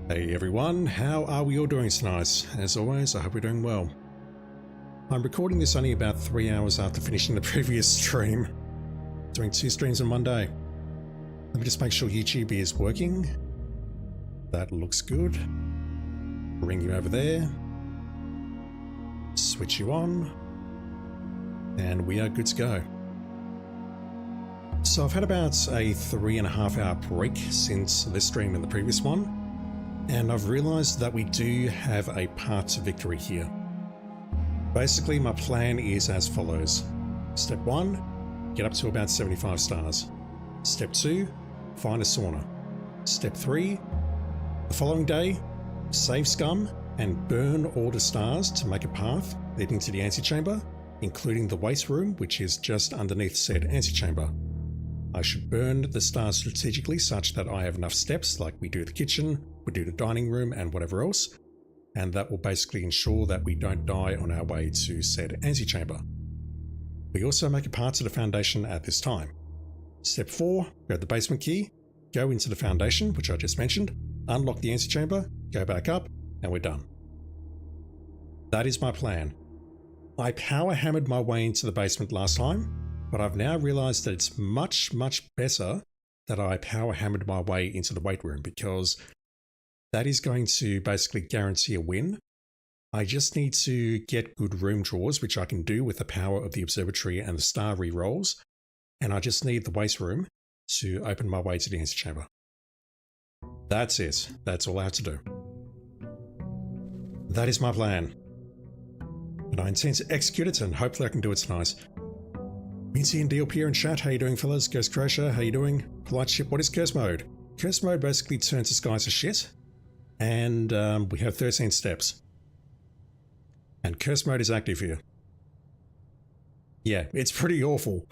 Hey everyone, how are we all doing tonight? As always, I hope we're doing well. I'm recording this only about 3 hours after finishing the previous stream. Doing 2 streams in one day. Let me just make sure YouTube is working. That looks good. Bring you over there. Switch you on. And we are good to go. So I've had about a 3.5 hour break since this stream and the previous one. And I've realized that we do have a path to victory here. Basically, my plan is as follows. Step 1, get up to about 75 stars. Step 2, find a sauna. Step 3, the following day, save scum and burn all the stars to make a path leading to the antechamber, including the waste room, which is just underneath said antechamber. I should burn the stars strategically such that I have enough steps, like we do the kitchen, we do the dining room and whatever else, and that will basically ensure that we don't die on our way to said antechamber. We also make a path to the foundation at this time. Step 4, grab the basement key, go into the foundation, which I just mentioned, unlock the antechamber, go back up, and we're done. That is my plan. I power hammered my way into the basement last time, but I've now realized that it's much better that I power hammered my way into the weight room, because that is going to basically guarantee a win. I just need to get good room draws, which I can do with the power of the observatory and the star rerolls, and I just need the waste room to open my way to the antechamber. That's it. That's all I have to do. That is my plan. And I intend to execute it, and hopefully I can do it tonight. Mincy and DLP here in chat. How you doing, fellas? Ghost Crusher, how you doing? Polite Ship, what is curse mode? Curse mode basically turns the sky to shit. And we have 13 steps. And curse mode is active here. Yeah, it's pretty awful.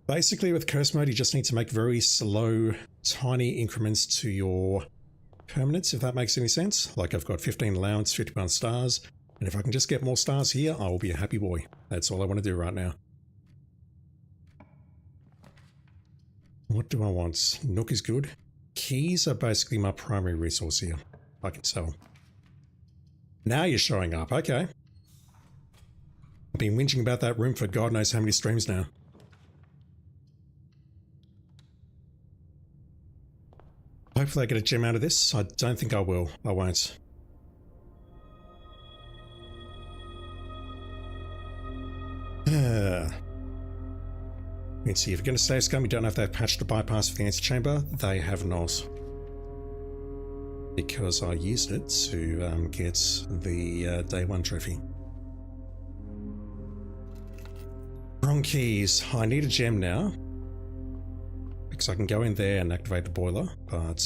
Basically with curse mode, you just need to make very slow, tiny increments to your permanents, if that makes any sense. Like I've got 15 allowance, 51 stars. And if I can just get more stars here, I will be a happy boy. That's all I want to do right now. What do I want? Nook is good. Keys are basically my primary resource here. I can tell. Now you're showing up. Okay. I've been whinging about that room for God knows how many streams now. Hopefully I get a gem out of this. I don't think I will. I won't. Let's see, if you're going to save scum, you don't know if they've patched the bypass for the antechamber. They have not. Because I used it to get the day 1 trophy. Wrong keys. I need a gem now. Because I can go in there and activate the boiler, but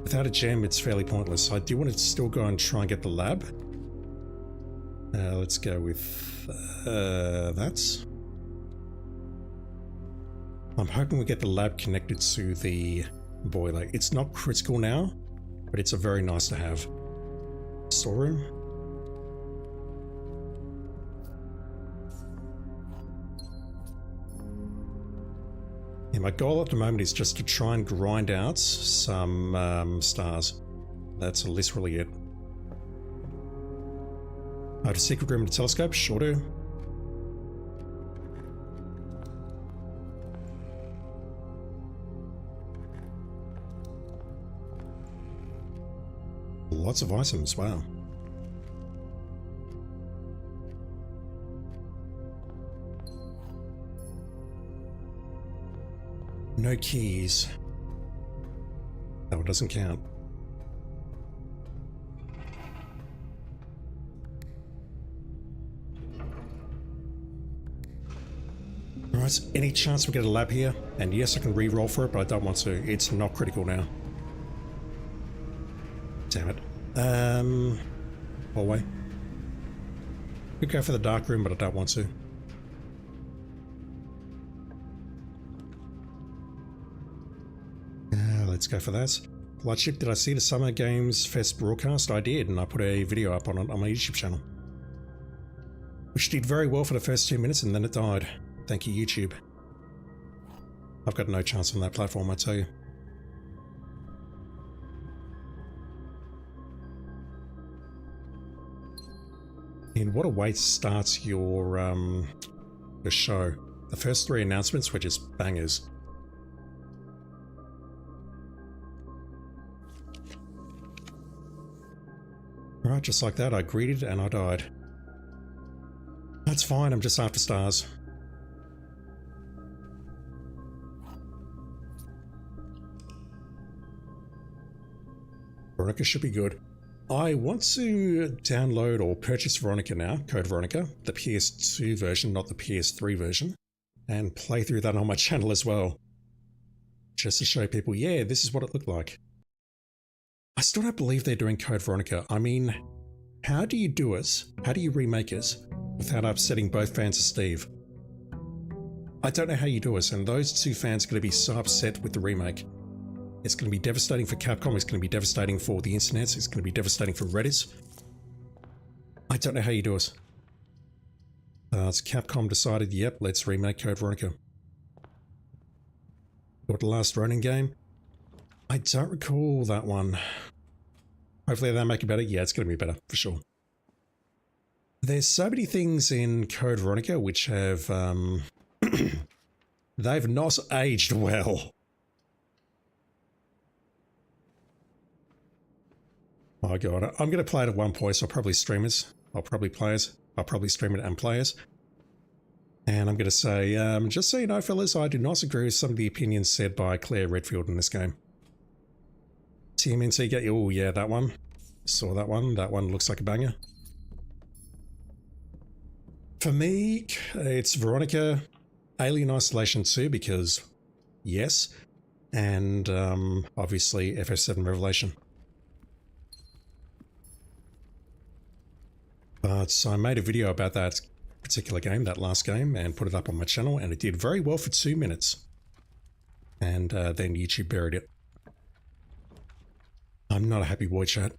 without a gem it's fairly pointless. I do want to still go and try and get the lab. Let's go with that. I'm hoping we get the lab connected to the boiler. It's not critical now, but it's a very nice to have. Storeroom. Yeah, my goal at the moment is just to try and grind out some stars. That's literally it. I have a secret room and a telescope, sure do. Lots of items, wow. No keys. That one doesn't count. Alright, any chance we get a lab here? And yes, I can re-roll for it, but I don't want to. It's not critical now. Damn it. Hallway. Could go for the dark room, but I don't want to. Let's go for that. Lightship, did I see the Summer Games Fest broadcast? I did, and I put a video up on it on my YouTube channel. Which did very well for the first 2 minutes, and then it died. Thank you, YouTube. I've got no chance on that platform, I tell you. In what a way starts your show. The first 3 announcements were just bangers. Alright, just like that, I greeted and I died. That's fine, I'm just after stars. Veronica should be good. I want to download or purchase Veronica now, Code Veronica, the PS2 version, not the PS3 version, and play through that on my channel as well. Just to show people, yeah, this is what it looked like. I still don't believe they're doing Code Veronica. I mean, how do you do it? How do you remake it without upsetting both fans of Steve? I don't know how you do it, and those 2 fans are going to be so upset with the remake. It's going to be devastating for Capcom, it's going to be devastating for the internet, it's going to be devastating for Reddit. I don't know how you do it. So Capcom decided, yep, let's remake Code Veronica. Got the last Ronin game? I don't recall that one. Hopefully they'll make it better. Yeah, it's going to be better, for sure. There's so many things in Code Veronica which have, they've not aged well. Oh god, I'm going to play it at one point, so I'll probably stream it. I'll probably stream it and play it. And I'm going to say, just so you know, fellas, I do not agree with some of the opinions said by Claire Redfield in this game. TMNT, oh yeah, that one. Saw that one. That one looks like a banger. For me, it's Veronica, Alien Isolation 2, because yes, and obviously FF7 Revelation. But I made a video about that particular game, that last game, and put it up on my channel, and it did very well for 2 minutes. And then YouTube buried it. I'm not a happy boy, chat.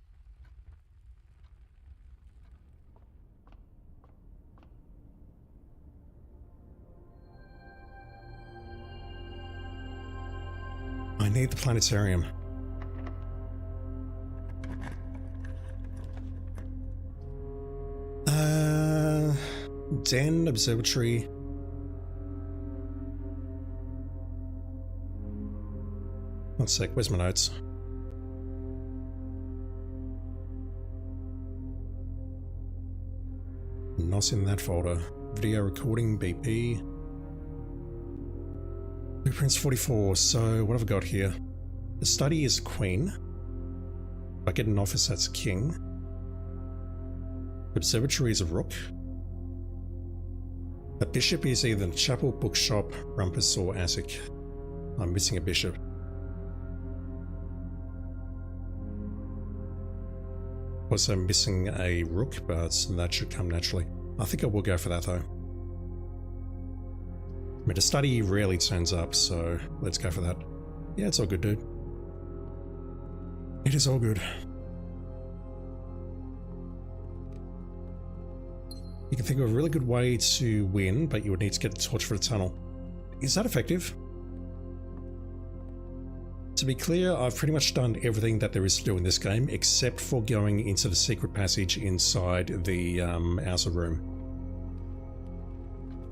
I need the planetarium. Den, observatory. One sec, where's my notes? Not in that folder. Video recording, BP. Blueprints 44, so what have I got here? The study is queen. If I get an office, that's king. Observatory is a rook. A bishop is either the chapel, bookshop, rumpus, or attic. I'm missing a bishop. Also missing a rook, but that should come naturally. I think I will go for that though. I mean, the study rarely turns up, so let's go for that. Yeah, it's all good, dude. It is all good. You can think of a really good way to win, but you would need to get the torch for the tunnel. Is that effective? To be clear, I've pretty much done everything that there is to do in this game, except for going into the secret passage inside the outer room.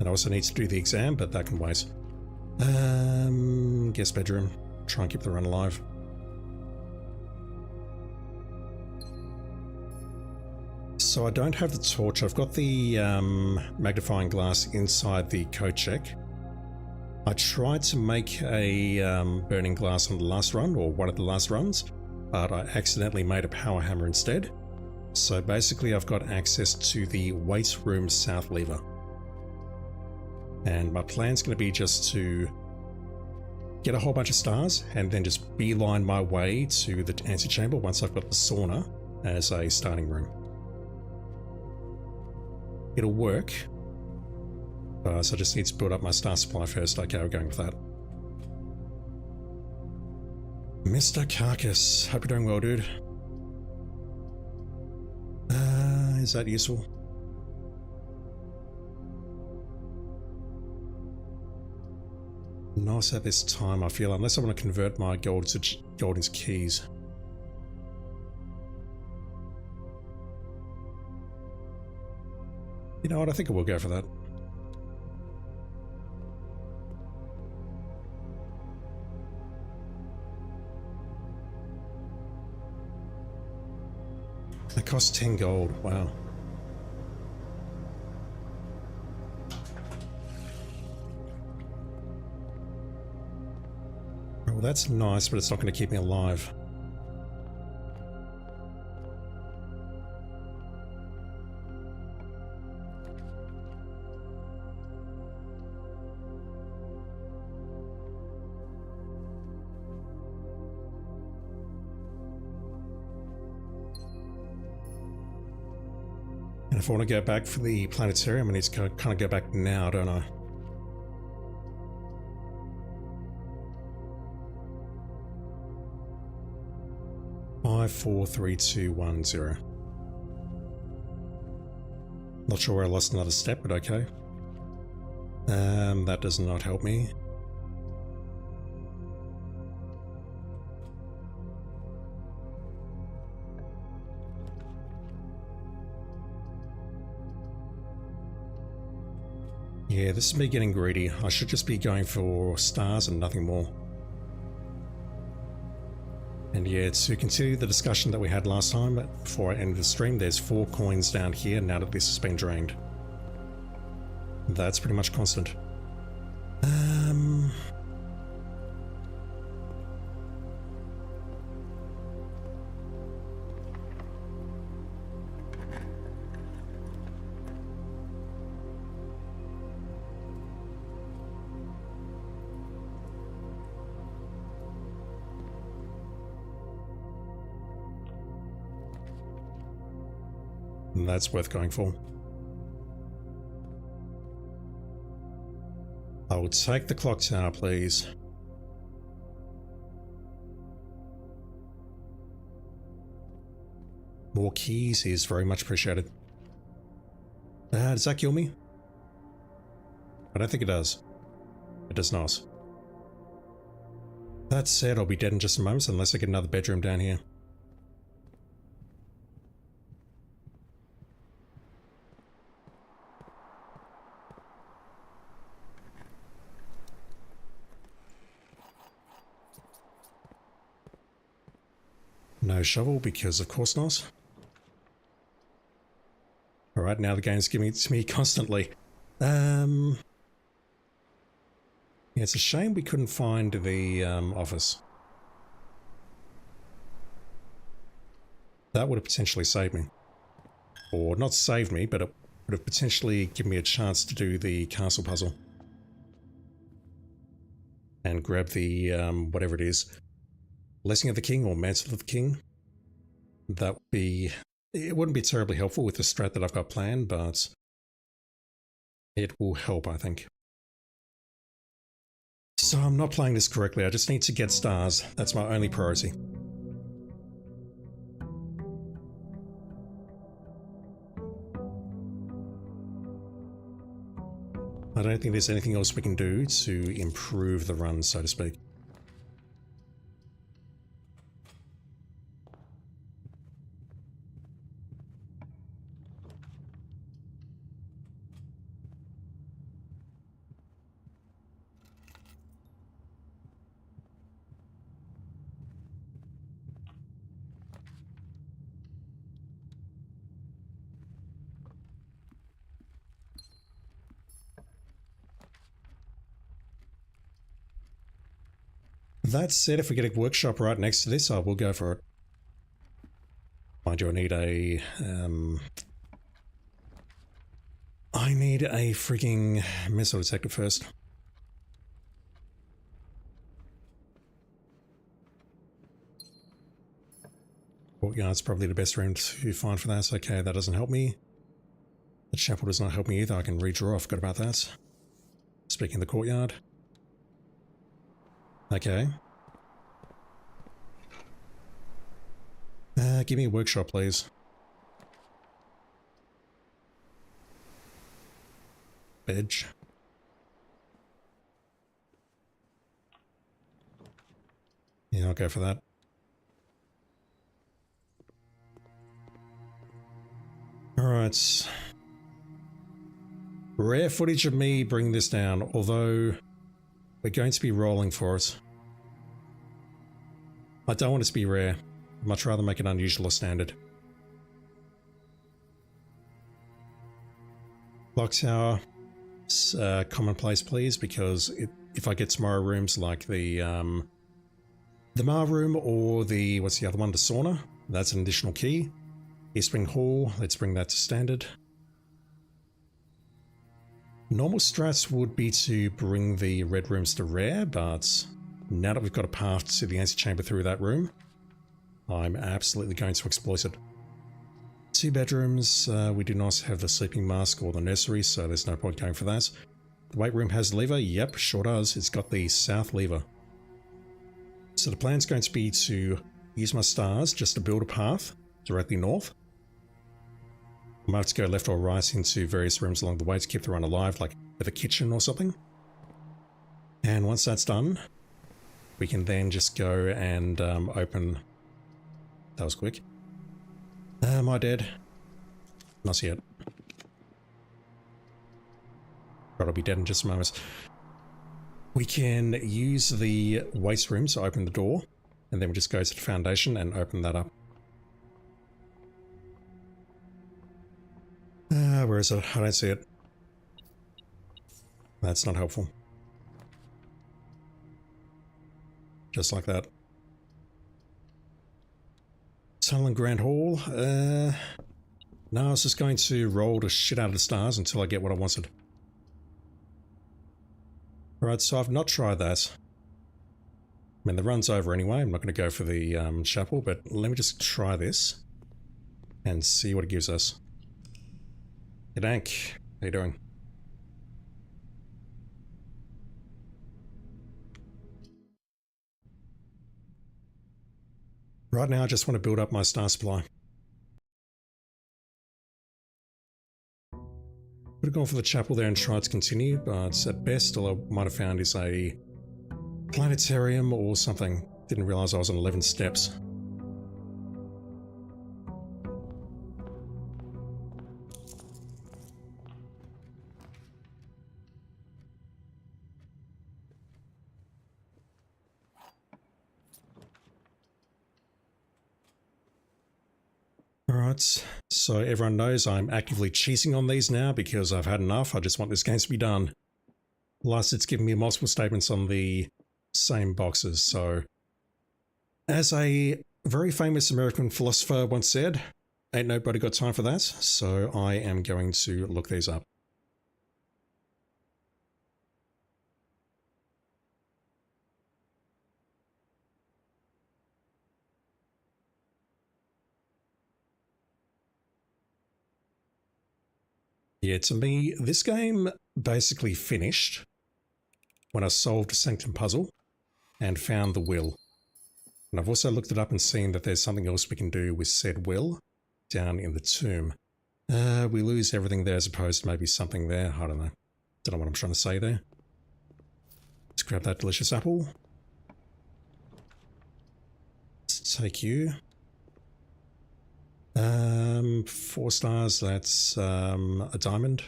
And I also need to do the exam, but that can wait. Guest bedroom. Try and keep the run alive. So I don't have the torch. I've got the magnifying glass inside the code check. I tried to make a burning glass on the last run, or one of the last runs, but I accidentally made a power hammer instead. So basically I've got access to the weight room south lever. And my plan's going to be just to get a whole bunch of stars and then just beeline my way to the antechamber once I've got the sauna as a starting room. It'll work. So I just need to build up my star supply first. Okay, we're going with that. Mr. Carcass, hope you're doing well, dude. Is that useful? Not at this time, I feel, unless I want to convert my gold into keys. You know what, I think I will go for that. It costs 10 gold, wow. Well, that's nice, but it's not going to keep me alive. And if I want to go back for the planetarium, I need to kind of go back now, don't I? Five, 4, 3, 2, 1, 0. Not sure where I lost another step, but okay. That does not help me. Yeah, this is me getting greedy. I should just be going for stars and nothing more. And yeah, to continue the discussion that we had last time, before I ended the stream, there's 4 coins down here now that this has been drained. That's pretty much constant. That's worth going for. I will take the clock tower, please. More keys is very much appreciated. Does that kill me? I don't think it does. It does not. That said, I'll be dead in just a moment unless I get another bedroom down here. No shovel, because of course not. Alright, now the game's giving it to me constantly. Yeah, it's a shame we couldn't find the office. That would have potentially saved me. Or not saved me, but it would have potentially given me a chance to do the castle puzzle. And grab the, whatever it is. Blessing of the King or Mantle of the King. That would be... It wouldn't be terribly helpful with the strat that I've got planned, but it will help, I think. So I'm not playing this correctly, I just need to get stars. That's my only priority. I don't think there's anything else we can do to improve the run, so to speak. That said, if we get a workshop right next to this, I will go for it. Mind you, I need a freaking missile detector first. Courtyard's probably the best room to find for that. Okay, that doesn't help me. The chapel does not help me either. I can redraw. I forgot about that. Speaking of the courtyard. Okay. Give me a workshop, please. Edge. Yeah, I'll go for that. Alright. Rare footage of me bringing this down, although we're going to be rolling for it. I don't want it to be rare. I'd much rather make it unusual or standard. Clock tower, commonplace please, because if I get tomorrow rooms like the Ma room or the, what's the other one, the sauna, that's an additional key. Eastwing Hall, let's bring that to standard. Normal strats would be to bring the red rooms to rare, but now that we've got a path to the antechamber through that room, I'm absolutely going to exploit it. 2 bedrooms, we do not have the sleeping mask or the nursery, so there's no point going for that. The weight room has a lever, yep, sure does. It's got the south lever. So the plan's going to be to use my stars just to build a path directly north. I might have to go left or right into various rooms along the way to keep the run alive, like with a kitchen or something. And once that's done, we can then just go and open... That was quick. Am I dead? Not yet. But I'll be dead in just a moment. We can use the waste room to open the door, and then we just go to the foundation and open that up. Where is it? I don't see it. That's not helpful. Just like that. Tunnel and Grand Hall. No, I was just going to roll the shit out of the stars until I get what I wanted. Alright, so I've not tried that. I mean, the run's over anyway. I'm not going to go for the chapel, but let me just try this and see what it gives us. Hey, Dank. How you doing? Right now, I just want to build up my star supply. Would have gone for the chapel there and tried to continue, but at best, all I might have found is a planetarium or something. Didn't realize I was on 11 steps. Alright, so everyone knows I'm actively cheating on these now because I've had enough. I just want this game to be done. Plus, it's given me multiple statements on the same boxes, so... As a very famous American philosopher once said, ain't nobody got time for that, so I am going to look these up. Yeah, to me, this game basically finished when I solved a Sanctum puzzle and found the will. And I've also looked it up and seen that there's something else we can do with said will down in the tomb. We lose everything there as opposed to maybe something there. I don't know. Don't know what I'm trying to say there. Let's grab that delicious apple. Let's take you. 4 stars, that's a diamond.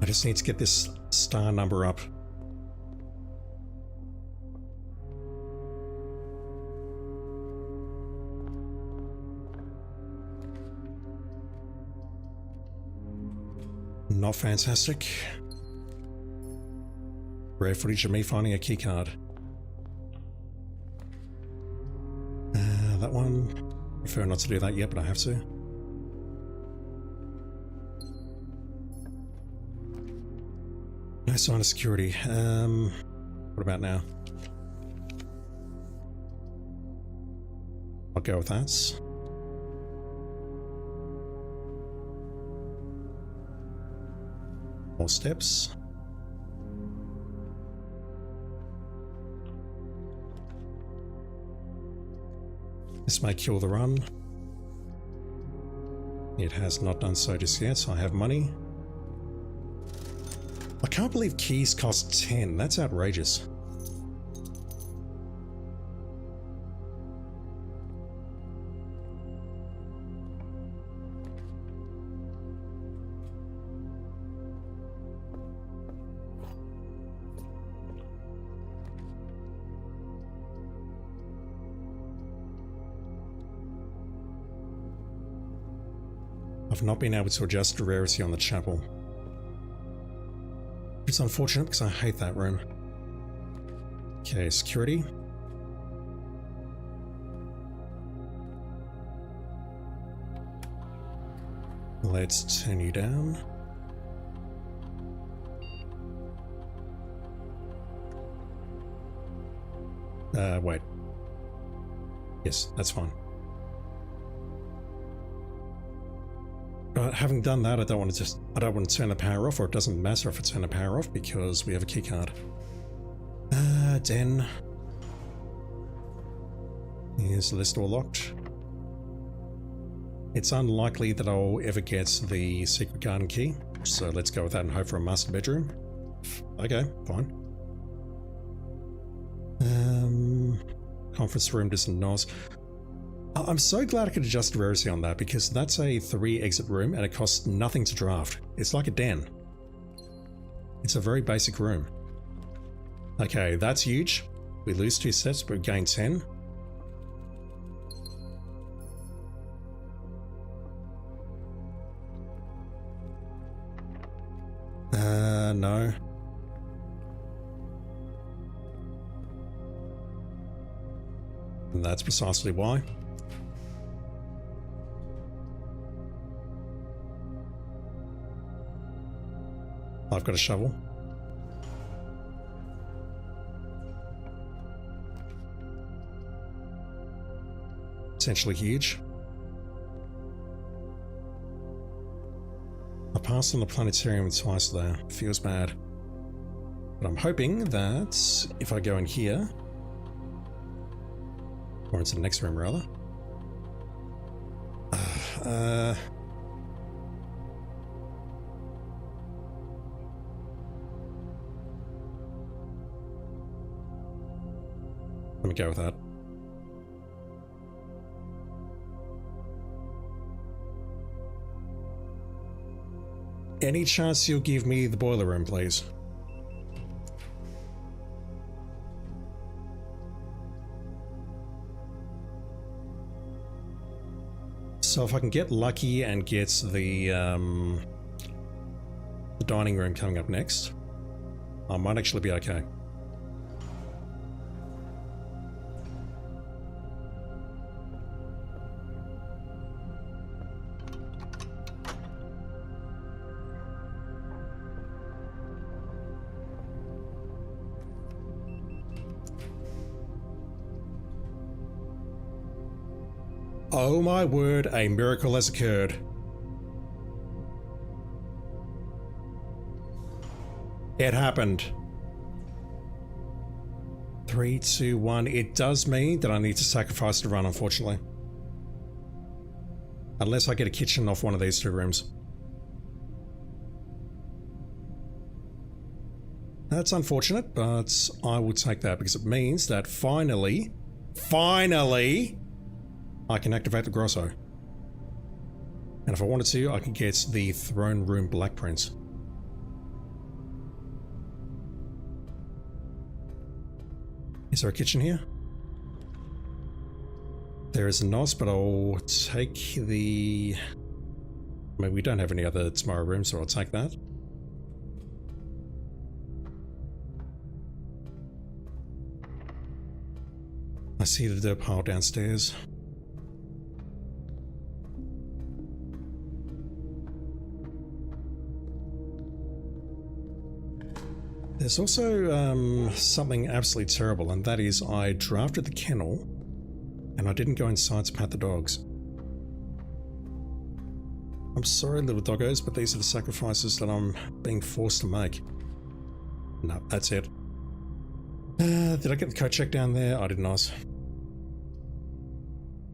I just need to get this star number up. Not fantastic. Rare footage of me finding a keycard. That one. Prefer not to do that yet, but I have to. No sign of security. What about now? I'll go with that. More steps. This may kill the run. It has not done so just yet. I have money. I can't believe keys cost 10. That's outrageous. I've not been able to adjust the rarity on the chapel. It's unfortunate because I hate that room. Okay, security. Let's turn you down. Wait. Yes, that's fine. But having done that, I don't want to turn the power off, or it doesn't matter if I turn the power off because we have a key card. Den. Is this door locked? It's unlikely that I'll ever get the secret garden key, so let's go with that and hope for a master bedroom. Okay, fine. Conference room doesn't NOS. I'm so glad I could adjust the rarity on that because that's a 3 exit room and it costs nothing to draft. It's like a den. It's a very basic room. Okay, that's huge. We lose 2 sets, but we gain 10. No. And that's precisely why. I've got a shovel. Essentially huge. I passed on the planetarium twice there. Feels bad. But I'm hoping that if I go in here, or into the next room rather. Let me go with that. Any chance you'll give me the boiler room, please? So if I can get lucky and get the dining room coming up next, I might actually be okay. Oh my word, a miracle has occurred. It happened. 3, 2, 1. It does mean that I need to sacrifice the run, unfortunately. Unless I get a kitchen off one of these 2 rooms. That's unfortunate, but I will take that because it means that finally, I can activate the Grosso. And if I wanted to, I can get the throne room black print. Is there a kitchen here? There is a NOS, but I'll take the... I mean, we don't have any other tomorrow rooms, so I'll take that. I see the dirt pile downstairs. There's also something absolutely terrible, and that is I drafted the kennel and I didn't go inside to pat the dogs. I'm sorry, little doggos, but these are the sacrifices that I'm being forced to make. No, that's it. Did I get the coat check down there? I did not.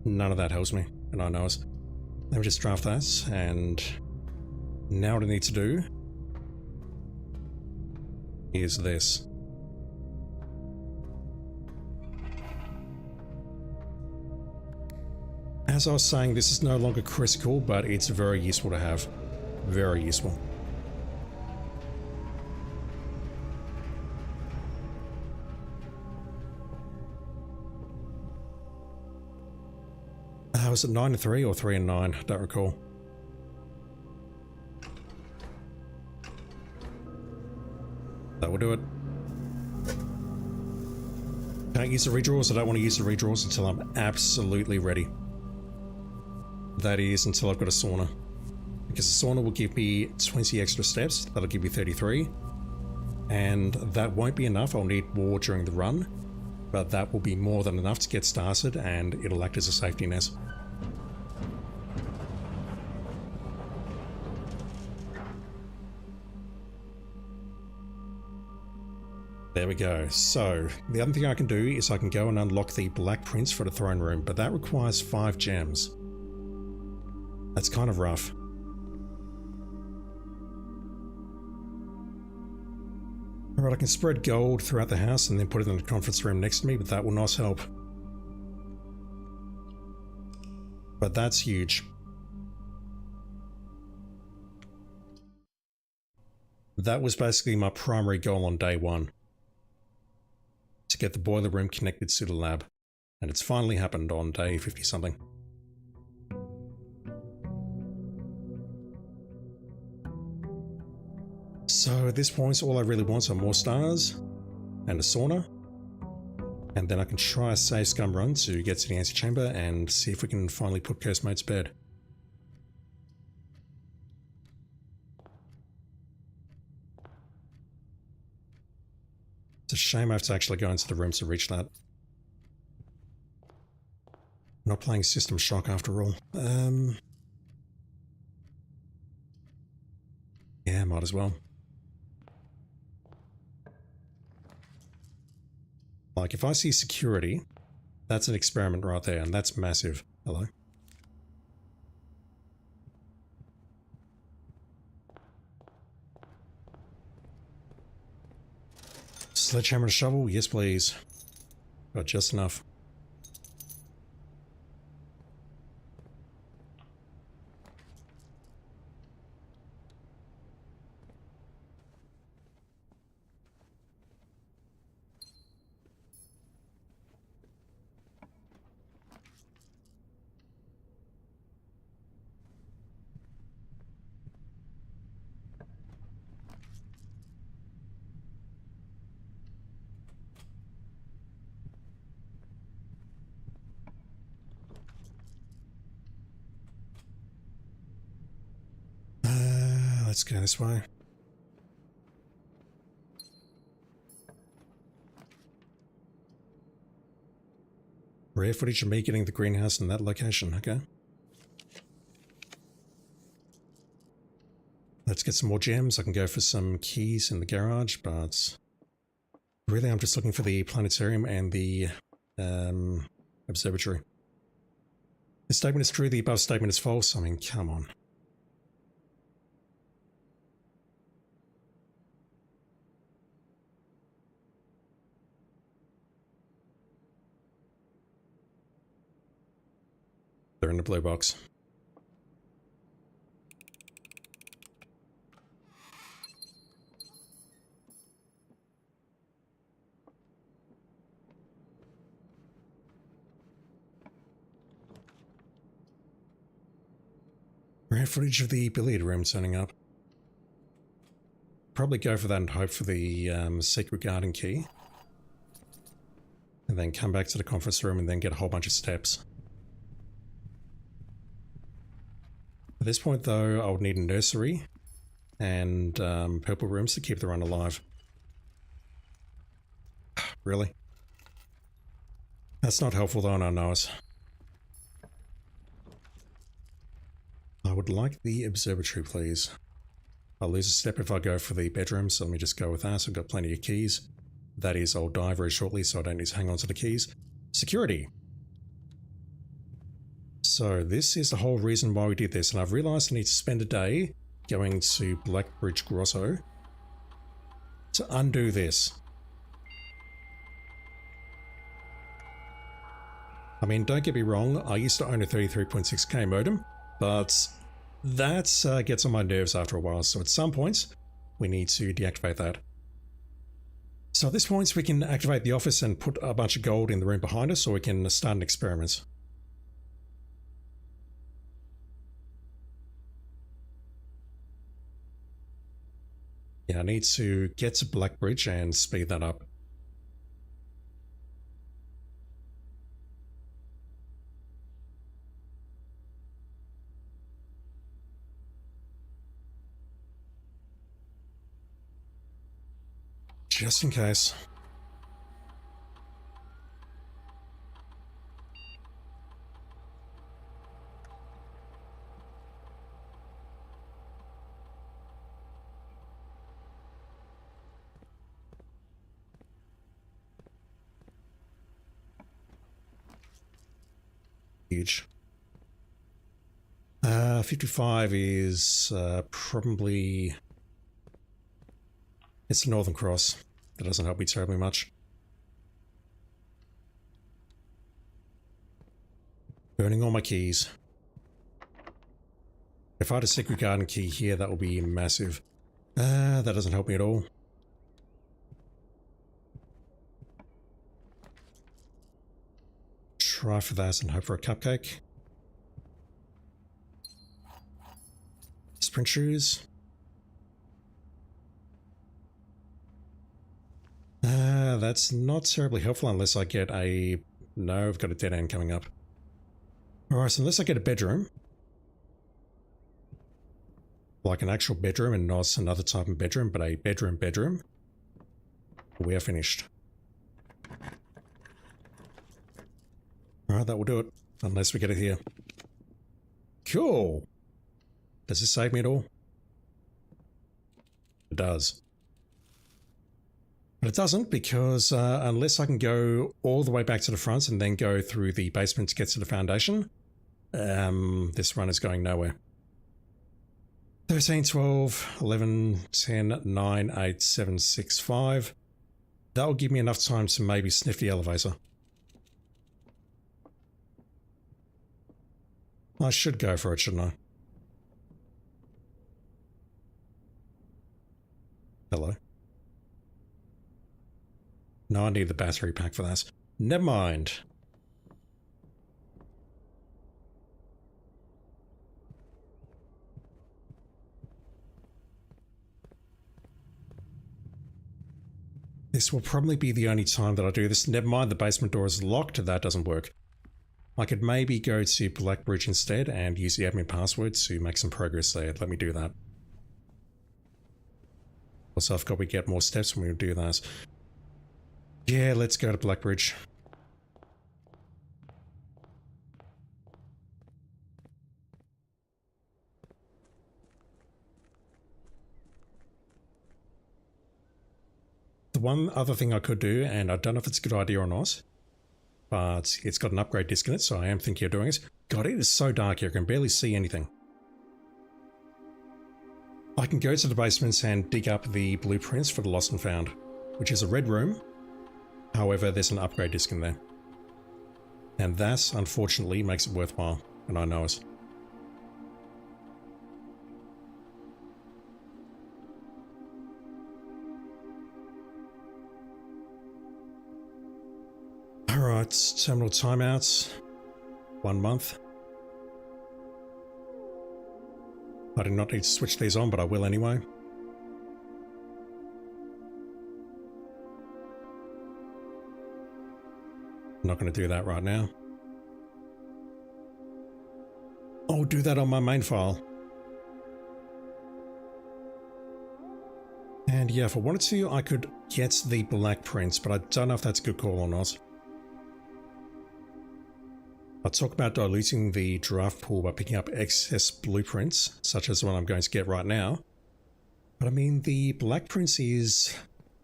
None of that helps me, and I know it. Let me just draft that, and now what I need to do is this. As I was saying, this is no longer critical, but it's very useful to have. Very useful. Was it 9 and 3 or 3 and 9? I don't recall. we'll do it. Can't use the redraws. I don't want to use the redraws until I'm absolutely ready. That is until I've got a sauna. Because the sauna will give me 20 extra steps. That'll give me 33. And that won't be enough. I'll need more during the run. But that will be more than enough to get started, and it'll act as a safety net. There we go. So, the other thing I can do is I can go and unlock the black prints for the throne room, but that requires 5 gems. That's kind of rough. Alright, I can spread gold throughout the house and then put it in the conference room next to me, but that will not help. But that's huge. That was basically my primary goal on day 1. To get the boiler room connected to the lab. And it's finally happened on day 50 something. So at this point, all I really want are more stars and a sauna. And then I can try a save scum run to get to the antechamber and see if we can finally put Curse Mode to bed. It's a shame I have to actually go into the room to reach that. Not playing System Shock after all. Yeah, might as well. Like, if I see security, that's an experiment right there, and that's massive. Hello? Sledgehammer and shovel? Yes, please. Got just enough. Let's go this way. Rare footage of me getting the greenhouse in that location, okay. Let's get some more gems. I can go for some keys in the garage, but really I'm just looking for the planetarium and the observatory. The statement is true, the above statement is false. I mean, come on. They're in the blue box. Rare footage of the billiard room turning up. Probably go for that and hope for the secret garden key. And then come back to the conference room and then get a whole bunch of steps. At this point though, I would need a nursery and purple rooms to keep the run alive. Really? That's not helpful though, and I know it. I would like the observatory, please. I'll lose a step if I go for the bedroom, so let me just go with that. I've got plenty of keys. That is, I'll die very shortly, so I don't need to hang on to the keys. Security. So this is the whole reason why we did this, and I've realized I need to spend a day going to Blackbridge Grotto to undo this. I mean, don't get me wrong, I used to own a 33.6K modem, but that gets on my nerves after a while, so at some point we need to deactivate that. So at this point we can activate the office and put a bunch of gold in the room behind us, or we can start an experiment. Yeah, I need to get to Black Bridge and speed that up. Just in case. Huge. 55 is probably... It's the Northern Cross. That doesn't help me terribly much. Burning all my keys. If I had a Secret Garden key here, that would be massive. That doesn't help me at all. Try for that and hope for a cupcake. Sprint shoes. That's not terribly helpful unless I get a... No, I've got a dead end coming up. Alright, so unless I get a bedroom, like an actual bedroom and not another type of bedroom, but a bedroom, we are finished. Alright, that will do it. Unless we get it here. Cool! Does this save me at all? It does. But it doesn't, because unless I can go all the way back to the front and then go through the basement to get to the foundation, this run is going nowhere. 13, 12, 11, 10, 9, 8, 7, 6, 5. That will give me enough time to maybe sniff the elevator. I should go for it, shouldn't I? Hello. No, I need the battery pack for that. Never mind. This will probably be the only time that I do this. Never mind, the basement door is locked. That doesn't work. I could maybe go to Black Bridge instead and use the admin password to make some progress there. Let me do that. Also, I've got to get more steps when we do that. Yeah, let's go to Black Bridge. The one other thing I could do, and I don't know if it's a good idea or not, but it's got an upgrade disc in it, so I am thinking of doing it. God, it is so dark here, I can barely see anything. I can go to the basement and dig up the blueprints for the Lost and Found, which is a red room. However, there's an upgrade disc in there. And that, unfortunately, makes it worthwhile, and I know it. Alright, terminal timeouts. 1 month. I do not need to switch these on, but I will anyway. I'm not going to do that right now. I'll do that on my main file. And yeah, if I wanted to, I could get the black prints, but I don't know if that's a good call or not. I'll talk about diluting the draft pool by picking up excess blueprints, such as the one I'm going to get right now. But I mean, the black prints is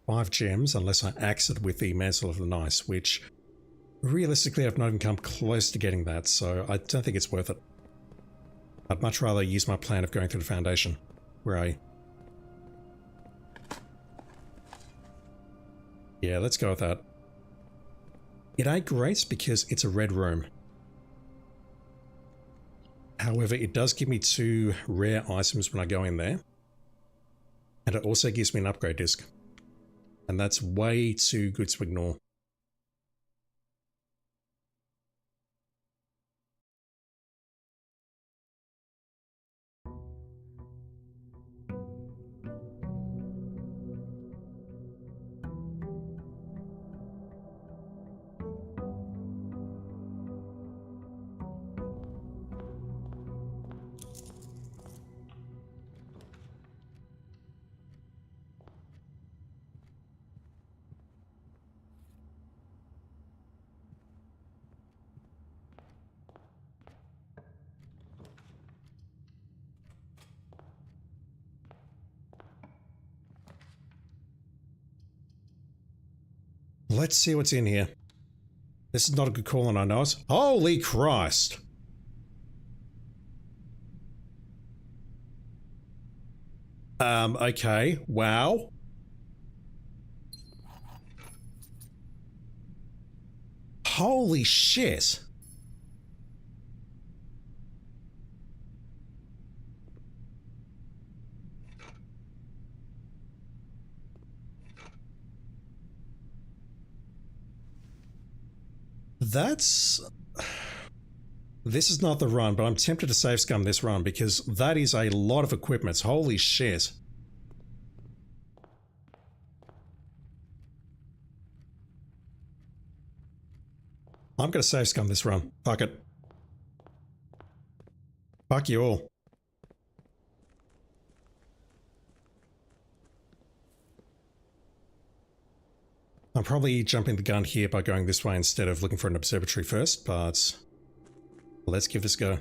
5 gems unless I axe it with the Mantle of the Nice, which realistically I've not even come close to getting that, so I don't think it's worth it. I'd much rather use my plan of going through the foundation, where Yeah, let's go with that. It ain't great because it's a red room. However, it does give me 2 rare items when I go in there. And it also gives me an upgrade disc. And that's way too good to ignore. Let's see what's in here. This is not a good call and I know it. Holy Christ! Okay, wow. Holy shit! That's... This is not the run, but I'm tempted to save scum this run because that is a lot of equipment. Holy shit. I'm gonna save scum this run. Fuck it. Fuck you all. I'm probably jumping the gun here by going this way instead of looking for an observatory first, but let's give this a go.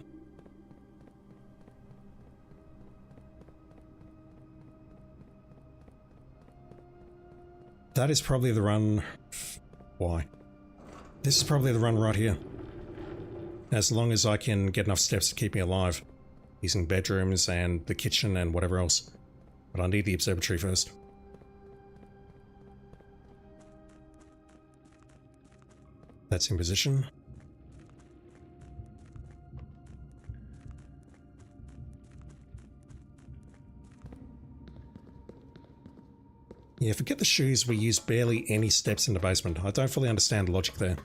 That is probably the run... Why? This is probably the run right here. As long as I can get enough steps to keep me alive. Using bedrooms and the kitchen and whatever else. But I need the observatory first. That's in position. Yeah, forget the shoes, we use barely any steps in the basement. I don't fully understand the logic there.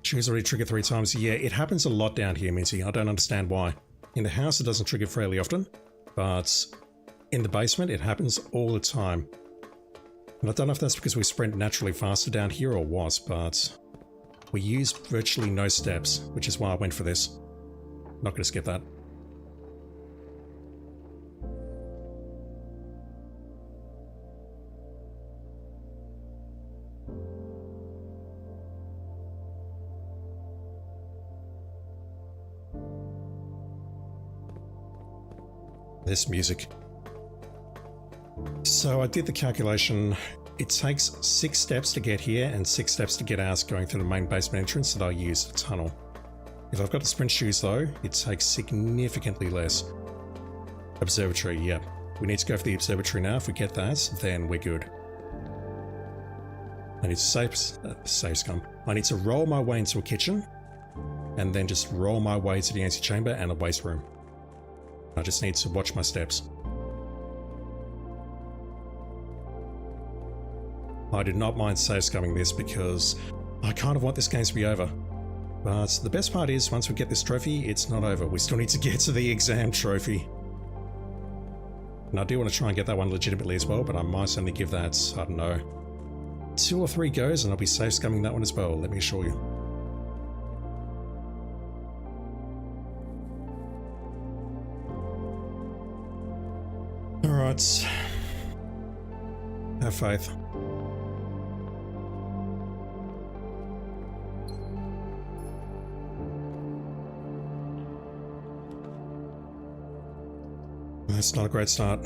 Shoes already trigger 3 times. Yeah, it happens a lot down here, Minty. I don't understand why. In the house it doesn't trigger fairly often, but in the basement it happens all the time. And I don't know if that's because we sprint naturally faster down here or what, but we use virtually no steps, which is why I went for this. Not going to skip that. This music. So I did the calculation. It takes 6 steps to get here and 6 steps to get out going through the main basement entrance that I use a tunnel. If I've got the sprint shoes though, it takes significantly less. Observatory, yep. We need to go for the observatory now. If we get that, then we're good. I need to save scum. I need to roll my way into a kitchen and then just roll my way to the antechamber and a waste room. I just need to watch my steps. I do not mind save scumming this because I kind of want this game to be over. But the best part is, once we get this trophy, it's not over. We still need to get to the exam trophy. And I do want to try and get that one legitimately as well, but I might only give that, I don't know, 2 or 3 goes and I'll be save scumming that one as well, let me assure you. Alright. Have faith. That's not a great start.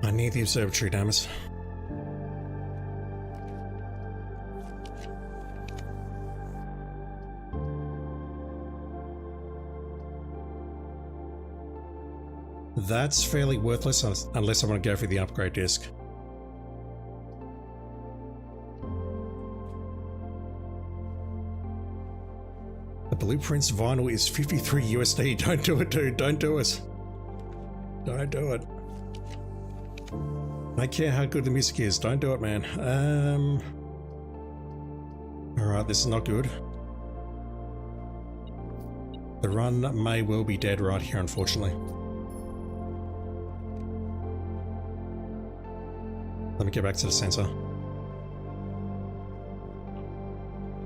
I need the observatory, damn it. That's fairly worthless unless I want to go for the upgrade disc. The blueprints vinyl is 53 USD. Don't do it, dude. Don't do it. Don't do it. I don't care how good the music is. Don't do it, man. Alright, this is not good. The run may well be dead right here, unfortunately. Let me get back to the center.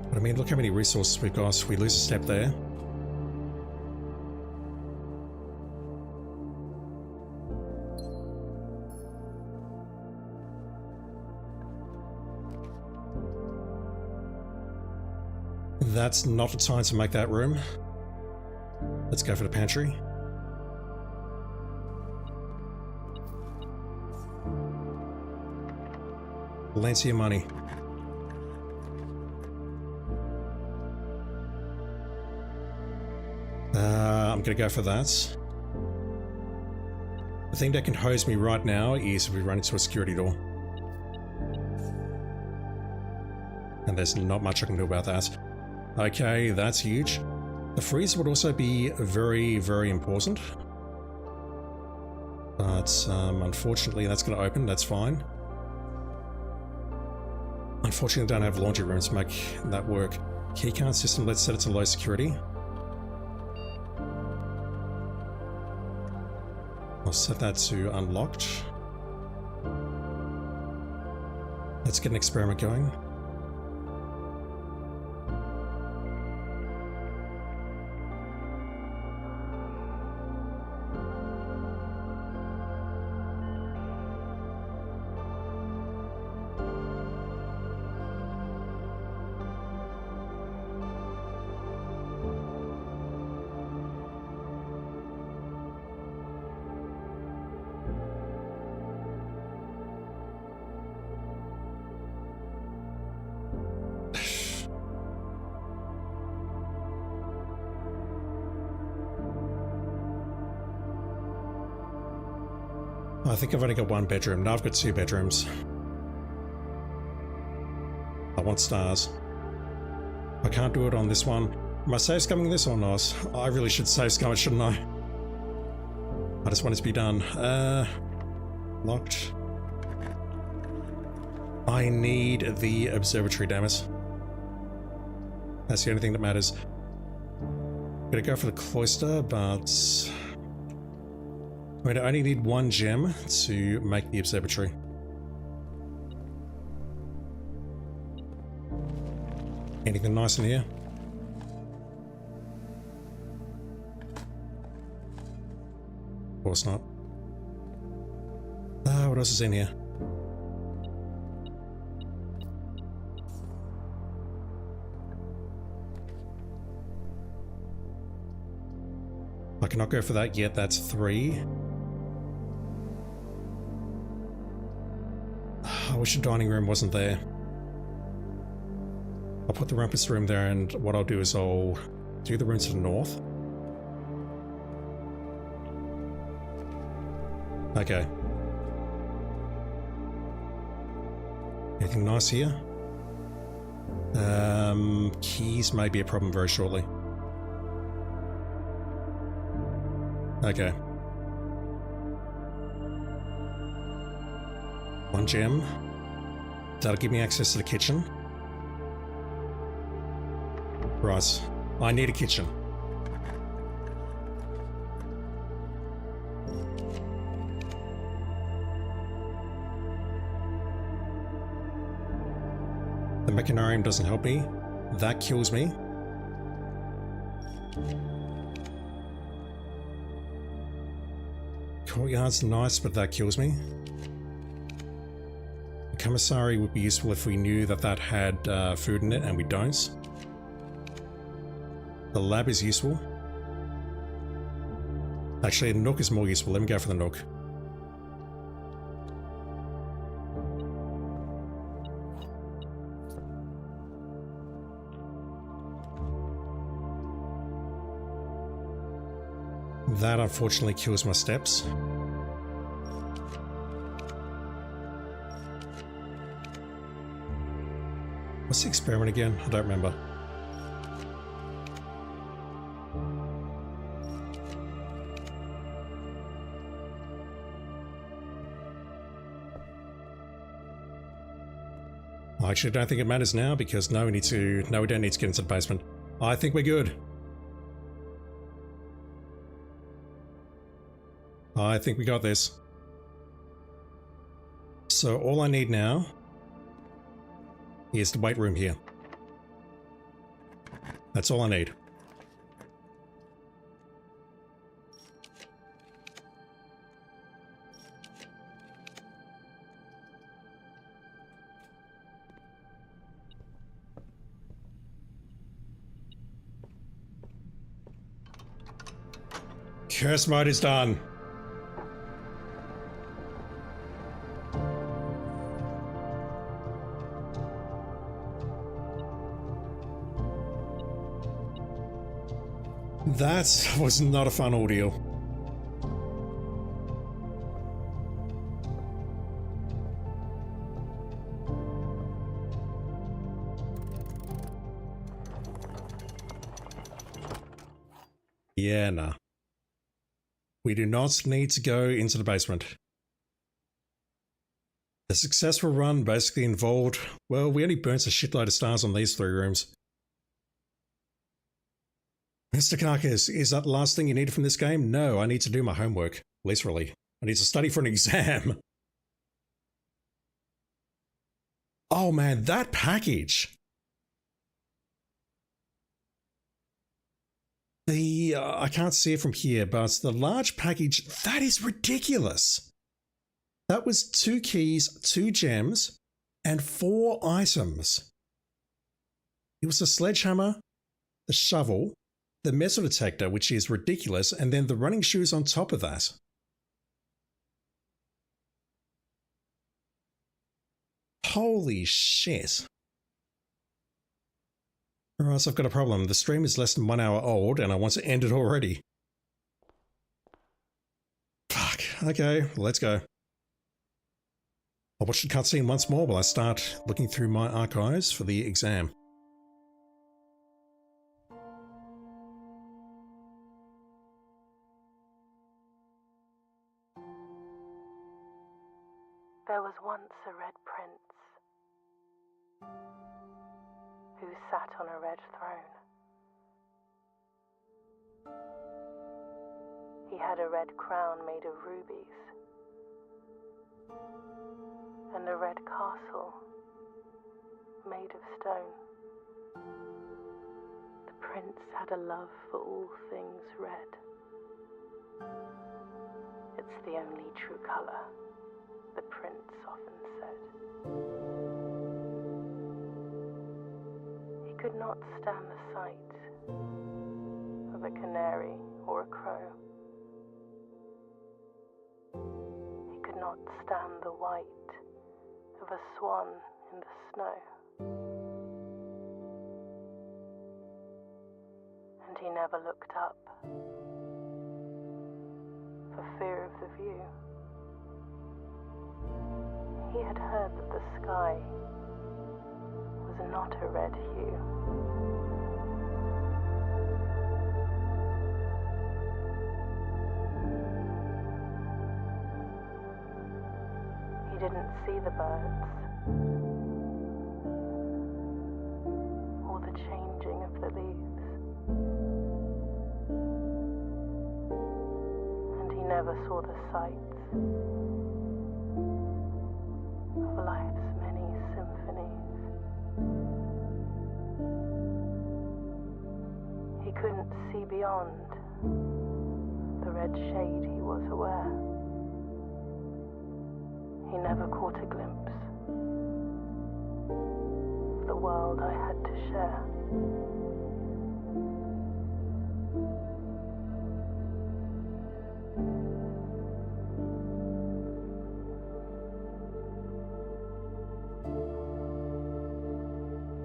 But I mean, look how many resources we've got. We lose a step there. That's not the time to make that room. Let's go for the pantry. Plenty of money. I'm gonna go for that. The thing that can hose me right now is if we run into a security door. And there's not much I can do about that. Okay, that's huge. The freezer would also be very, very important. But unfortunately that's going to open, that's fine. Unfortunately I don't have laundry rooms to make that work. Keycard system, let's set it to low security. I'll set that to unlocked. Let's get an experiment going. I think I've only got one bedroom. No, I've got two bedrooms. I want stars. I can't do it on this one. Am I safe scumming this or not? I really should safe scum it, shouldn't I? I just want it to be done. Locked. I need the observatory, damn it. That's the only thing that matters. I'm gonna go for the cloister, but I only need one gem to make the observatory. Anything nice in here? Of course not. What else is in here? I cannot go for that yet, that's 3. I wish the dining room wasn't there. I'll put the rumpus room there, and what I'll do is I'll do the room to the north. Okay. Anything nice here? Keys may be a problem very shortly. Okay. One gem. That'll give me access to the kitchen. Right. I need a kitchen. The mechanarium doesn't help me. That kills me. Courtyard's nice, but that kills me. The commissary would be useful if we knew that that had food in it, and we don't. The lab is useful. Actually, the nook is more useful. Let me go for the nook. That unfortunately kills my steps. What's the experiment again? I don't remember. I actually don't think it matters now because no, we don't need to get into the basement. I think we're good. I think we got this. So all I need now is the weight room here. That's all I need. Curse mode is done. That was not a fun ordeal. Yeah, nah. We do not need to go into the basement. The successful run basically involved, well, we only burnt a shitload of stars on these 3 rooms. Mr. Karkas, is that the last thing you needed from this game? No, I need to do my homework. Literally. I need to study for an exam. Oh man, that package! I can't see it from here, but the large package, that is ridiculous. That was 2 keys, 2 gems, and 4 items. It was a sledgehammer, the shovel, the metal detector, which is ridiculous, and then the running shoes on top of that. Holy shit. Alright, so I've got a problem. The stream is less than 1 hour old and I want to end it already. Fuck. Okay, let's go. I'll watch the cutscene once more while I start looking through my archives for the exam. There was once a red prince who sat on a red throne. He had a red crown made of rubies and a red castle made of stone. The prince had a love for all things red. It's the only true color, the prince often said. He could not stand the sight of a canary or a crow. He could not stand the white of a swan in the snow. And he never looked up for fear of the view. He had heard that the sky was not a red hue. He didn't see the birds or the changing of the leaves. And he never saw the sights of life's many symphonies. He couldn't see beyond the red shade he was aware. He never caught a glimpse of the world I had to share.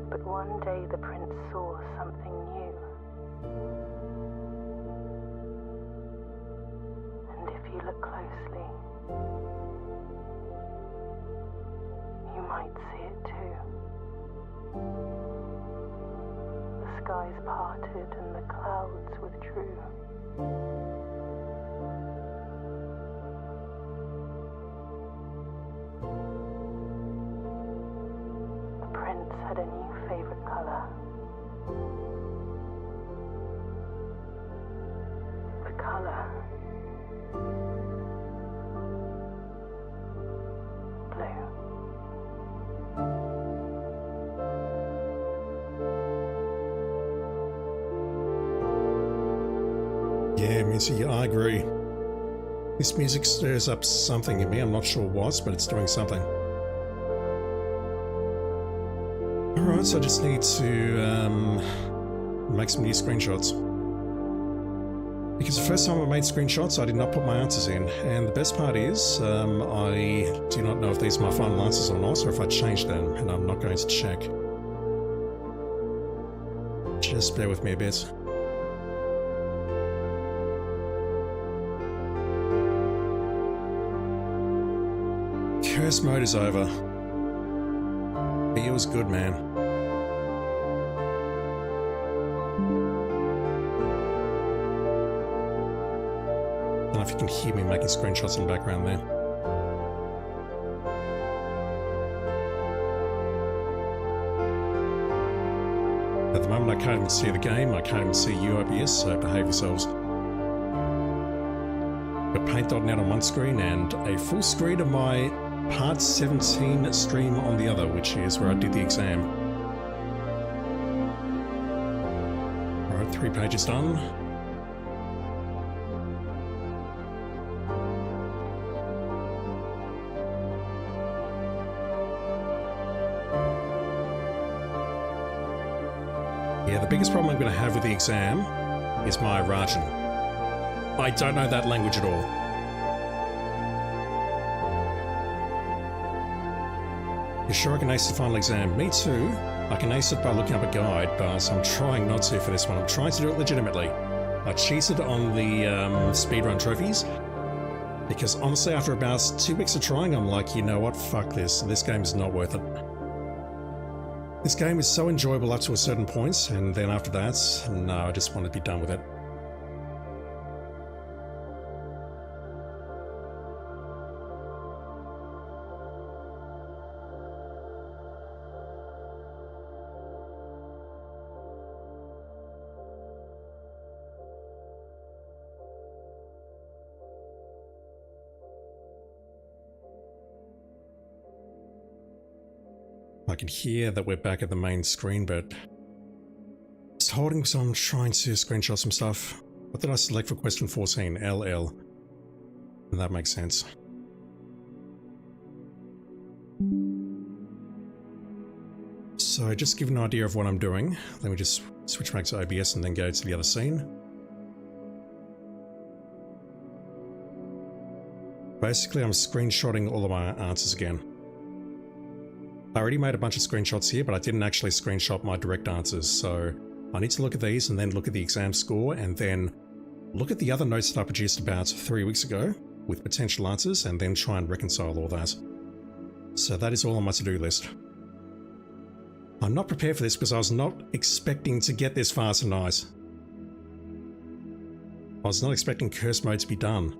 But one day the prince saw something new. And if you look closely, you might see it too. The skies parted and the clouds withdrew. The prince had a new favorite color. The color blue. Yeah, music, I agree. This music stirs up something in me, I'm not sure what, but it's doing something. Alright, so I just need to make some new screenshots. Because the first time I made screenshots, I did not put my answers in. And the best part is, I do not know if these are my final answers or not, or if I changed them, and I'm not going to check. Just bear with me a bit. Curse mode is over. It was good, man. I don't know if you can hear me making screenshots in the background there. At the moment I can't even see the game, I can't even see you OBS, so behave yourselves. Got paint.net on one screen and a full screen of my part 17 stream on the other, which is where I did the exam. Alright, 3 pages done. Yeah, the biggest problem I'm going to have with the exam is my Rajan. I don't know that language at all. You sure I can ace the final exam? Me too. I can ace it by looking up a guide, but I'm trying not to for this one. I'm trying to do it legitimately. I cheated on the speedrun trophies, because honestly after about 2 weeks of trying, I'm like, you know what, fuck this. This game is not worth it. This game is so enjoyable up to a certain point, and then after that, no, I just want to be done with it. I can hear that we're back at the main screen, but it's holding, so I'm trying to screenshot some stuff. What did I select for question 14? LL. That makes sense. So just to give an idea of what I'm doing, let me just switch back to OBS and then go to the other scene. Basically, I'm screenshotting all of my answers again. I already made a bunch of screenshots here, but I didn't actually screenshot my direct answers, so I need to look at these and then look at the exam score and then look at the other notes that I produced about 3 weeks ago with potential answers and then try and reconcile all that. So that is all on my to-do list. I'm not prepared for this because I was not expecting to get this far tonight. I was not expecting curse mode to be done.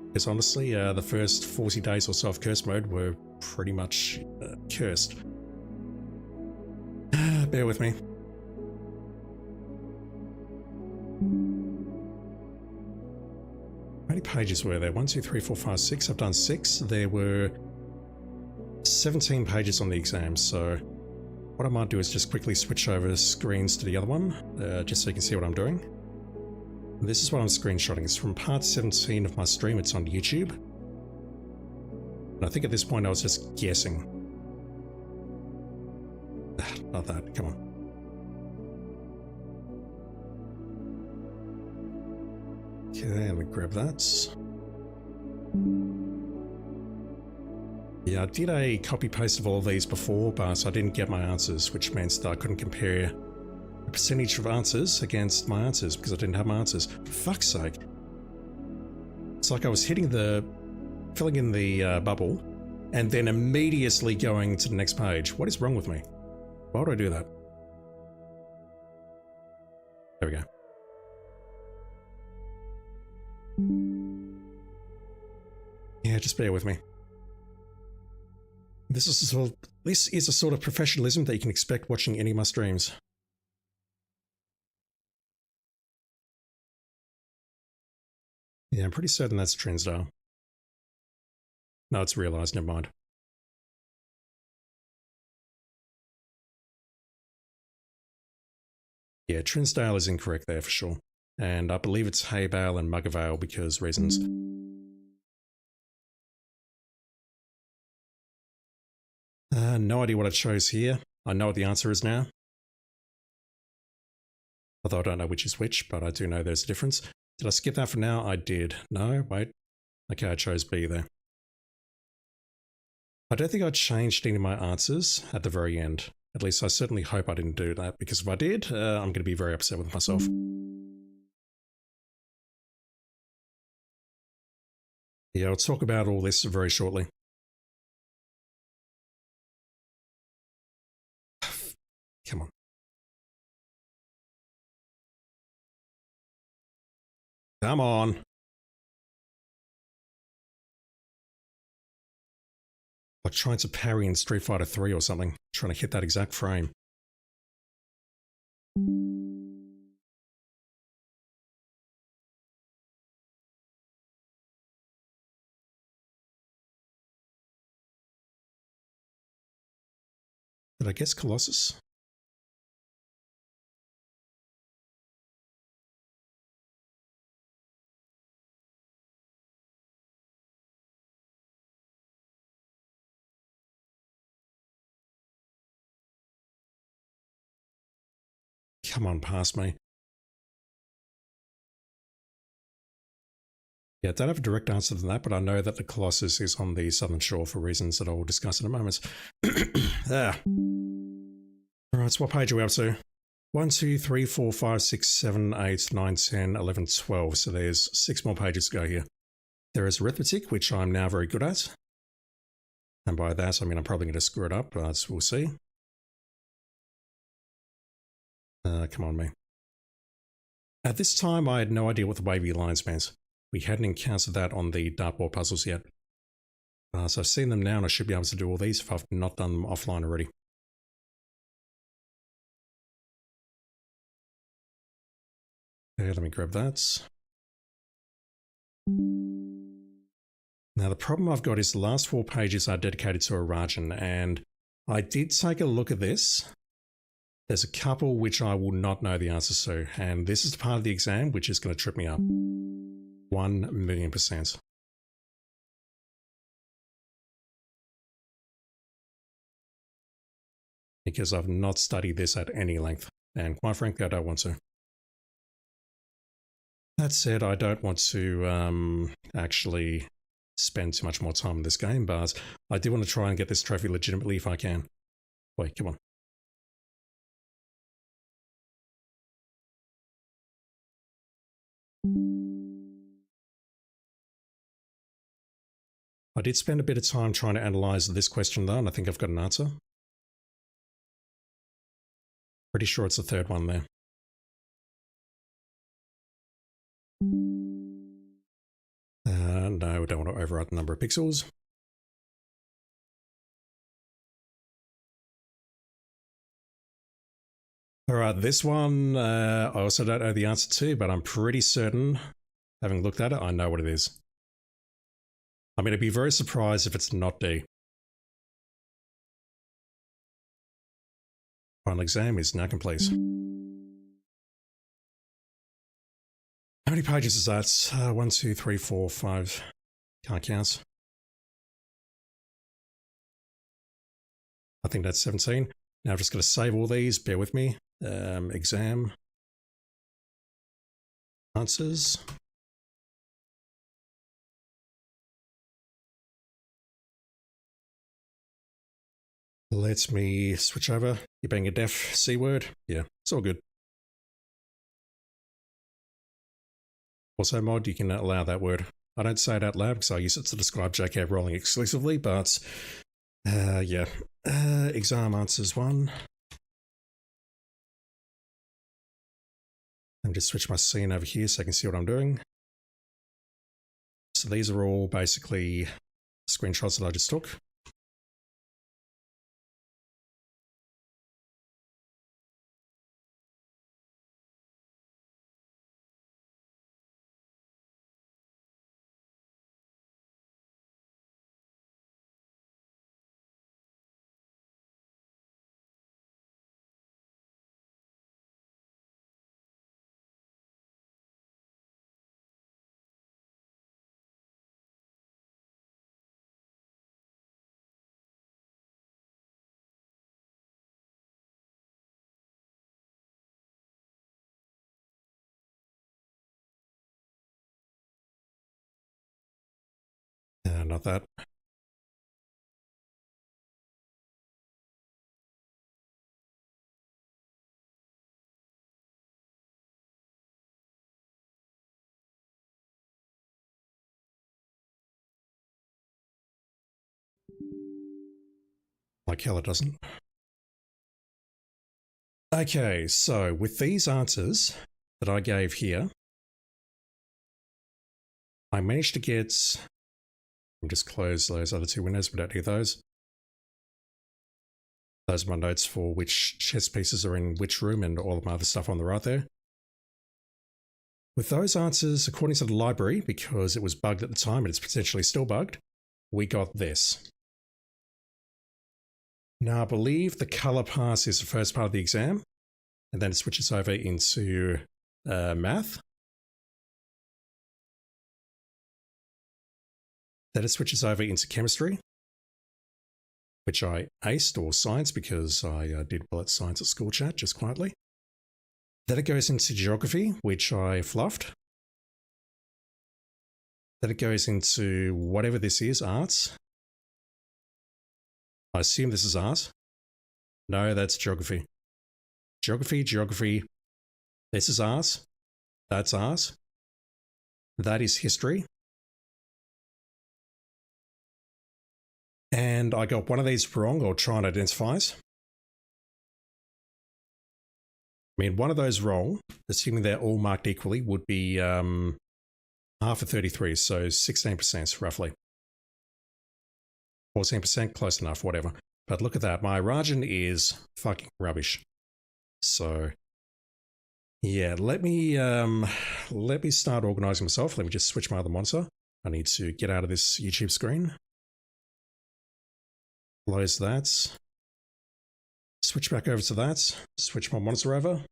Because honestly, the first 40 days or so of curse mode were pretty much cursed. Bear with me. How many pages were there? 1, 2, 3, 4, 5, 6. I've done 6. There were 17 pages on the exam, so what I might do is just quickly switch over screens to the other one, just so you can see what I'm doing. This is what I'm screenshotting. It's from part 17 of my stream. It's on YouTube. And I think at this point I was just guessing. Not that, come on. Okay, let me grab that. Yeah, I did a copy paste of all of these before, but I didn't get my answers, which means that I couldn't compare the percentage of answers against my answers because I didn't have my answers. For fuck's sake. It's like I was filling in the bubble and then immediately going to the next page. What is wrong with me? Why would I do that? There we go. Yeah, just bear with me. This is a sort of professionalism that you can expect watching any of my streams. Yeah, I'm pretty certain that's Trinsdale. No, it's realized, never mind. Yeah, Trinsdale is incorrect there for sure. and I believe it's Hay Bale and Mugger Vale because reasons. No idea what I chose here. I know what the answer is now. Although I don't know which is which, but I do know there's a difference. Did I skip that for now? I did. No, wait. Okay, I chose B there. I don't think I changed any of my answers at the very end. At least I certainly hope I didn't do that, because if I did, I'm going to be very upset with myself. Yeah, I'll talk about all this very shortly. Come on. Come on. I'm trying to parry in Street Fighter 3 or something, trying to hit that exact frame. Did I guess Colossus? Come on, past me. Yeah, I don't have a direct answer to that, but I know that the Colossus is on the southern shore for reasons that I will discuss in a moment. Ah. Alright, so what page are we up to? 1, 2, 3, 4, 5, 6, 7, 8, 9, 10, 11, 12. So there's 6 more pages to go here. There is arithmetic, which I'm now very good at. And by that, I mean I'm probably going to screw it up, but we'll see. Come on, me. At this time, I had no idea what the wavy lines meant. We hadn't encountered that on the dartboard puzzles yet. So I've seen them now, and I should be able to do all these if I've not done them offline already. Okay, let me grab that. Now, the problem I've got is the last 4 pages are dedicated to a Rajan, and I did take a look at this. There's a couple which I will not know the answers to, and this is the part of the exam which is going to trip me up. 1,000,000%. Because I've not studied this at any length, and quite frankly, I don't want to. That said, I don't want to actually spend too much more time in this game, but I do want to try and get this trophy legitimately if I can. Wait, come on. I did spend a bit of time trying to analyze this question though, and I think I've got an answer. Pretty sure it's the third one there. No, we don't want to overwrite the number of pixels. Alright, this one I also don't know the answer to, but I'm pretty certain, having looked at it, I know what it is. I'm going to be very surprised if it's not D. Final exam is now complete. How many pages is that? 1, 2, 3, 4, 5. Can't count. I think that's 17. Now I've just got to save all these. Bear with me. Exam. Answers. Let me switch over. You're being a deaf C word? Yeah, it's all good. Also, mod, you can allow that word. I don't say it out loud because I use it to describe J.K. Rowling exclusively, but yeah. Exam answers 1. Let me just switch my scene over here so I can see what I'm doing. So these are all basically screenshots that I just took. not that. Like hell it doesn't. Okay, so with these answers that I gave here, I managed to get, I'll just close those other two windows, we don't need those. Those are my notes for which chess pieces are in which room and all of my other stuff on the right there. With those answers, according to the library, because it was bugged at the time and it's potentially still bugged, we got this. Now I believe the color pass is the first part of the exam, and then it switches over into math. Then it switches over into chemistry, which I aced, or science, because I did well at science at school chat, just quietly. Then it goes into geography, which I fluffed. Then it goes into whatever this is, arts. I assume this is art. No, that's geography. Geography. This is art. That's art. That is history. And I got one of these wrong, or trying to identify. I mean, one of those wrong, assuming they're all marked equally, would be half of 33, so 16% roughly. 14%, close enough, whatever. But look at that, my Rajan is fucking rubbish. So, yeah, let me start organizing myself. Let me just switch my other monitor. I need to get out of this YouTube screen. Close that. Switch back over to that. Switch my monitor over.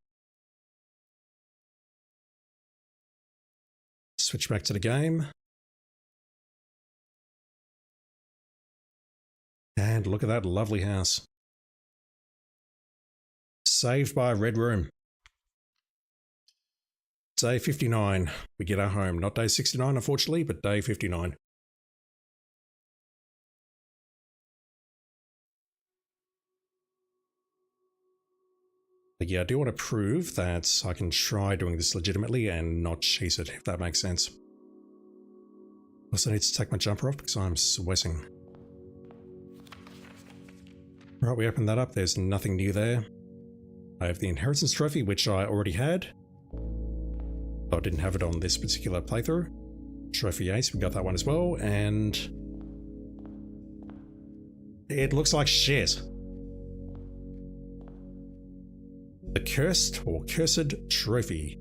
Switch back to the game. And look at that lovely house. Saved by a red room. Day 59. We get our home. Not day 69, unfortunately, but day 59. But yeah, I do want to prove that I can try doing this legitimately and not cheat it, if that makes sense. Also need to take my jumper off because I'm sweating. Right, we open that up. There's nothing new there. I have the inheritance trophy, which I already had. But I didn't have it on this particular playthrough. Trophy ace, we got that one as well, and it looks like shit. The cursed or cursed trophy.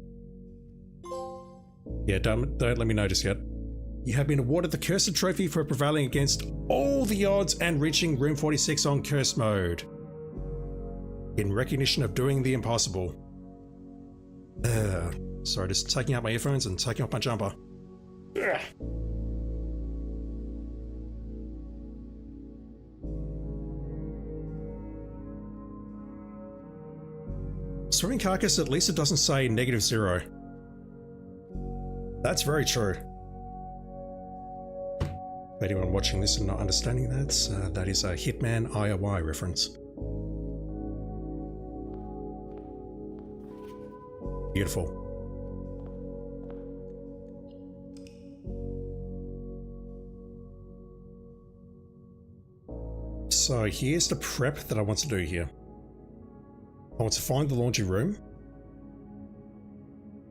Yeah, don't let me know just yet. You have been awarded the cursed trophy for prevailing against all the odds and reaching room 46 on cursed mode. In recognition of doing the impossible. Sorry, just taking out my earphones and taking off my jumper. Ugh. Swimming carcass, at least it doesn't say -0. That's very true. For anyone watching this and not understanding that, that is a Hitman IOI reference. Beautiful. So here's the prep that I want to do here. I want to find the laundry room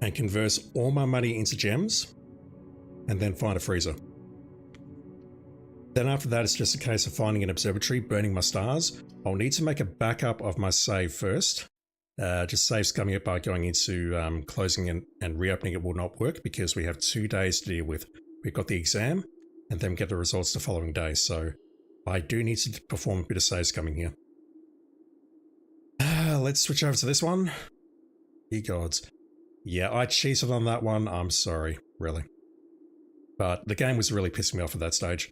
and convert all my money into gems and then find a freezer. Then after that, it's just a case of finding an observatory, burning my stars. I'll need to make a backup of my save first. Just save scumming it by going into closing and reopening it will not work because we have 2 days to deal with. We've got the exam and then get the results the following day. So I do need to perform a bit of save scumming here. Let's switch over to this one. Ye gods. Yeah, I cheated on that one. I'm sorry, really. But the game was really pissing me off at that stage.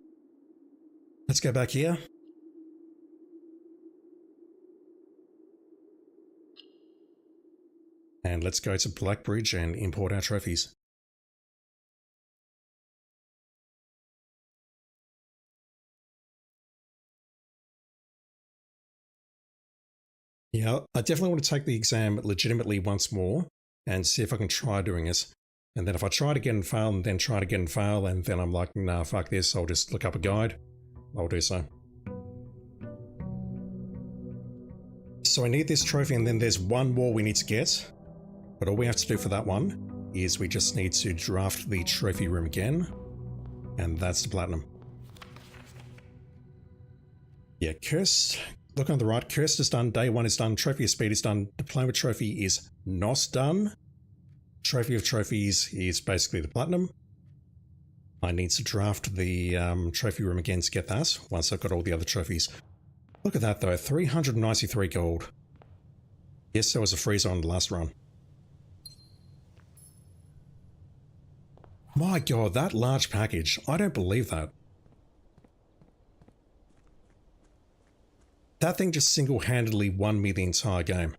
Let's go back here. And let's go to Blackbridge and import our trophies. Yeah, I definitely want to take the exam legitimately once more and see if I can try doing it. And then if I try to get and fail and then try to get and fail and then I'm like, nah, fuck this, I'll just look up a guide, I'll do so. So I need this trophy and then there's one more we need to get. But all we have to do for that one is we just need to draft the trophy room again. And that's the platinum. Yeah, Cursed. Look on the right, Cursed is done, Day 1 is done, Trophy of Speed is done, Diploma Trophy is not done. Trophy of Trophies is basically the platinum. I need to draft the trophy room again to get that, once I've got all the other trophies. Look at that though, 393 gold. Yes, there was a freezer on the last run. My god, that large package, I don't believe that. That thing just single-handedly won me the entire game.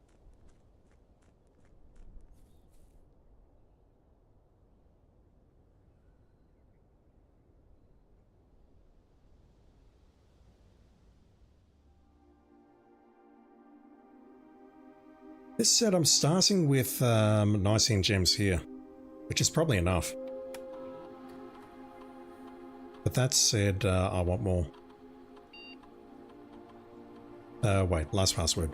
This said, I'm starting with 19 gems here, which is probably enough. But that said, I want more. Wait, last password.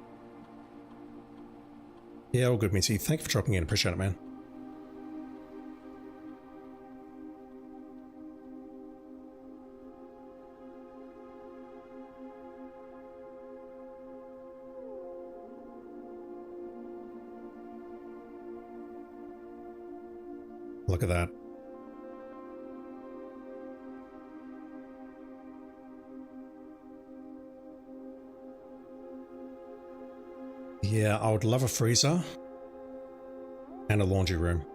Yeah, all good, Minty. Thank you for dropping in. Appreciate it, man. Look at that. Yeah, I would love a freezer and a laundry room.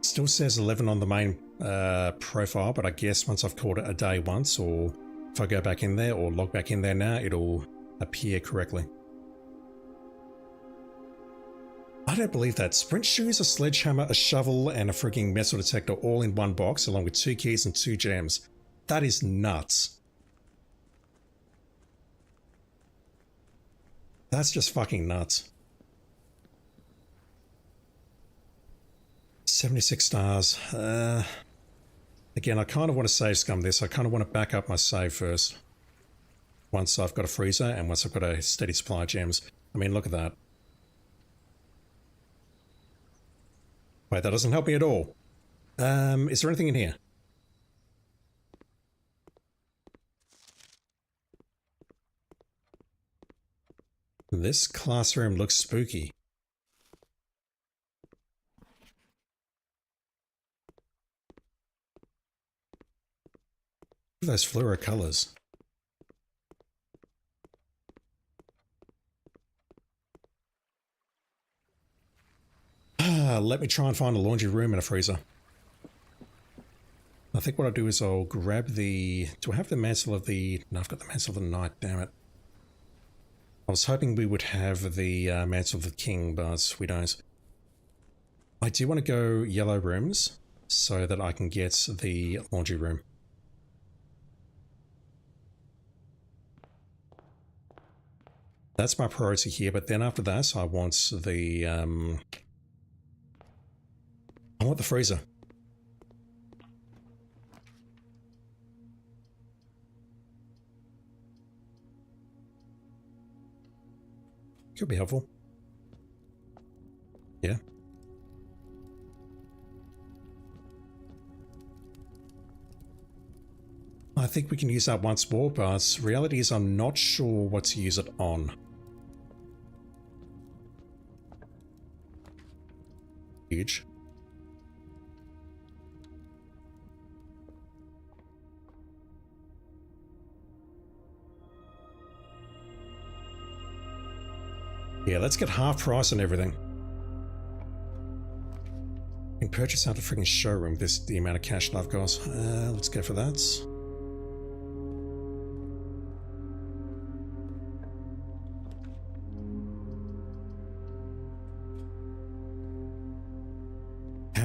Still says 11 on the main profile, but I guess once I've called it a day once, or if I go back in there or log back in there now, it'll appear correctly. I don't believe that. Sprint shoes, a sledgehammer, a shovel, and a freaking metal detector all in one box, along with 2 keys and 2 gems. That is nuts. That's just fucking nuts. 76 stars. Again, I kind of want to save scum this. I kind of want to back up my save first. Once I've got a freezer and once I've got a steady supply of gems. I mean, look at that. Wait, that doesn't help me at all. Is there anything in here? This classroom looks spooky. Look at those fluoro colors. Let me try and find a laundry room and a freezer. I think what I'll do is I'll grab the... Do I have the mantle of the... No, I've got the mantle of the knight, damn it. I was hoping we would have the mantle of the king, but we don't. I do want to go yellow rooms so that I can get the laundry room. That's my priority here, but then after that I want the... I want the freezer. Could be helpful. Yeah. I think we can use that once more, but reality is I'm not sure what to use it on. Huge. Yeah, let's get half price on everything. You can purchase out the freaking showroom. This the amount of cash that I've got. Let's go for that.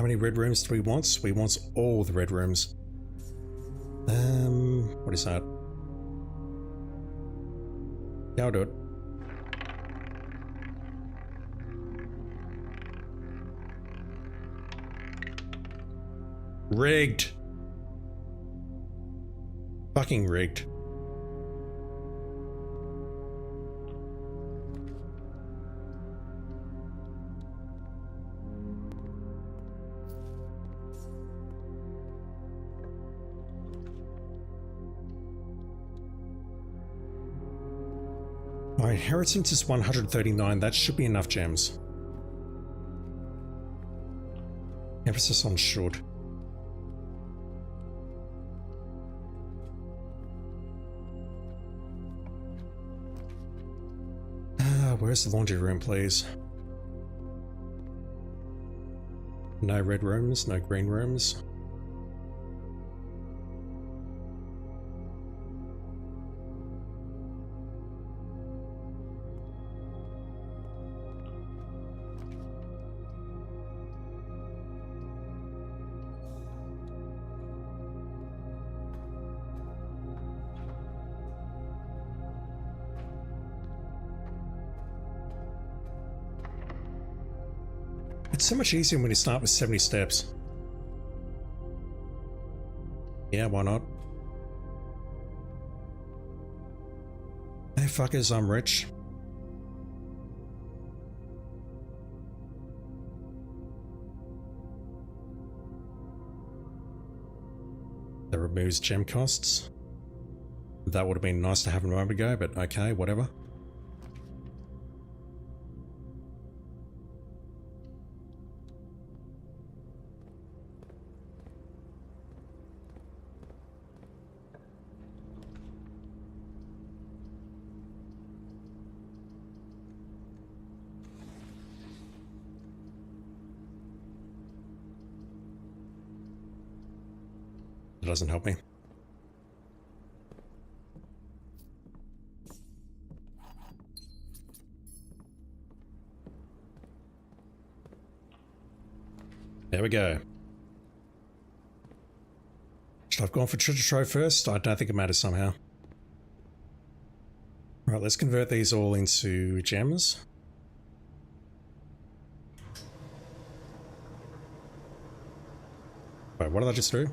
How many red rooms do we want? We want all the red rooms. What is that? Yeah, I'll do it. Rigged. Fucking rigged. My inheritance is 139. That should be enough gems. Emphasis on should. Where's the laundry room, please? No red rooms, no green rooms. It's so much easier when you start with 70 steps. Yeah, why not? Hey fuckers, I'm rich. That removes gem costs. That would have been nice to have a moment ago, but okay, whatever. It doesn't help me. There we go. Should I have gone for treasure trove first? I don't think it matters somehow. Right, let's convert these all into gems. Wait, what did I just do?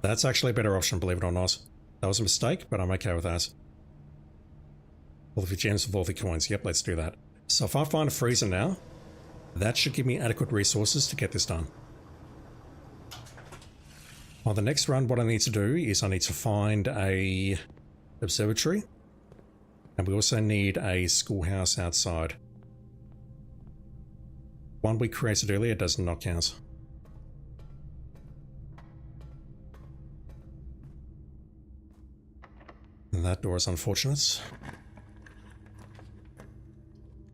That's actually a better option, believe it or not. That was a mistake, but I'm okay with that. All of your gems with all the coins. Yep, let's do that. So if I find a freezer now, that should give me adequate resources to get this done. On the next run, what I need to do is I need to find a observatory. And we also need a schoolhouse outside. One we created earlier does not count. And that door is unfortunate.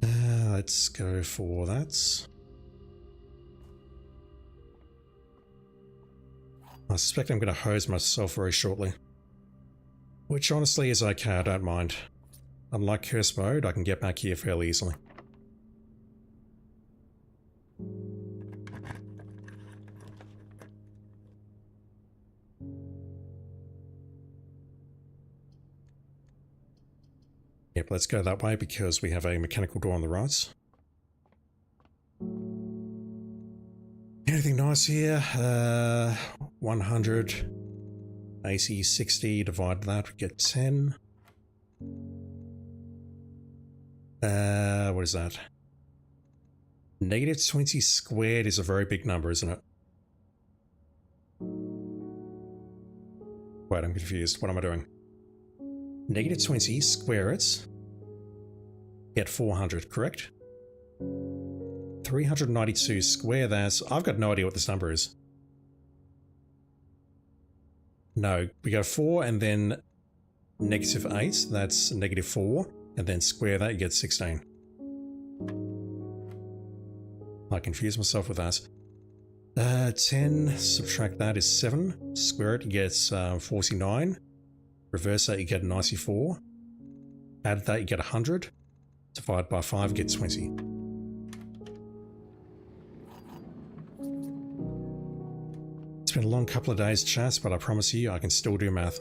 Let's go for that. I suspect I'm going to hose myself very shortly. Which honestly is okay, I don't mind. Unlike curse mode, I can get back here fairly easily. Yep, let's go that way because we have a mechanical door on the right. Anything nice here? 100, 80, 60, divide that, we get 10. What is that? Negative 20 squared is a very big number, isn't it? Wait, I'm confused. What am I doing? Negative 20, square it, get 400, correct? 392, square that. I've got no idea what this number is. No, we go 4 and then negative 8, that's negative 4, and then square that, you get 16. I confuse myself with that. 10, subtract that is 7, square it, you get 49. Reverse that, you get 94. Add that, you get 100. Divide by 5, you get 20. It's been a long couple of days, chat, but I promise you I can still do math.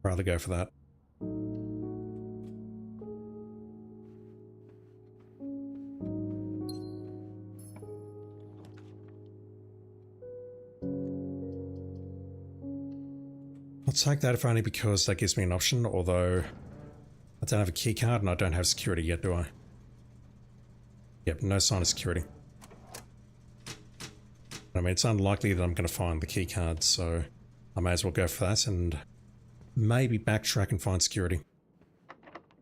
Rather go for that. I'll take that if only because that gives me an option, although I don't have a key card and I don't have security yet, do I? Yep, no sign of security. I mean, it's unlikely that I'm going to find the key card, so I may as well go for that and maybe backtrack and find security.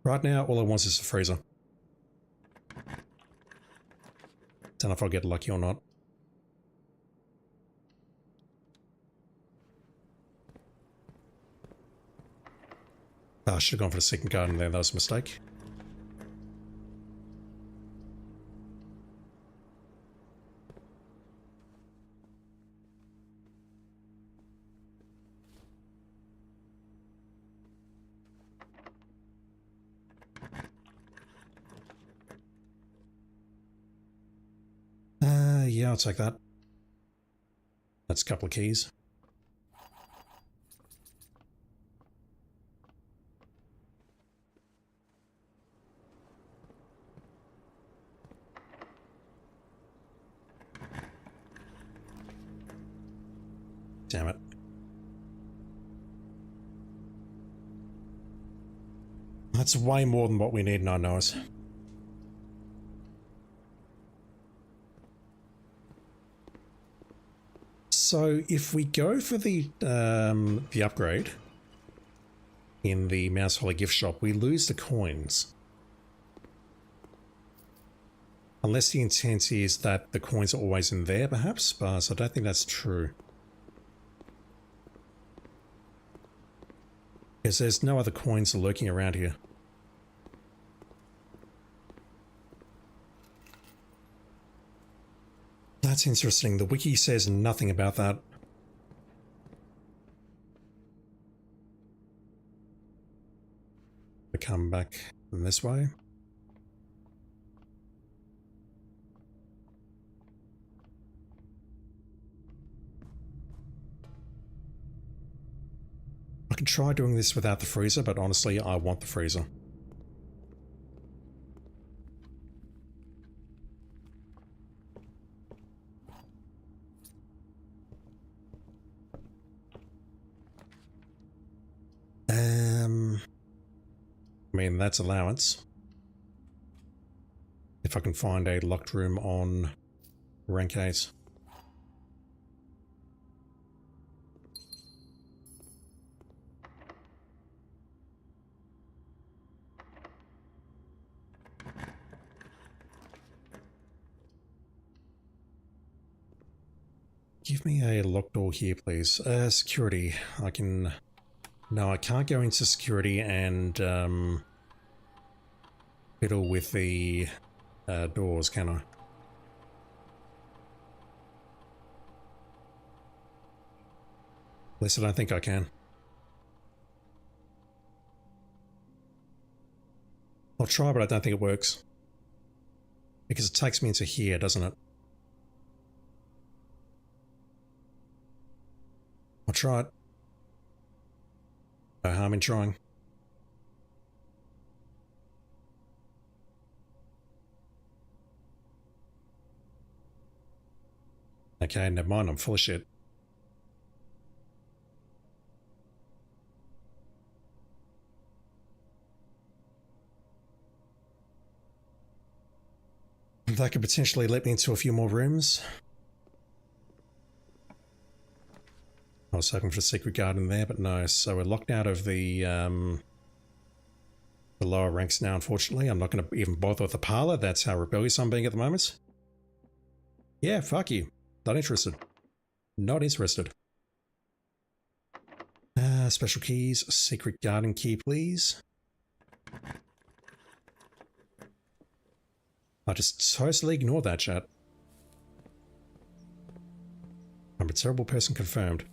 Right now, all I want is a freezer. Don't know if I'll get lucky or not. Oh, I should have gone for the second garden there, that was a mistake. Yeah, I'll take that. That's a couple of keys. Damn it. That's way more than what we need, and I know it. So if we go for the upgrade in the Mouse Holly gift shop, we lose the coins. Unless the intent is that the coins are always in there, perhaps, but I don't think that's true. Because there's no other coins lurking around here. That's interesting. The wiki says nothing about that. We come back this way. I can try doing this without the freezer, but honestly, I want the freezer. I mean, that's allowance. If I can find a locked room on rank 8. Give me a locked door here, please. Security. I can... No, I can't go into security and fiddle with the doors, can I? At least I don't think I can. I'll try, but I don't think it works. Because it takes me into here, doesn't it? I'll try it. No harm in trying. Okay, never mind, I'm full of shit. That could potentially let me into a few more rooms. I was hoping for a secret garden there, but no. So we're locked out of the lower ranks now, unfortunately. I'm not going to even bother with the parlor. That's how rebellious I'm being at the moment. Yeah, fuck you. Not interested. Not interested. Special keys. Secret garden key, please. I just totally ignore that, chat. I'm a terrible person confirmed.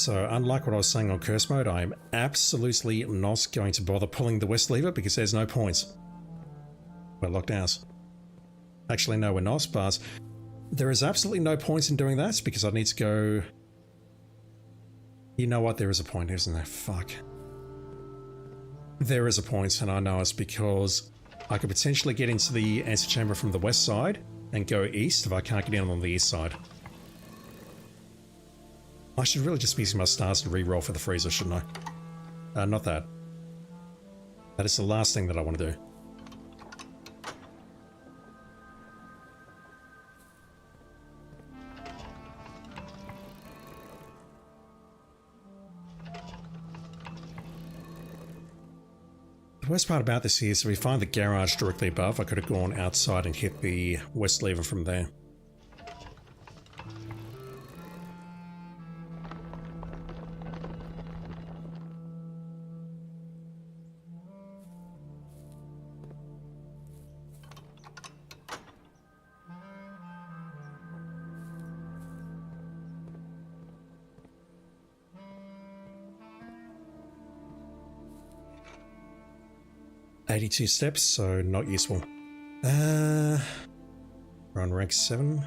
So unlike what I was saying on curse mode, I'm absolutely not going to bother pulling the west lever because there's no points. We're locked out. Actually, no, we're not, but there is absolutely no point in doing that because I need to go... You know what? There is a point, isn't there? Fuck. There is a point, and I know it's because I could potentially get into the antechamber from the west side and go east if I can't get in on the east side. I should really just be using my stars to re-roll for the freezer, shouldn't I? Not that. That is the last thing that I want to do. The worst part about this is if we find the garage directly above, I could have gone outside and hit the west lever from there. $82 steps, so not useful. We're on rank 7.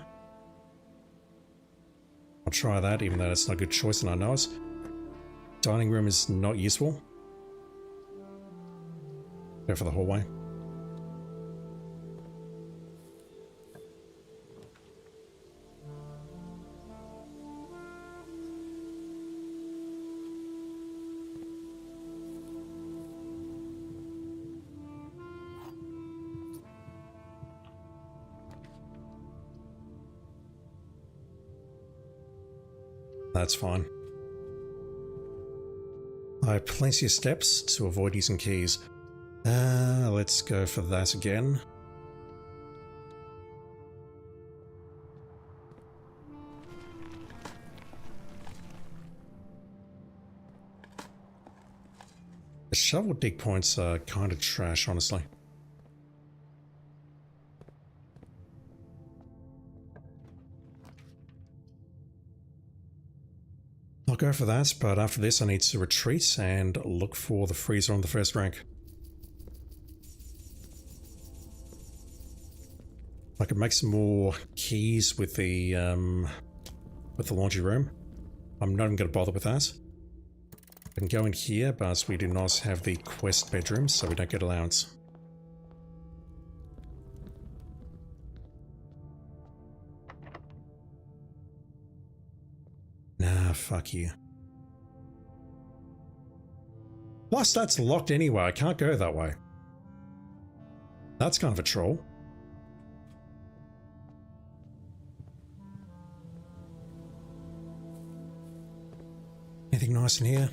I'll try that, even though it's not a good choice and I know it. Dining room is not useful. Go for the hallway. That's fine. I have plenty of steps to avoid using keys. Let's go for that again. The shovel dig points are kind of trash, honestly. I'll go for that, but after this I need to retreat and look for the freezer on the first rank. I could make some more keys with the laundry room. I'm not even going to bother with that. I can go in here, but we do not have the quest bedroom, so we don't get allowance. Nah, fuck you. Plus, that's locked anyway. I can't go that way. That's kind of a troll. Anything nice in here?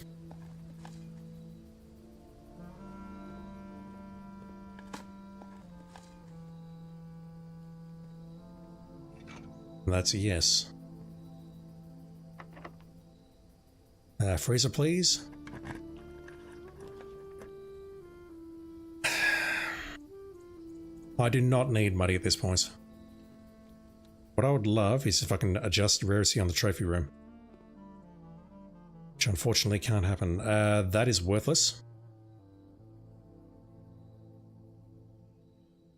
That's a yes. Freezer, please. I do not need money at this point. What I would love is if I can adjust rarity on the trophy room. Which unfortunately can't happen. That is worthless.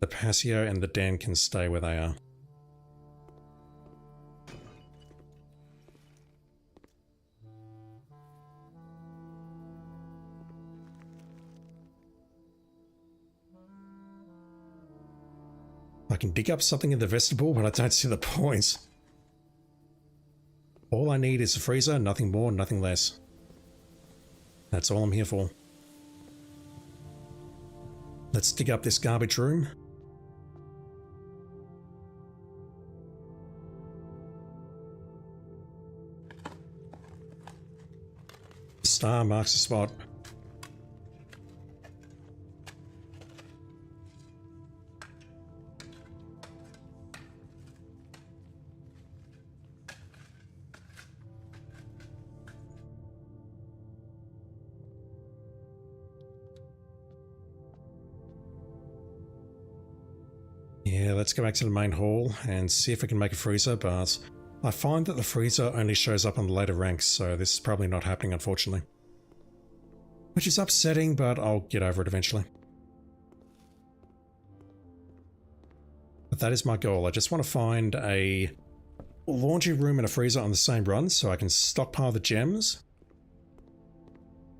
The patio and the den can stay where they are. I can dig up something in the vestibule, but I don't see the point. All I need is a freezer, nothing more, nothing less. That's all I'm here for. Let's dig up this garbage room. The star marks the spot. Yeah, let's go back to the main hall and see if we can make a freezer, but I find that the freezer only shows up on the later ranks, so this is probably not happening, unfortunately. Which is upsetting, but I'll get over it eventually. But that is my goal. I just want to find a laundry room and a freezer on the same run so I can stockpile the gems.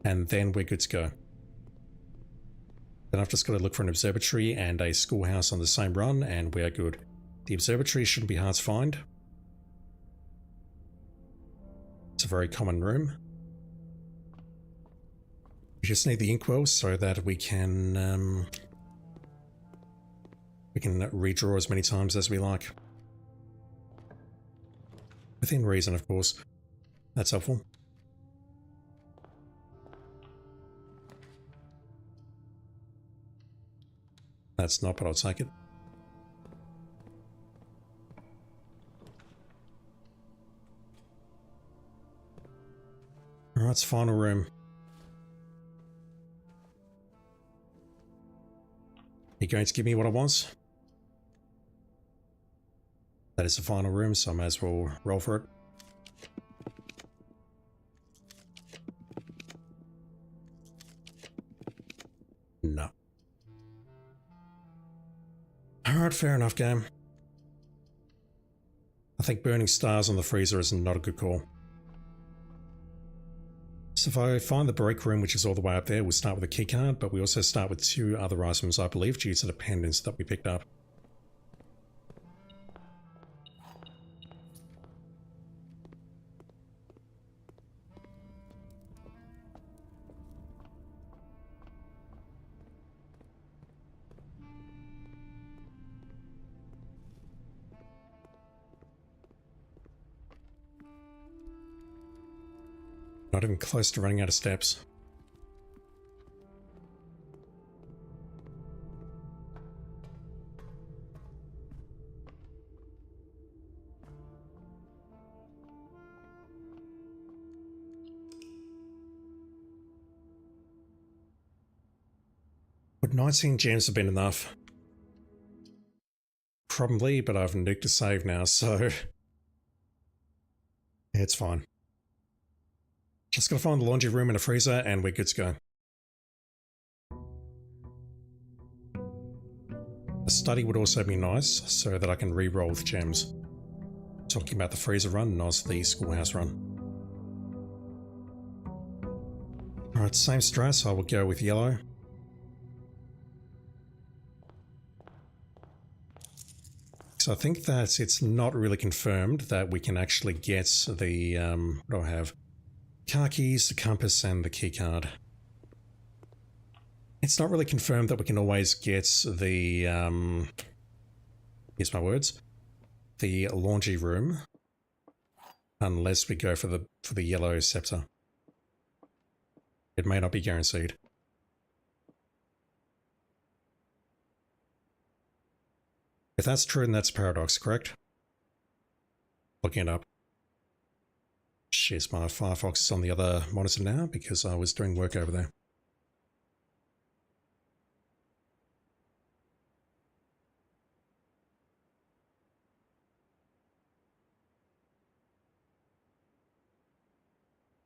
And then we're good to go. Then I've just got to look for an observatory and a schoolhouse on the same run, and we are good. The observatory shouldn't be hard to find. It's a very common room. We just need the inkwell so that we can redraw as many times as we like. Within reason, of course. That's helpful. That's not, but I'll take it. Alright, it's final room. You're going to give me what I want? That is the final room, so I may as well roll for it. No. Alright, fair enough, game. I think burning stars on the freezer is not a good call. So if I find the break room, which is all the way up there, we'll start with a keycard, but we also start with 2 other items, I believe, due to the pendants that we picked up. Not even close to running out of steps. Would 19 gems have been enough? Probably, but I've nuked a save now, so it's fine. Just gotta find the laundry room and a freezer, and we're good to go. A study would also be nice, so that I can re-roll with gems. Talking about the freezer run, not the schoolhouse run. Alright, same strat, I will go with yellow. So I think that it's not really confirmed that we can actually get the, what do I have? Car keys, the compass, and the keycard. It's not really confirmed that we can always get the, here's my words, the laundry room, unless we go for the yellow scepter. It may not be guaranteed. If that's true, then that's a paradox, correct? Looking it up. Shit, my Firefox is on the other monitor now because I was doing work over there.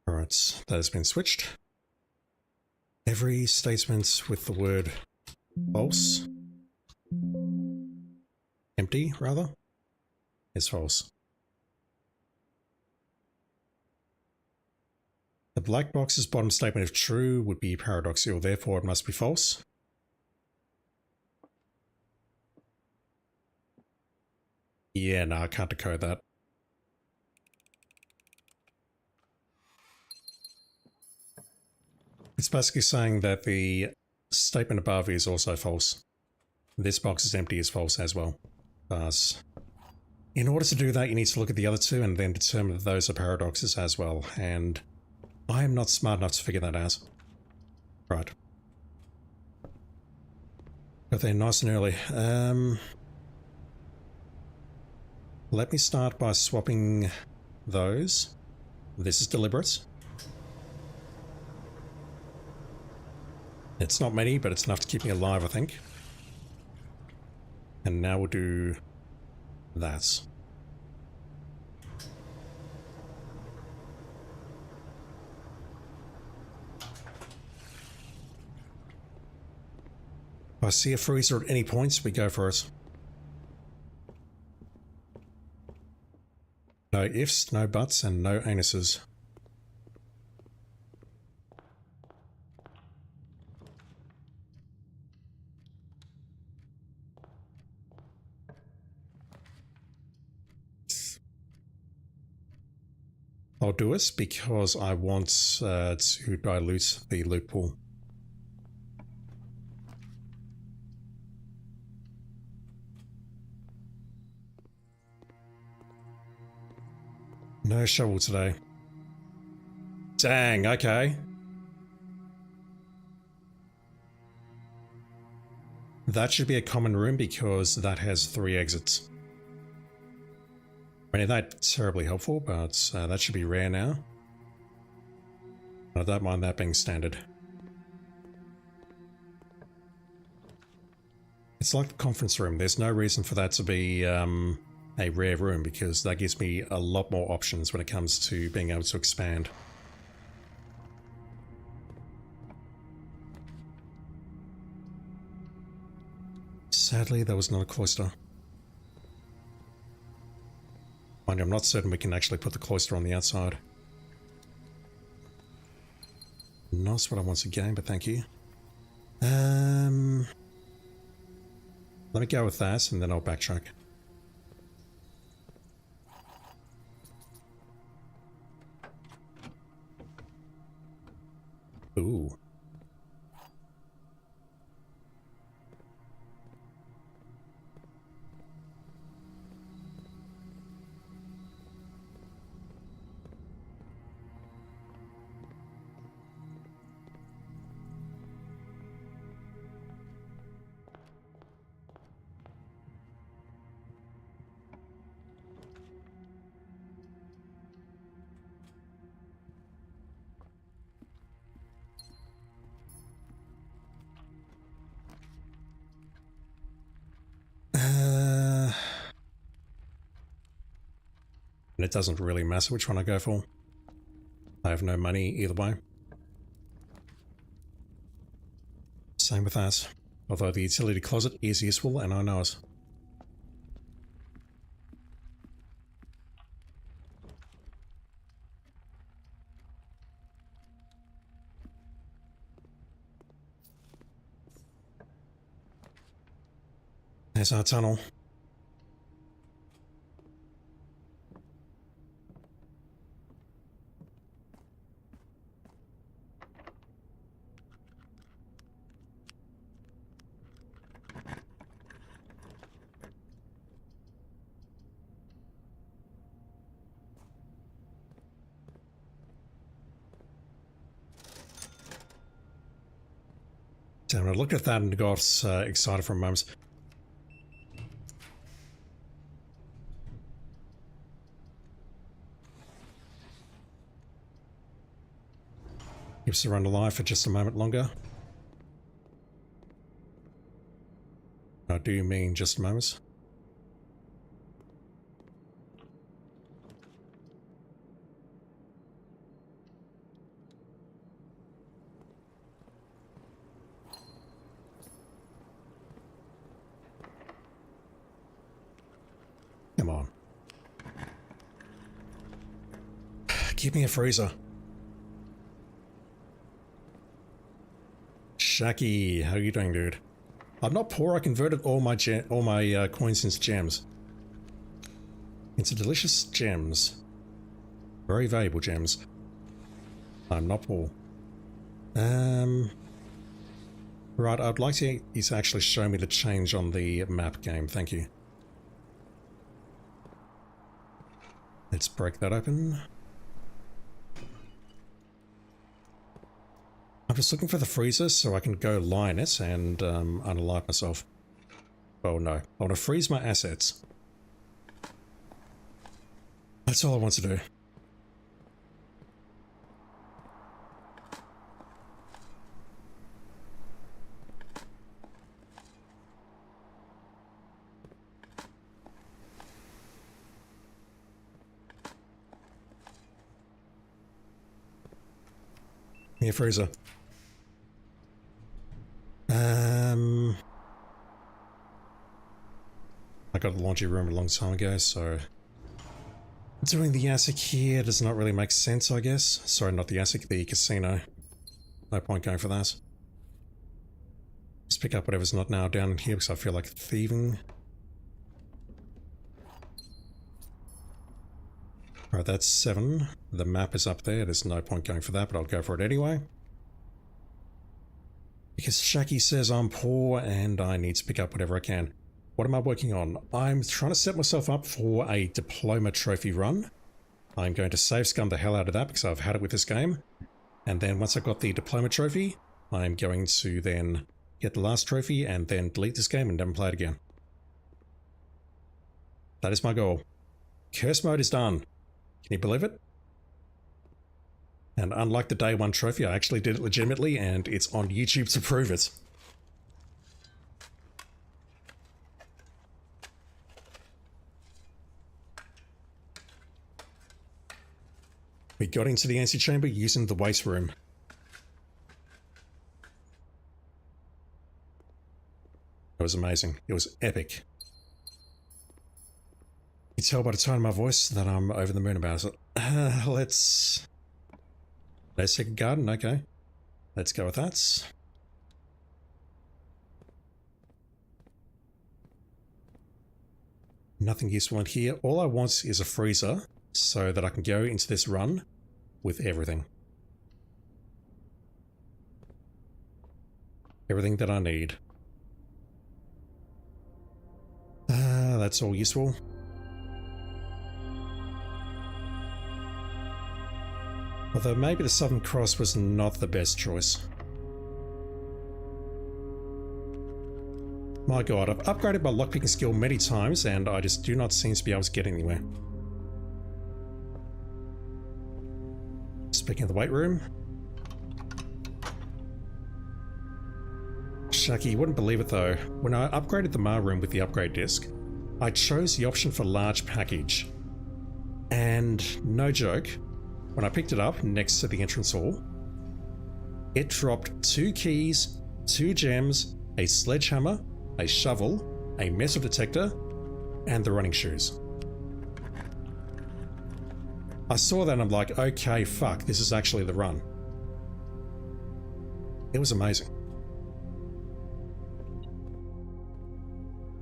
Alright, that has been switched. Every statement with the word false, empty rather, is false. The black box's bottom statement, if true, would be paradoxical, therefore it must be false. Yeah, no, I can't decode that. It's basically saying that the statement above is also false. This box is empty is false as well. But in order to do that, you need to look at the other two and then determine that those are paradoxes as well, and I am not smart enough to figure that out. Right. Got there nice and early. Let me start by swapping those. This is deliberate. It's not many, but it's enough to keep me alive, I think. And now we'll do that. I see a freezer at any point, we go for it. No ifs, no buts, and no anuses. I'll do it because I want to dilute the loot pool. No shovel today. Dang, okay. That should be a common room because that has 3 exits. I mean, that's terribly helpful, but that should be rare now. I don't mind that being standard. It's like the conference room. There's no reason for that to be a rare room because that gives me a lot more options when it comes to being able to expand. Sadly, there was not a cloister. Mind you, I'm not certain we can actually put the cloister on the outside. Not what I want to gain, but thank you. Let me go with that, and then I'll backtrack. Ooh. And it doesn't really matter which one I go for. I have no money either way. Same with that. Although the utility closet is useful and I know it. There's our tunnel. Damn, I looked at that and got excited for a moment. Keeps the run alive for just a moment longer. I do mean just a moment. Come on. Give me a freezer. Shaki, how are you doing, dude? I'm not poor. I converted all my coins into gems. Into delicious gems. Very valuable gems. I'm not poor. Right, I'd like you to actually show me the change on the map game. Thank you. Let's break that open. I'm just looking for the freezer so I can go lie in it and unalive myself. Oh no, I want to freeze my assets. That's all I want to do. Give me a freezer. got the laundry room a long time ago, so doing the ASIC here does not really make sense, I guess. Sorry, not the ASIC, the casino. No point going for that. Let's pick up whatever's not now down in here because I feel like thieving. Alright, that's 7. The map is up there. There's no point going for that, but I'll go for it anyway. Because Shaki says I'm poor and I need to pick up whatever I can. What am I working on? I'm trying to set myself up for a diploma trophy run. I'm going to save scum the hell out of that because I've had it with this game. And then once I've got the diploma trophy, I'm going to then get the last trophy and then delete this game and never play it again. That is my goal. Curse mode is done. Can you believe it? And unlike the day 1 trophy, I actually did it legitimately and it's on YouTube to prove it. We got into the antechamber using the waste room. It was amazing. It was epic. You can tell by the tone of my voice that I'm over the moon about it. Let's take a garden, okay. Let's go with that. Nothing useful in here. All I want is a freezer so that I can go into this run with everything. Everything that I need. That's all useful. Although maybe the Southern Cross was not the best choice. My god, I've upgraded my lockpicking skill many times and I just do not seem to be able to get anywhere. Speaking of the weight room. Shucky, you wouldn't believe it though. When I upgraded the Ma room with the upgrade disc, I chose the option for large package. And no joke, when I picked it up next to the entrance hall, it dropped 2 keys, 2 gems, a sledgehammer, a shovel, a metal detector, and the running shoes. I saw that and I'm like, okay, fuck, this is actually the run. It was amazing.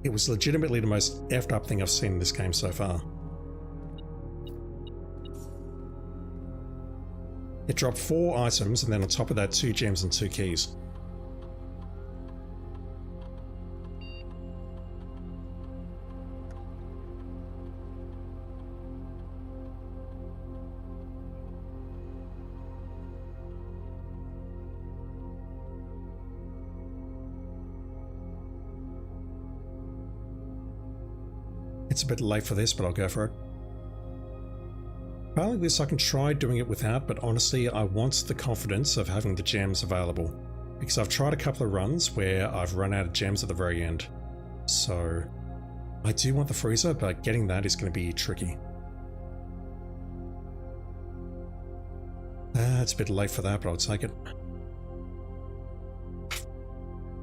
It was legitimately the most effed up thing I've seen in this game so far. It dropped 4 items and then on top of that 2 gems and 2 keys. It's a bit late for this, but I'll go for it. Apparently this I can try doing it without, but honestly I want the confidence of having the gems available. Because I've tried a couple of runs where I've run out of gems at the very end. So I do want the freezer, but getting that is going to be tricky. It's a bit late for that, but I'll take it.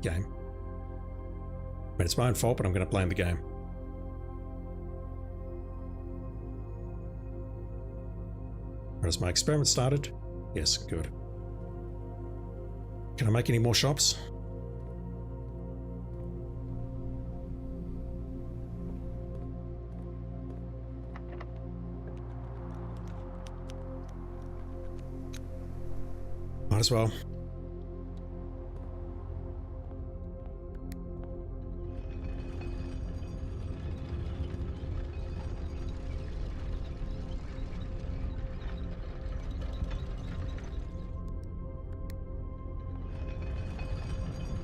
Game. I mean, it's my own fault, but I'm going to blame the game. Has my experiment started? Yes, good. Can I make any more shops? Might as well.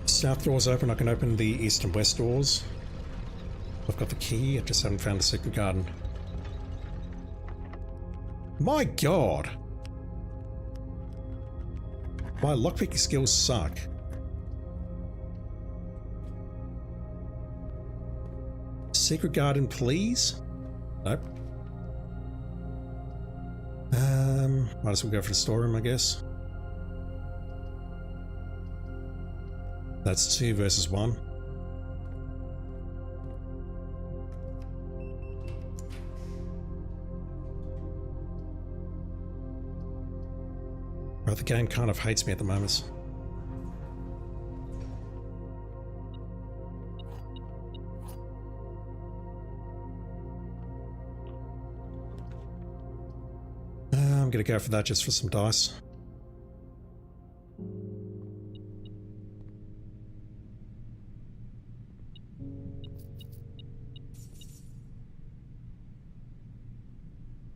South door's open, I can open the east and west doors. I've got the key, I just haven't found the secret garden. My god! My lockpicking skills suck. Secret garden, please? Nope. Might as well go for the storeroom, I guess. That's 2 versus 1. Right, the game kind of hates me at the moment. I'm gonna go for that just for some dice.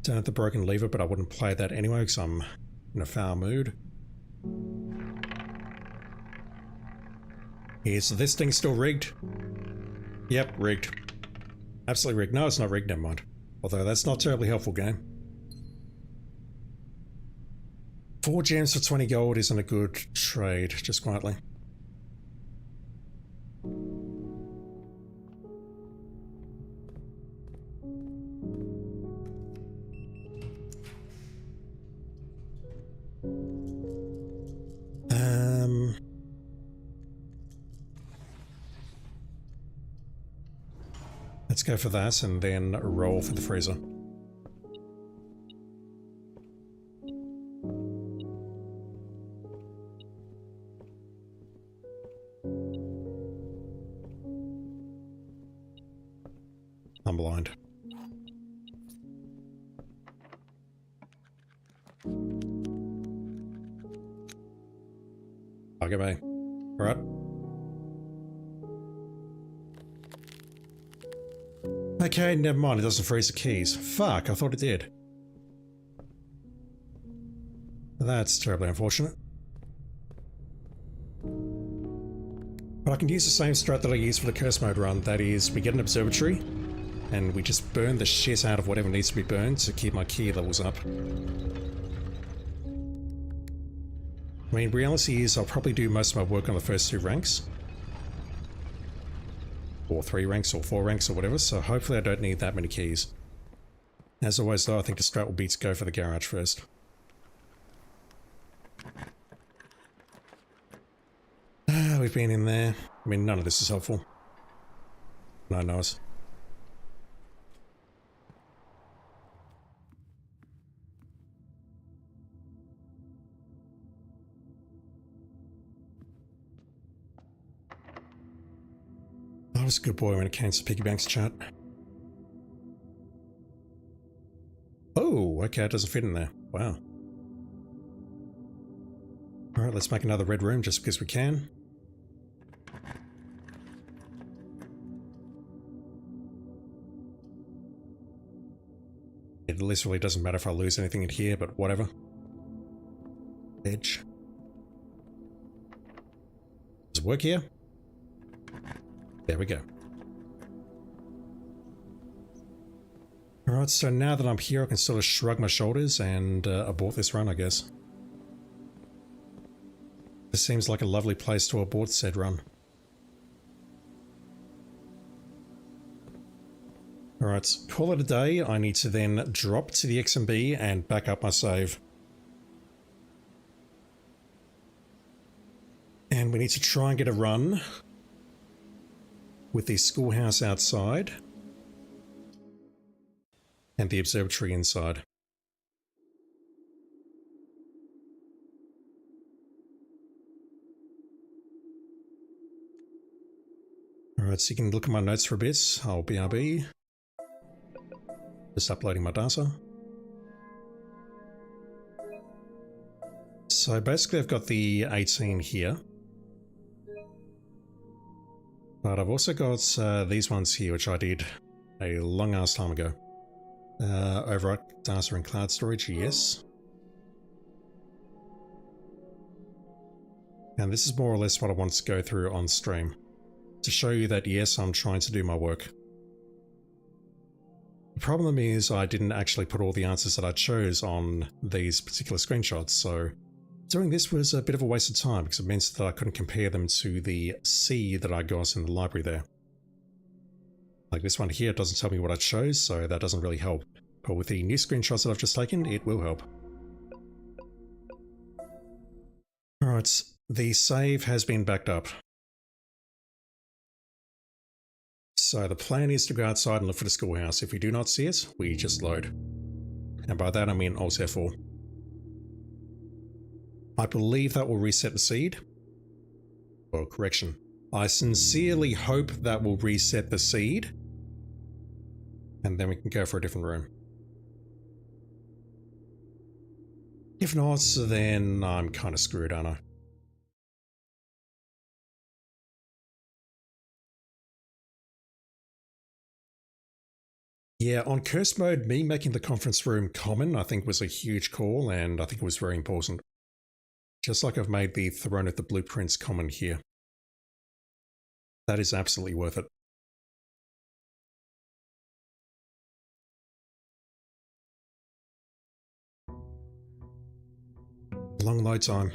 Don't have the broken lever, but I wouldn't play that anyway because I'm in a foul mood. Is this thing still rigged? Yep, rigged. Absolutely rigged. No, it's not rigged, never mind. Although that's not terribly helpful, game. 4 gems for 20 gold isn't a good trade, just quietly. Let's go for that and then roll for the freezer. I'm blind. Okay, bye. Alright. Okay, never mind, it doesn't freeze the keys. Fuck, I thought it did. That's terribly unfortunate. But I can use the same strat that I used for the curse mode run. That is, we get an observatory, and we just burn the shit out of whatever needs to be burned to keep my key levels up. I mean, reality is I'll probably do most of my work on the first 2 ranks. Or 3 ranks, or 4 ranks, or whatever, so hopefully I don't need that many keys. As always though, I think the strat will be to go for the garage first. We've been in there. I mean, none of this is helpful. No, nice. I was a good boy when it came to piggy banks chat. Oh, okay, it doesn't fit in there. Wow. Alright, let's make another red room just because we can. It literally doesn't matter if I lose anything in here, but whatever. Edge. Does it work here? There we go. Alright, so now that I'm here, I can sort of shrug my shoulders and abort this run, I guess. This seems like a lovely place to abort said run. Alright, call it a day. I need to then drop to the XMB and back up my save. And we need to try and get a run with the schoolhouse outside and the observatory inside. Alright, so you can look at my notes for a bit. I'll BRB. Just uploading my data. So basically I've got the 18 here. But I've also got these ones here, which I did a long ass time ago. Overwrite data and cloud storage, yes. And this is more or less what I want to go through on stream. To show you that yes, I'm trying to do my work. The problem is I didn't actually put all the answers that I chose on these particular screenshots, so doing this was a bit of a waste of time because it meant that I couldn't compare them to the C that I got in the library there. Like this one here doesn't tell me what I chose, so that doesn't really help. But with the new screenshots that I've just taken, it will help. Alright, the save has been backed up. So the plan is to go outside and look for the schoolhouse. If we do not see it, we just load. And by that I mean Alt F4. I believe that will reset the seed. Well, correction. I sincerely hope that will reset the seed. And then we can go for a different room. If not, then I'm kind of screwed, aren't I? Yeah, on curse mode, me making the conference room common, I think was a huge call, and I think it was very important. Just like I've made the Throne of the Blueprints common here. That is absolutely worth it. Long load time.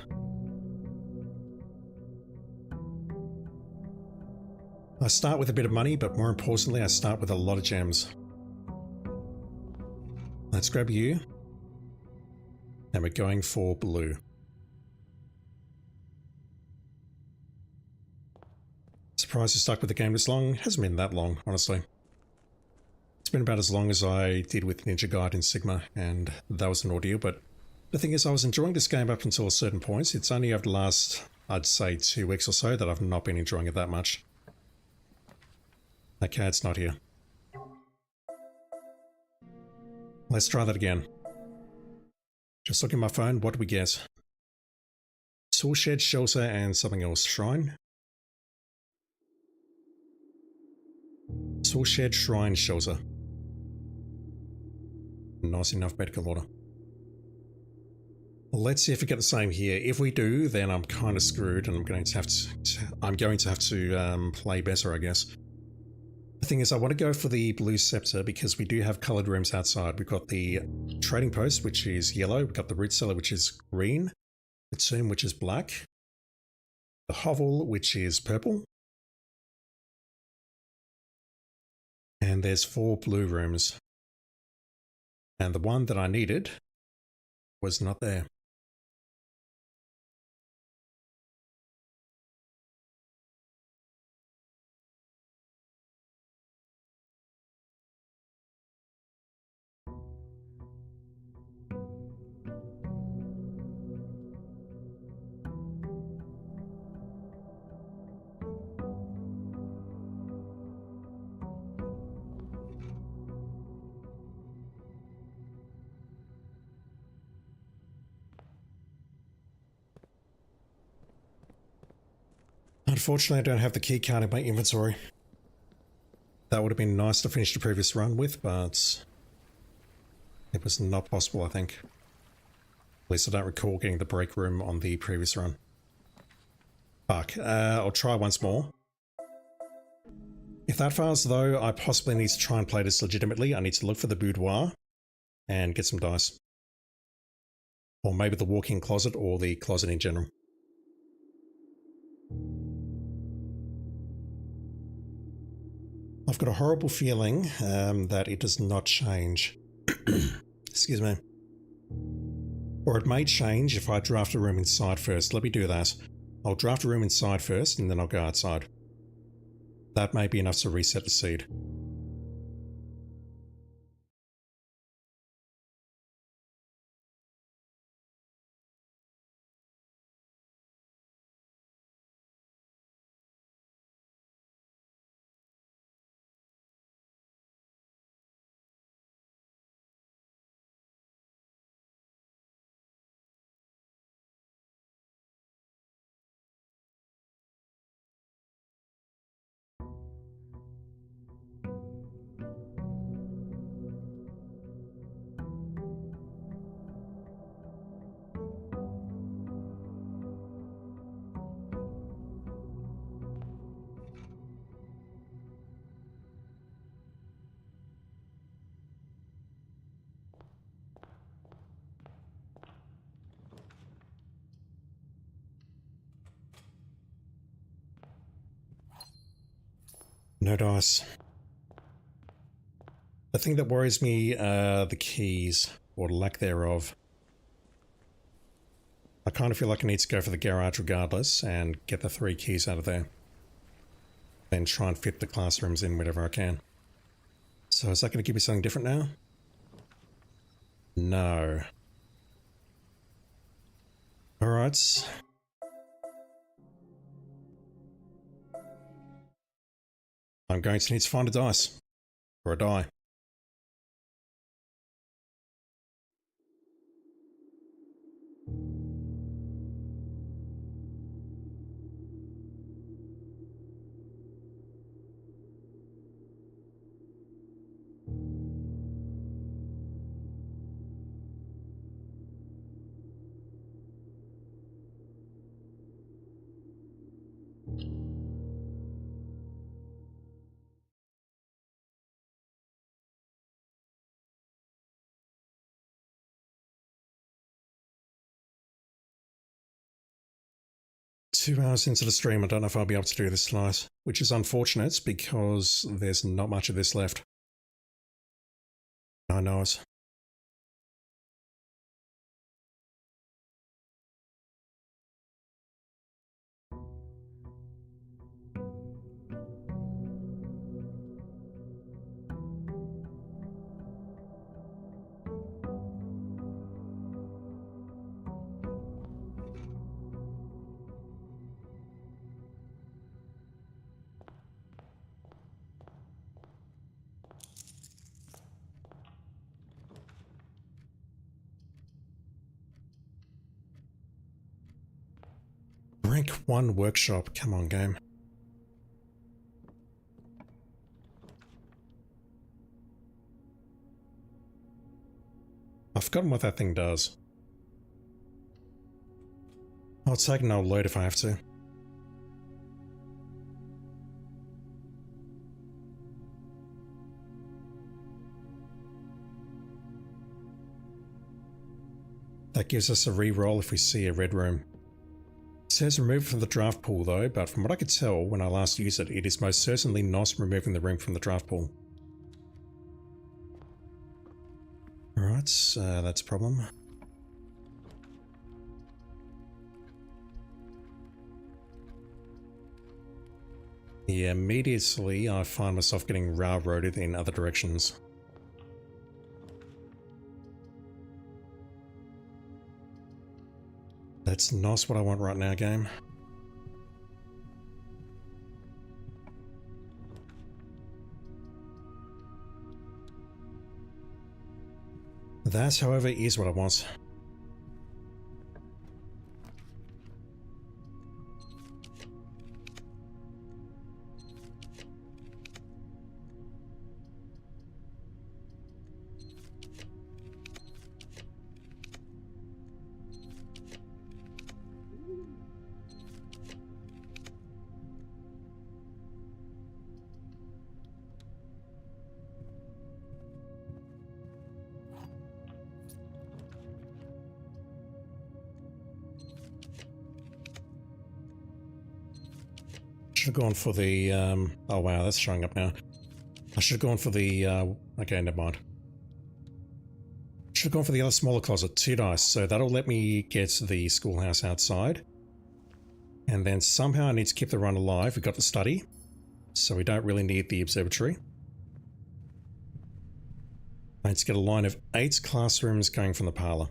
I start with a bit of money, but more importantly, I start with a lot of gems. Let's grab you. And we're going for blue. Surprised you stuck with the game this long. Hasn't been that long, honestly. It's been about as long as I did with Ninja Gaiden Sigma, and that was an ordeal, but the thing is, I was enjoying this game up until a certain point. It's only over the last, I'd say, 2 weeks or so that I've not been enjoying it that much. Okay, it's not here. Let's try that again. Just looking at my phone, what do we get? Tool shed, shelter, and something else. Shrine? Tool shed, shrine, shelter. Nice enough medical order. Let's see if we get the same here. If we do, then I'm kind of screwed, and I'm going to have to play better, I guess. The thing is, I want to go for the blue scepter because we do have coloured rooms outside. We've got the trading post, which is yellow. We've got the root cellar, which is green. The tomb, which is black. The hovel, which is purple. And there's 4 blue rooms. And the one that I needed was not there. Unfortunately, I don't have the key card in my inventory. That would have been nice to finish the previous run with, but it was not possible, I think. At least I don't recall getting the break room on the previous run. Fuck. I'll try once more. If that fails, though, I possibly need to try and play this legitimately. I need to look for the boudoir and get some dice. Or maybe the walk-in closet or the closet in general. I've got a horrible feeling that it does not change. Excuse me. Or it may change if I draft a room inside first. Let me do that. I'll draft a room inside first and then I'll go outside. That may be enough to reset the seed. No dice. The thing that worries me are the keys, or lack thereof. I kind of feel like I need to go for the garage regardless and get the 3 keys out of there. Then try and fit the classrooms in whenever I can. So is that going to give me something different now? No. Alright, Alright. I'm going to need to find a dice. Or a die. Two hours into the stream, I don't know if I'll be able to do this tonight, which is unfortunate because there's not much of this left. I know it. Rank 1 workshop, come on game. I've forgotten what that thing does. I'll take an old load if I have to. That gives us a re-roll if we see a red room. It says remove from the draft pool though, but from what I could tell when I last used it, it is most certainly not removing the room from the draft pool. Alright, that's a problem. Yeah, immediately I find myself getting railroaded in other directions. That's not what I want right now, game. That, however, is what I want. Should have gone for the, oh wow, that's showing up now. I should have gone for the, okay, never mind. Should have gone for the other smaller closet, 2 dice, so that'll let me get the schoolhouse outside. And then somehow I need to keep the run alive. We've got the study, so we don't really need the observatory. I need to get a line of 8 classrooms going from the parlour.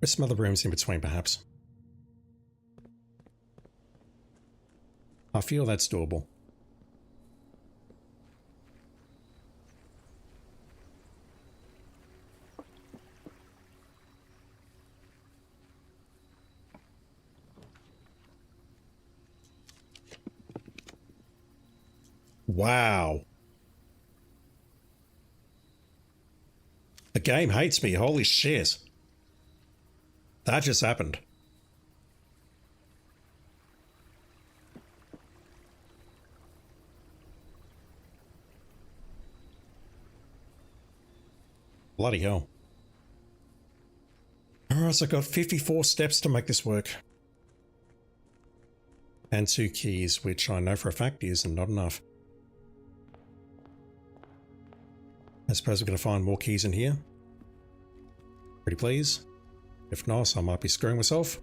With some other rooms in between, perhaps. I feel that's doable. Wow. The game hates me, holy shit. That just happened. Bloody hell. Alright, so I've got 54 steps to make this work. And 2 keys, which I know for a fact is not enough. I suppose we're going to find more keys in here. Pretty please. If not, I might be screwing myself.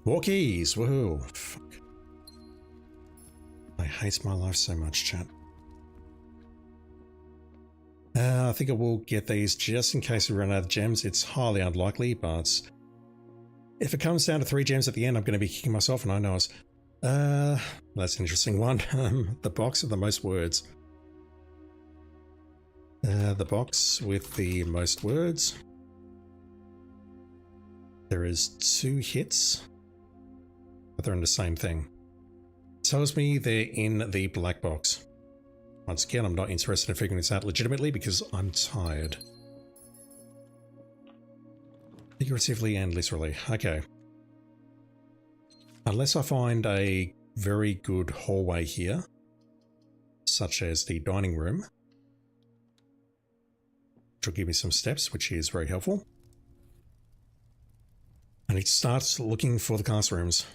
More keys! Woohoo! Fuck. I hate my life so much, chat. I think I will get these just in case we run out of gems. It's highly unlikely, but if it comes down to 3 gems at the end, I'm going to be kicking myself, and I know it. That's an interesting one. The box with the most words. The box with the most words. There is 2 hits, but they're in the same thing. Tells me they're in the black box. Once again, I'm not interested in figuring this out legitimately because I'm tired. Figuratively and literally. Okay. Unless I find a very good hallway here, such as the dining room, which will give me some steps, which is very helpful. I need to start looking for the classrooms.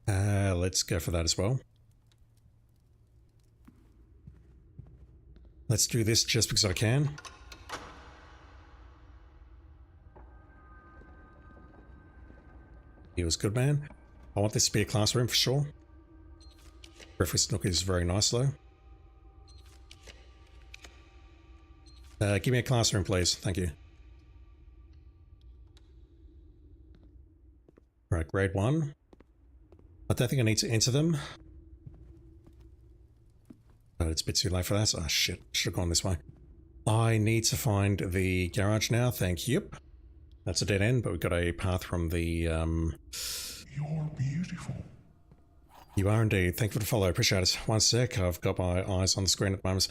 Let's go for that as well. Let's do this just because I can. He was good, man. I want this to be a classroom for sure. Breakfast nook is very nice though. Give me a classroom, please. Thank you. Right, grade 1. I don't think I need to enter them. But it's a bit too late for that. Oh shit, should have gone this way. I need to find the garage now, thank you. That's a dead end, but we've got a path from the, You're beautiful. You are indeed. Thank you for the follow, appreciate it. One sec, I've got my eyes on the screen at the moment.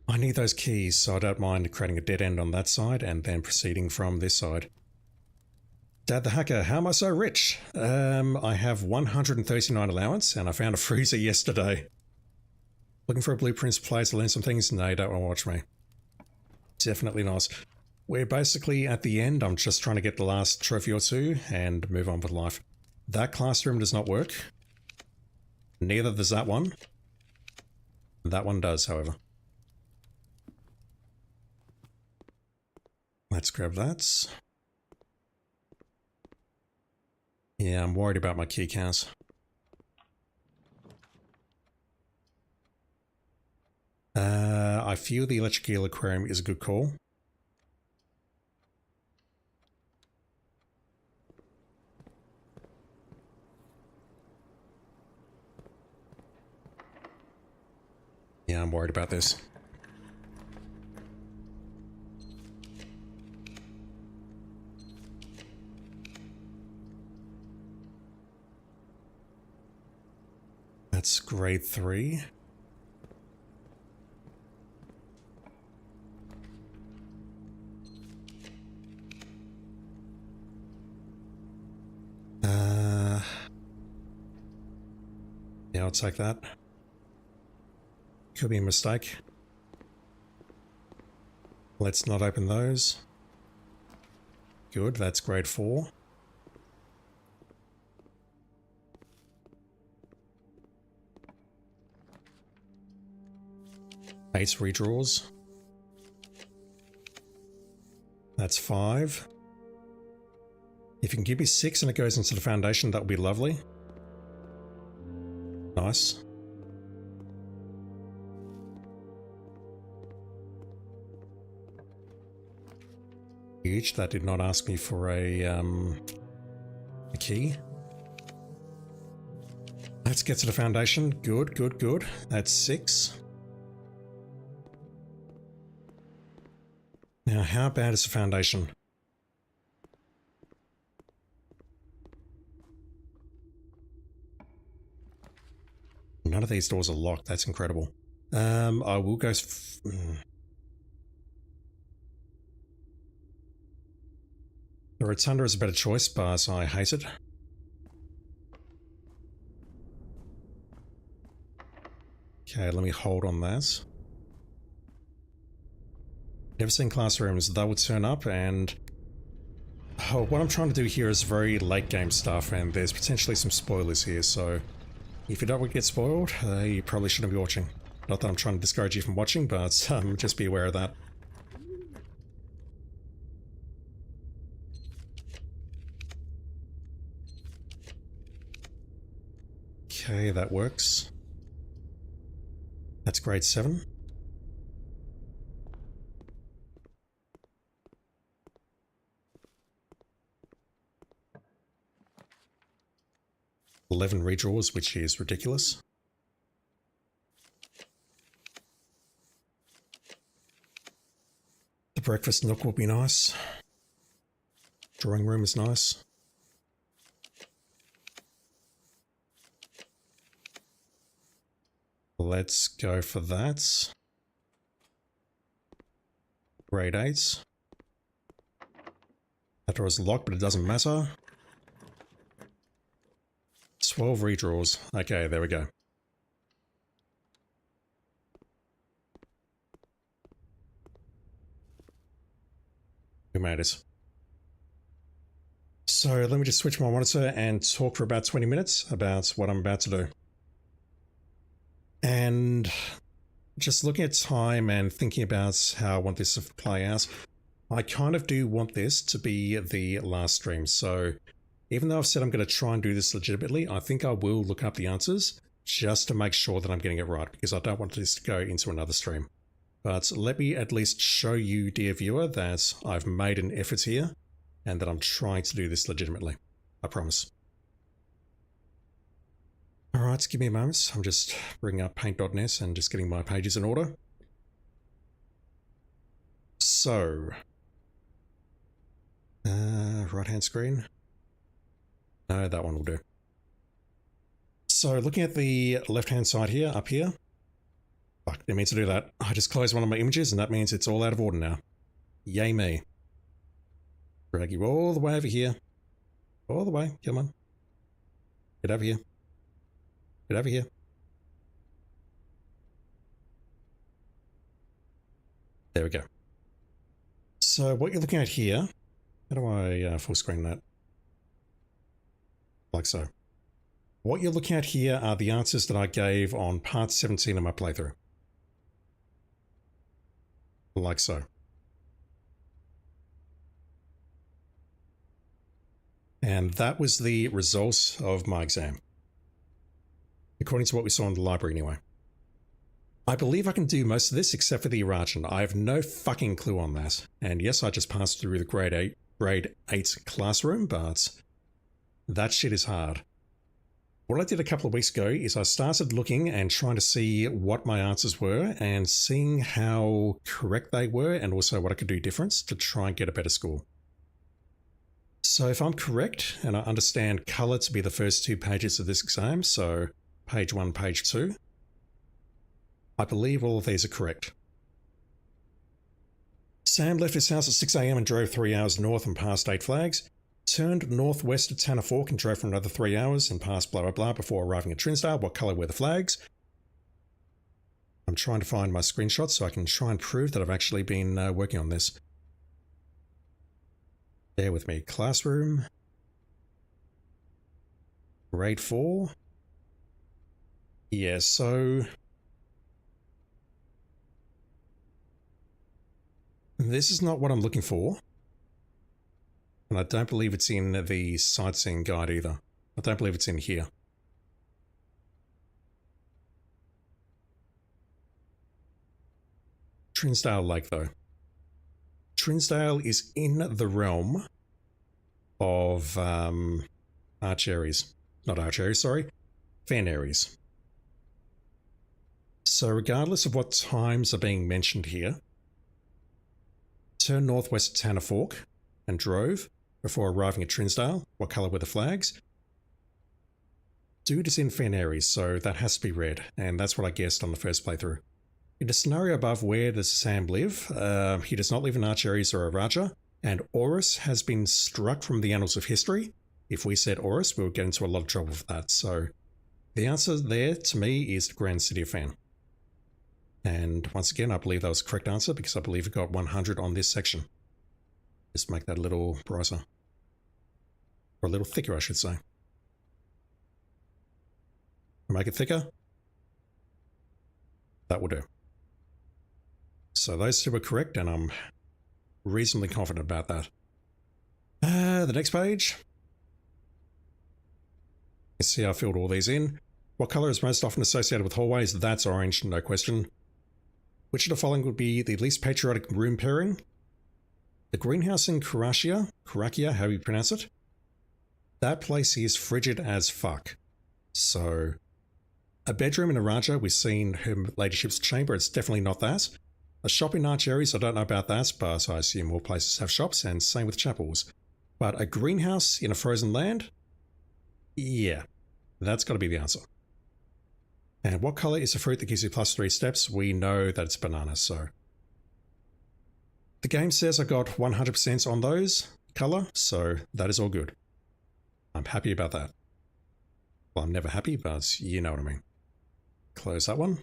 I need those keys, so I don't mind creating a dead end on that side and then proceeding from this side. Dad the Hacker, how am I so rich? I have 139 allowance and I found a freezer yesterday. Looking for a blueprints play to learn some things? No, you don't want to watch me. Definitely nice. We're basically at the end. I'm just trying to get the last trophy or 2 and move on with life. That classroom does not work. Neither does that one. That one does, however. Let's grab that. Yeah, I'm worried about my key counts. I feel the electric eel aquarium is a good call. Yeah, I'm worried about this. That's grade 3. Yeah, I'll take that. Could be a mistake. Let's not open those. Good, that's grade 4. Eight redraws. That's 5. If you can give me 6 and it goes into the foundation, that would be lovely. Nice. Huge. That did not ask me for a key. Let's get to the foundation. Good, good, good. That's 6. Now, how bad is the foundation? None of these doors are locked. That's incredible. I will go... The Rotunda is a better choice, but I hate it. Okay, let me hold on that. Never seen classrooms. That would turn up and... Oh, what I'm trying to do here is very late game stuff and there's potentially some spoilers here, so... If you don't want to get spoiled, you probably shouldn't be watching. Not that I'm trying to discourage you from watching, but just be aware of that. Okay, that works. That's grade 7. $11 redraws, which is ridiculous. The breakfast nook will be nice. Drawing room is nice. Let's go for that. Grade 8. That door is locked, but it doesn't matter. 12 redraws. Okay, there we go. We made it. So let me just switch my monitor and talk for about 20 minutes about what I'm about to do. And just looking at time and thinking about how I want this to play out, I kind of do want this to be the last stream. So even though I've said I'm going to try and do this legitimately, I think I will look up the answers just to make sure that I'm getting it right, because I don't want this to go into another stream. But let me at least show you, dear viewer, that I've made an effort here and that I'm trying to do this legitimately. I promise. Alright, give me a moment. I'm just bringing up paint.net and just getting my pages in order. So, right hand screen. No, that one will do. So looking at the left hand side here, up here. Fuck, didn't mean to do that. I just closed one of my images and that means it's all out of order now. Yay me. Drag you all the way over here. All the way, come on. Get over here. Get over here. There we go. So what you're looking at here, how do I full screen that? Like so. What you're looking at here are the answers that I gave on part 17 of my playthrough. Like so. And that was the result of my exam. According to what we saw in the library anyway. I believe I can do most of this except for the Irrajan. I have no fucking clue on that. And yes, I just passed through the grade 8 classroom, but that shit is hard. What I did a couple of weeks ago is I started looking and trying to see what my answers were and seeing how correct they were and also what I could do different to try and get a better score. So if I'm correct and I understand colour to be the first 2 pages of this exam, so page 1, page 2, I believe all of these are correct. Sam left his house at 6 AM and drove 3 hours north and passed 8 flags. Turned northwest at Tanner Fork and drove for another 3 hours and passed blah blah blah before arriving at Trinsdale. What colour were the flags? I'm trying to find my screenshots so I can try and prove that I've actually been working on this. Bear with me. Classroom. Grade 4. Yeah, so this is not what I'm looking for. And I don't believe it's in the sightseeing guide either. I don't believe it's in here. Trinsdale Lake, though. Trinsdale is in the realm of Archeries. Not Archeries, sorry. Fanaries. So regardless of what times are being mentioned here, turned northwest at Tanner Fork and drove before arriving at Trinsdale. What colour were the flags? Dude is in Fanaries, so that has to be red, and that's what I guessed on the first playthrough. In the scenario above, where does Sam live? He does not live in Archeries or Araja, and Aurus has been struck from the annals of history. If we said Aurus, we would get into a lot of trouble with that, so the answer there to me is the Grand City of Fan. And once again, I believe that was the correct answer because I believe it got 100 on this section. Just make that a little brighter. Or a little thicker, I should say. Make it thicker. That will do. So those 2 were correct, and I'm reasonably confident about that. The next page. You see I filled all these in. What color is most often associated with hallways? That's orange, no question. Which of the following would be the least patriotic room pairing? The greenhouse in Karakia, how you pronounce it? That place is frigid as fuck. So, a bedroom in a Raja, we've seen Her Ladyship's chamber, it's definitely not that. A shop in Archeries, I don't know about that, but I assume all places have shops, and same with chapels. But a greenhouse in a frozen land? Yeah, that's got to be the answer. And what color is the fruit that gives you +3 steps? We know that it's banana, so. The game says I got 100% on those color, so that is all good. I'm happy about that. Well, I'm never happy, but you know what I mean. Close that one.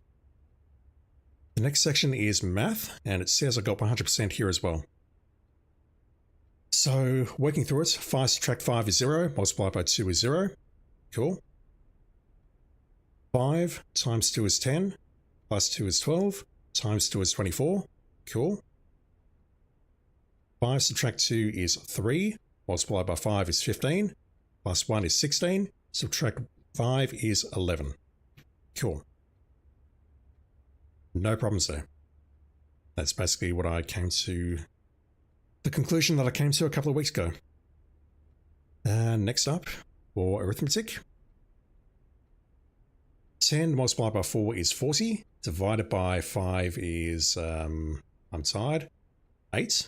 The next section is math, and it says I got 100% here as well. So, working through it, 5 subtract 5 is 0, multiplied by 2 is 0. Cool. 5 times 2 is 10, plus 2 is 12, times 2 is 24. Cool. 5 subtract 2 is 3, multiplied by 5 is 15, plus 1 is 16, subtract 5 is 11. Cool. No problems there. That's basically what I came to, the conclusion that I came to a couple of weeks ago. Next up, for arithmetic. 10 multiplied by 4 is 40, divided by 5 is, I'm tired, 8.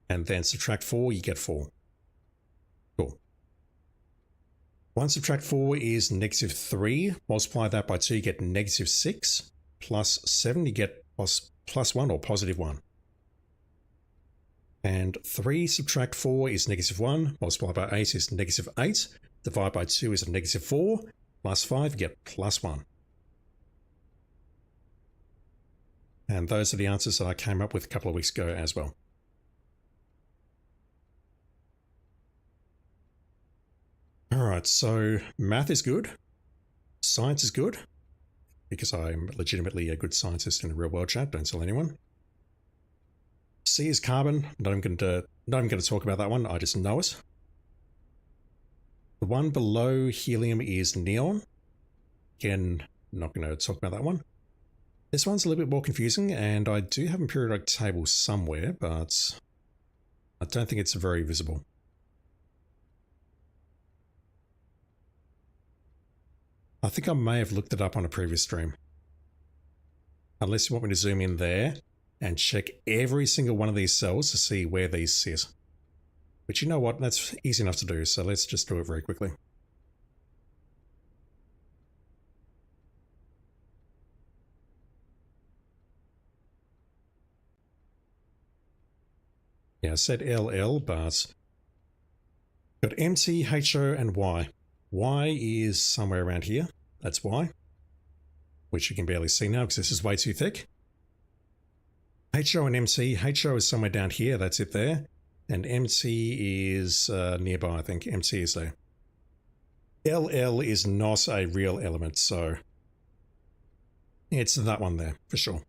And then subtract 4, you get 4. Cool. 1 subtract 4 is -3. Multiply that by 2, you get -6. Plus 7, you get plus 1 or +1. And 3 subtract 4 is -1. Multiply by 8 is -8. Divide by 2 is -4. Plus 5, you get +1. And those are the answers that I came up with a couple of weeks ago as well. Alright, so math is good. Science is good. Because I'm legitimately a good scientist in a real world chat, don't tell anyone. C is carbon. Not even going to talk about that one, I just know it. The one below helium is neon. Again, not going to talk about that one. This one's a little bit more confusing, and I do have a periodic table somewhere, but I don't think it's very visible. I think I may have looked it up on a previous stream. Unless you want me to zoom in there and check every single one of these cells to see where these sit. But you know what, that's easy enough to do, so let's just do it very quickly. Yeah, I said LL, but got MT, HO, and Y. Y is somewhere around here. That's Y. Which you can barely see now because this is way too thick. HO and MT. HO is somewhere down here. That's it there. And MT is nearby, I think. MT is there. LL is not a real element, so it's that one there, for sure.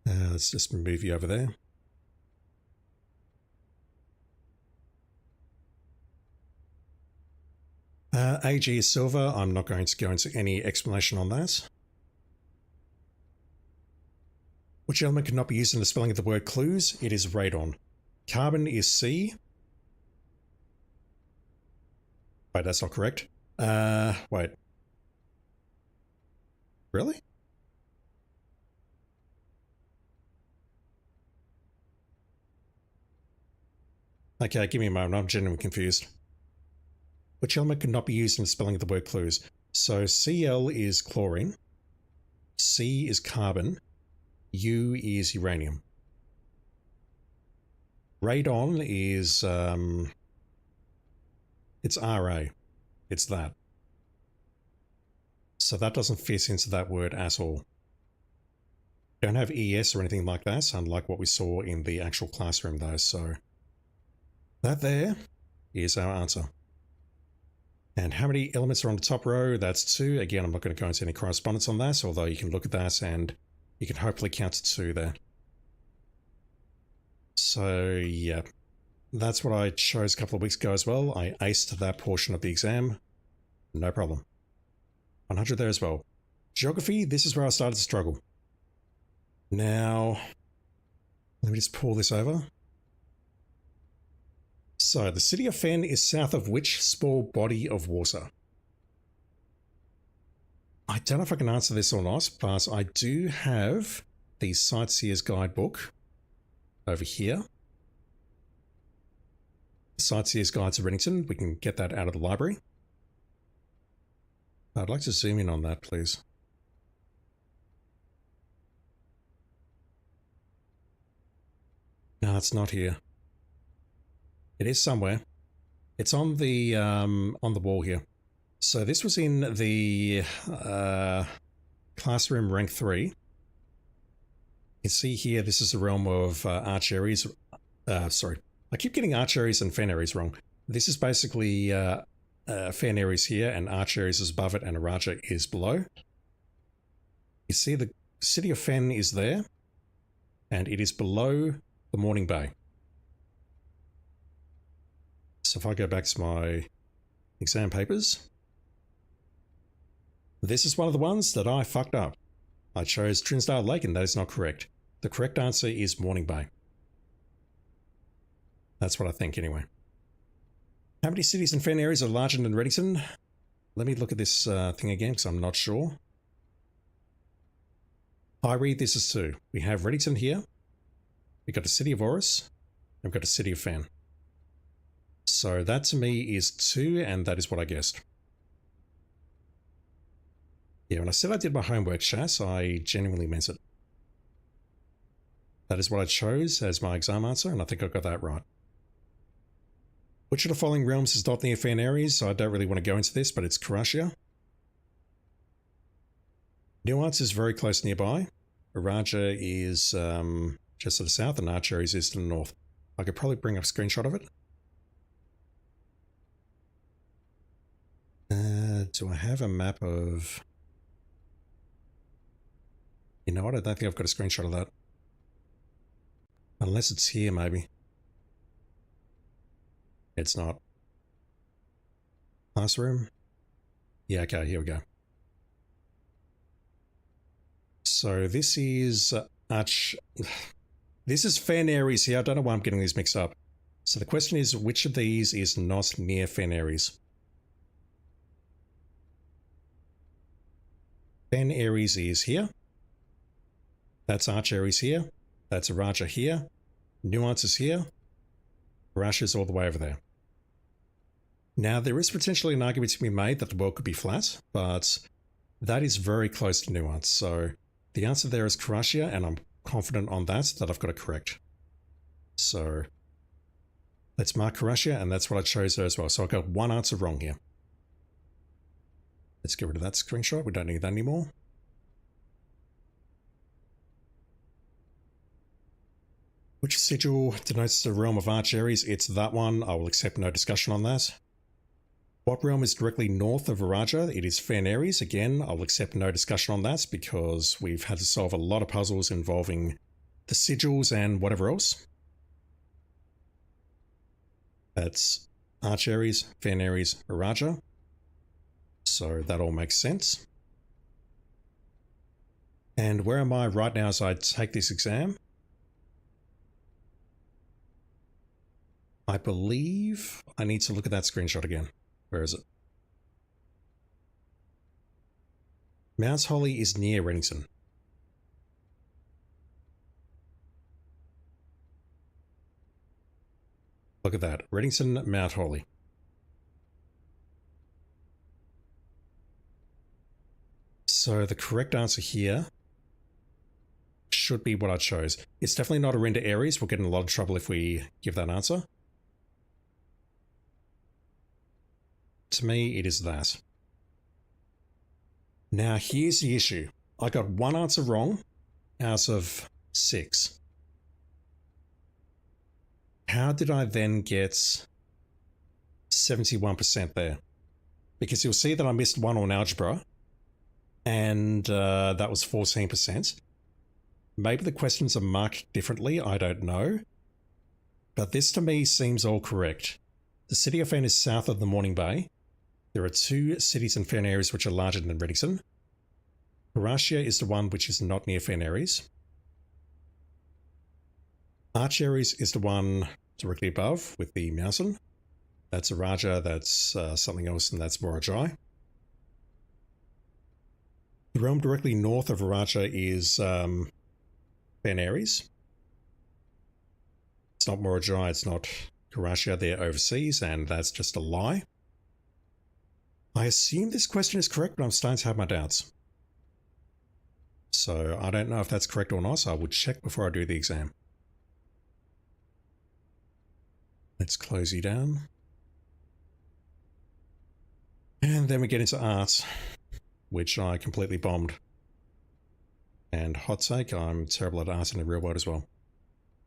Let's just move you over there. AG is silver. I'm not going to go into any explanation on that. Which element could not be used in the spelling of the word clues? It is radon. Carbon is C. Wait, that's not correct. Wait. Really? Okay, give me a moment. I'm genuinely confused. Which element could not be used in the spelling of the word clues? So Cl is chlorine, C is carbon, U is uranium. Radon is, it's Ra. It's that. So that doesn't fit into that word at all. Don't have ES or anything like that, unlike what we saw in the actual classroom though, so that there is our answer. And how many elements are on the top row? That's 2. Again, I'm not going to go into any correspondence on that, although you can look at that and you can hopefully count to 2 there. So, yeah. That's what I chose a couple of weeks ago as well. I aced that portion of the exam. No problem. 100 there as well. Geography, this is where I started to struggle. Now, let me just pull this over. So, the city of Fen is south of which small body of water? I don't know if I can answer this or not, but I do have the Sightseer's Guidebook over here. Sightseer's Guide to Reddington. We can get that out of the library. I'd like to zoom in on that, please. No, it's not here. It is somewhere. It's on the wall here. So this was in the classroom rank 3. You can see here, this is the realm of Archeries. Sorry, I keep getting Archeries and Fenaries wrong. This is basically Fenaries here, and Archeries is above it, and Araja is below. You see the city of Fen is there, and it is below the Morning Bay. So if I go back to my exam papers, this is one of the ones that I fucked up. I chose Trinsdale Lake, and that is not correct. The correct answer is Morning Bay. That's what I think anyway. How many cities and Fen areas are larger than Reddington? Let me look at this thing again because I'm not sure. I read this as 2. We have Reddington here. We've got the city of Oris. And we've got the city of Fen. So that to me is 2, and that is what I guessed. Yeah, when I said I did my homework, Shas, I genuinely meant it. That is what I chose as my exam answer, and I think I got that right. Which of the following realms is not near Fen Aries? So I don't really want to go into this, but it's Karashia. Nuance is very close nearby. Araja is just to the south, and Archeries is to the north. I could probably bring up a screenshot of it. Do I have a map of... You know what? I don't think I've got a screenshot of that. Unless it's here, maybe. It's not. Classroom? Yeah, okay, here we go. So this is... This is Fen Aries here. I don't know why I'm getting these mixed up. So the question is, which of these is not near Fen Aries? Fen Aries is here. That's Archeries here. That's Araja here. Nuance is here. Rash is all the way over there. Now, there is potentially an argument to be made that the world could be flat, but that is very close to Nuance. So the answer there is Karashia, and I'm confident on that I've got it correct. So let's mark Karashia, and that's what I chose there as well. So I got one answer wrong here. Let's get rid of that screenshot. We don't need that anymore. Which sigil denotes the realm of Archeries? It's that one. I will accept no discussion on that. What realm is directly north of Araja? It is Fen Aries. Again, I'll accept no discussion on that because we've had to solve a lot of puzzles involving the sigils and whatever else. That's Archeries, Fen Aries, Araja. So that all makes sense. And where am I right now as I take this exam? I believe I need to look at that screenshot again. Where is it? Mount Holly is near Reddington. Look at that. Reddington, Mount Holly. So the correct answer here should be what I chose. It's definitely not Arenda Aries. We'll get in a lot of trouble if we give that answer. To me, it is that. Now, here's the issue. I got one answer wrong out of 6. How did I then get 71% there? Because you'll see that I missed one on algebra, and that was 14%. Maybe the questions are marked differently, I don't know. But this to me seems all correct. The city of Fen is south of the Morning Bay. There are 2 cities in Fen Areas which are larger than Redington. Horatia is the one which is not near Fen Areas. Arch Areas is the one directly above with the mountain. That's Araja, that's something else, and that's Morajai. The realm directly north of Araja is Fen Areas. It's not Morajai, it's not Horatia, they're overseas, and that's just a lie. I assume this question is correct, but I'm starting to have my doubts. So I don't know if that's correct or not, so I would check before I do the exam. Let's close you down. And then we get into art, which I completely bombed. And hot take, I'm terrible at art in the real world as well.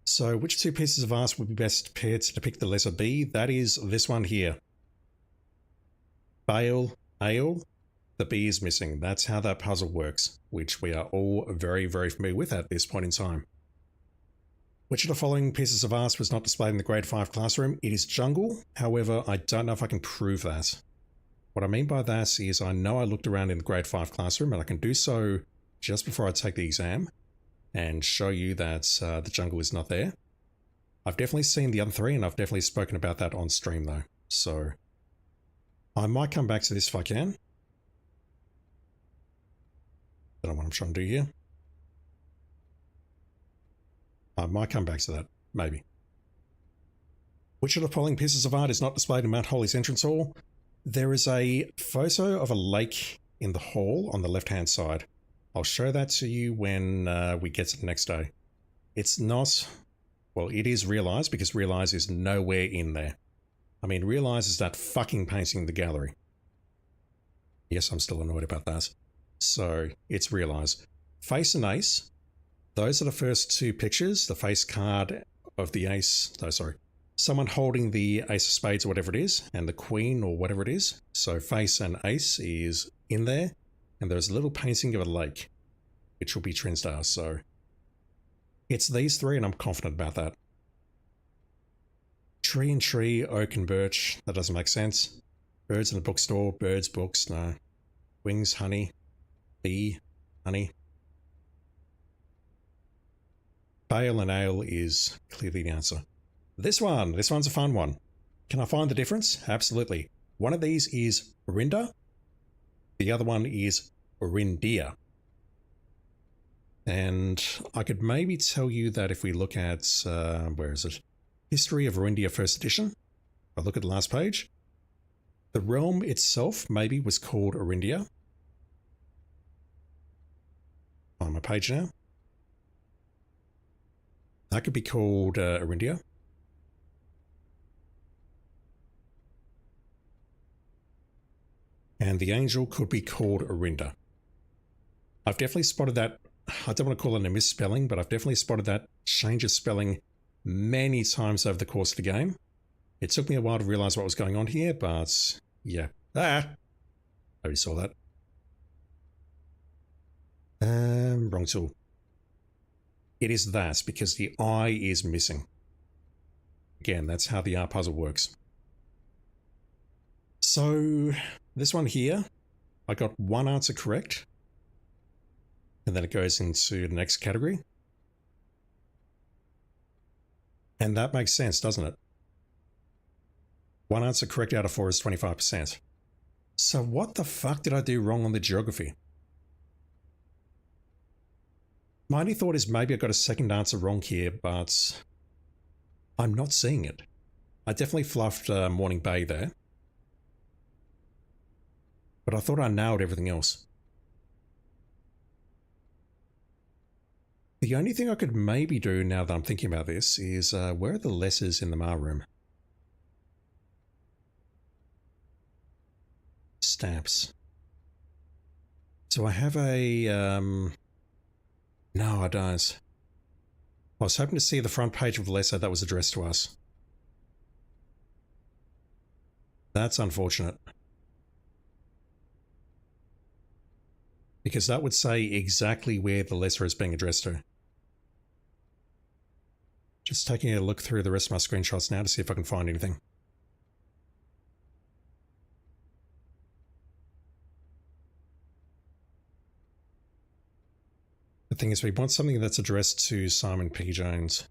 So which 2 pieces of art would be best paired to depict the letter B? That is this one here. Bale, Ale, the B is missing. That's how that puzzle works, which we are all very, very familiar with at this point in time. Which of the following pieces of art was not displayed in the grade 5 classroom? It is jungle. However, I don't know if I can prove that. What I mean by that is I know I looked around in the grade 5 classroom, and I can do so just before I take the exam and show you that the jungle is not there. I've definitely seen the other 3, and I've definitely spoken about that on stream though. So I might come back to this if I can. Don't know what I'm trying to do here. I might come back to that, maybe. Which of the following pieces of art is not displayed in Mount Holy's entrance hall? There is a photo of a lake in the hall on the left-hand side. I'll show that to you when we get to the next day. It's not... Well, it is Realize, because Realize is nowhere in there. I mean, Realize is that fucking painting in the gallery. Yes, I'm still annoyed about that. So, it's Realize. Face and Ace. Those are the first 2 pictures. The face card of the ace... Oh, sorry. Someone holding the ace of spades or whatever it is, and the queen or whatever it is. So face and ace is in there. And there's a little painting of a lake, which will be Trinstar. So it's these 3, and I'm confident about that. Tree and tree, oak and birch. That doesn't make sense. Birds in a bookstore. Birds, books. No. Wings, honey. Bee, honey. Bale and ale is clearly the answer. This one's a fun one. Can I find the difference? Absolutely. One of these is Rinda. The other one is Rindia. And I could maybe tell you that if we look at, where is it? History of Rindia First Edition. If I look at the last page. The realm itself maybe was called Arindia. On my page now. That could be called Arindia. And the angel could be called Arinda. I've definitely spotted that. I don't want to call it a misspelling, but I've definitely spotted that change of spelling many times over the course of the game. It took me a while to realize what was going on here, but yeah. I already saw that. Wrong tool. It is that, because the eye is missing. Again, that's how the art puzzle works. So, this one here, I got one answer correct. And then it goes into the next category. And that makes sense, doesn't it? One answer correct out of 4 is 25%. So what the fuck did I do wrong on the geography? My only thought is maybe I got a second answer wrong here, but I'm not seeing it. I definitely fluffed Morning Bay there. But I thought I nailed everything else. The only thing I could maybe do now that I'm thinking about this is where are the letters in the Ma room? Stamps. So I have a... No, I don't. I was hoping to see the front page of the letter that was addressed to us. That's unfortunate. Because that would say exactly where the letter is being addressed to. Just taking a look through the rest of my screenshots now to see if I can find anything. The thing is, we want something that's addressed to Simon P. Jones.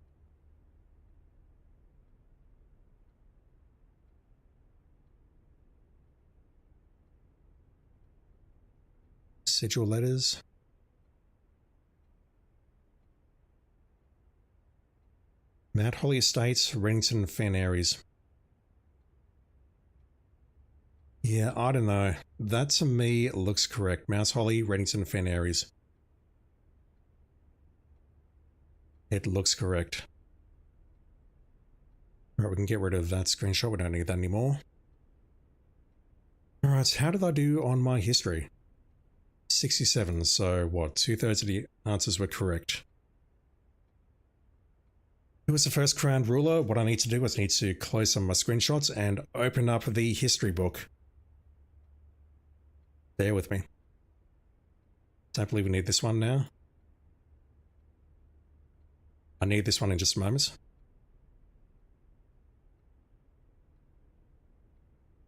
Sigil letters. Mount Holly Estates, Reddington, Fen Aries. Yeah, I don't know. That to me looks correct. Mount Holly, Reddington, Fen Aries. It looks correct. Alright, we can get rid of that screenshot. We don't need that anymore. Alright, how did I do on my history? 67, so what? 2/3 of the answers were correct. Who was the first crowned ruler? What I need to do is I need to close some of my screenshots and open up the history book. Bear with me. Don't believe we need this one now. I need this one in just a moment.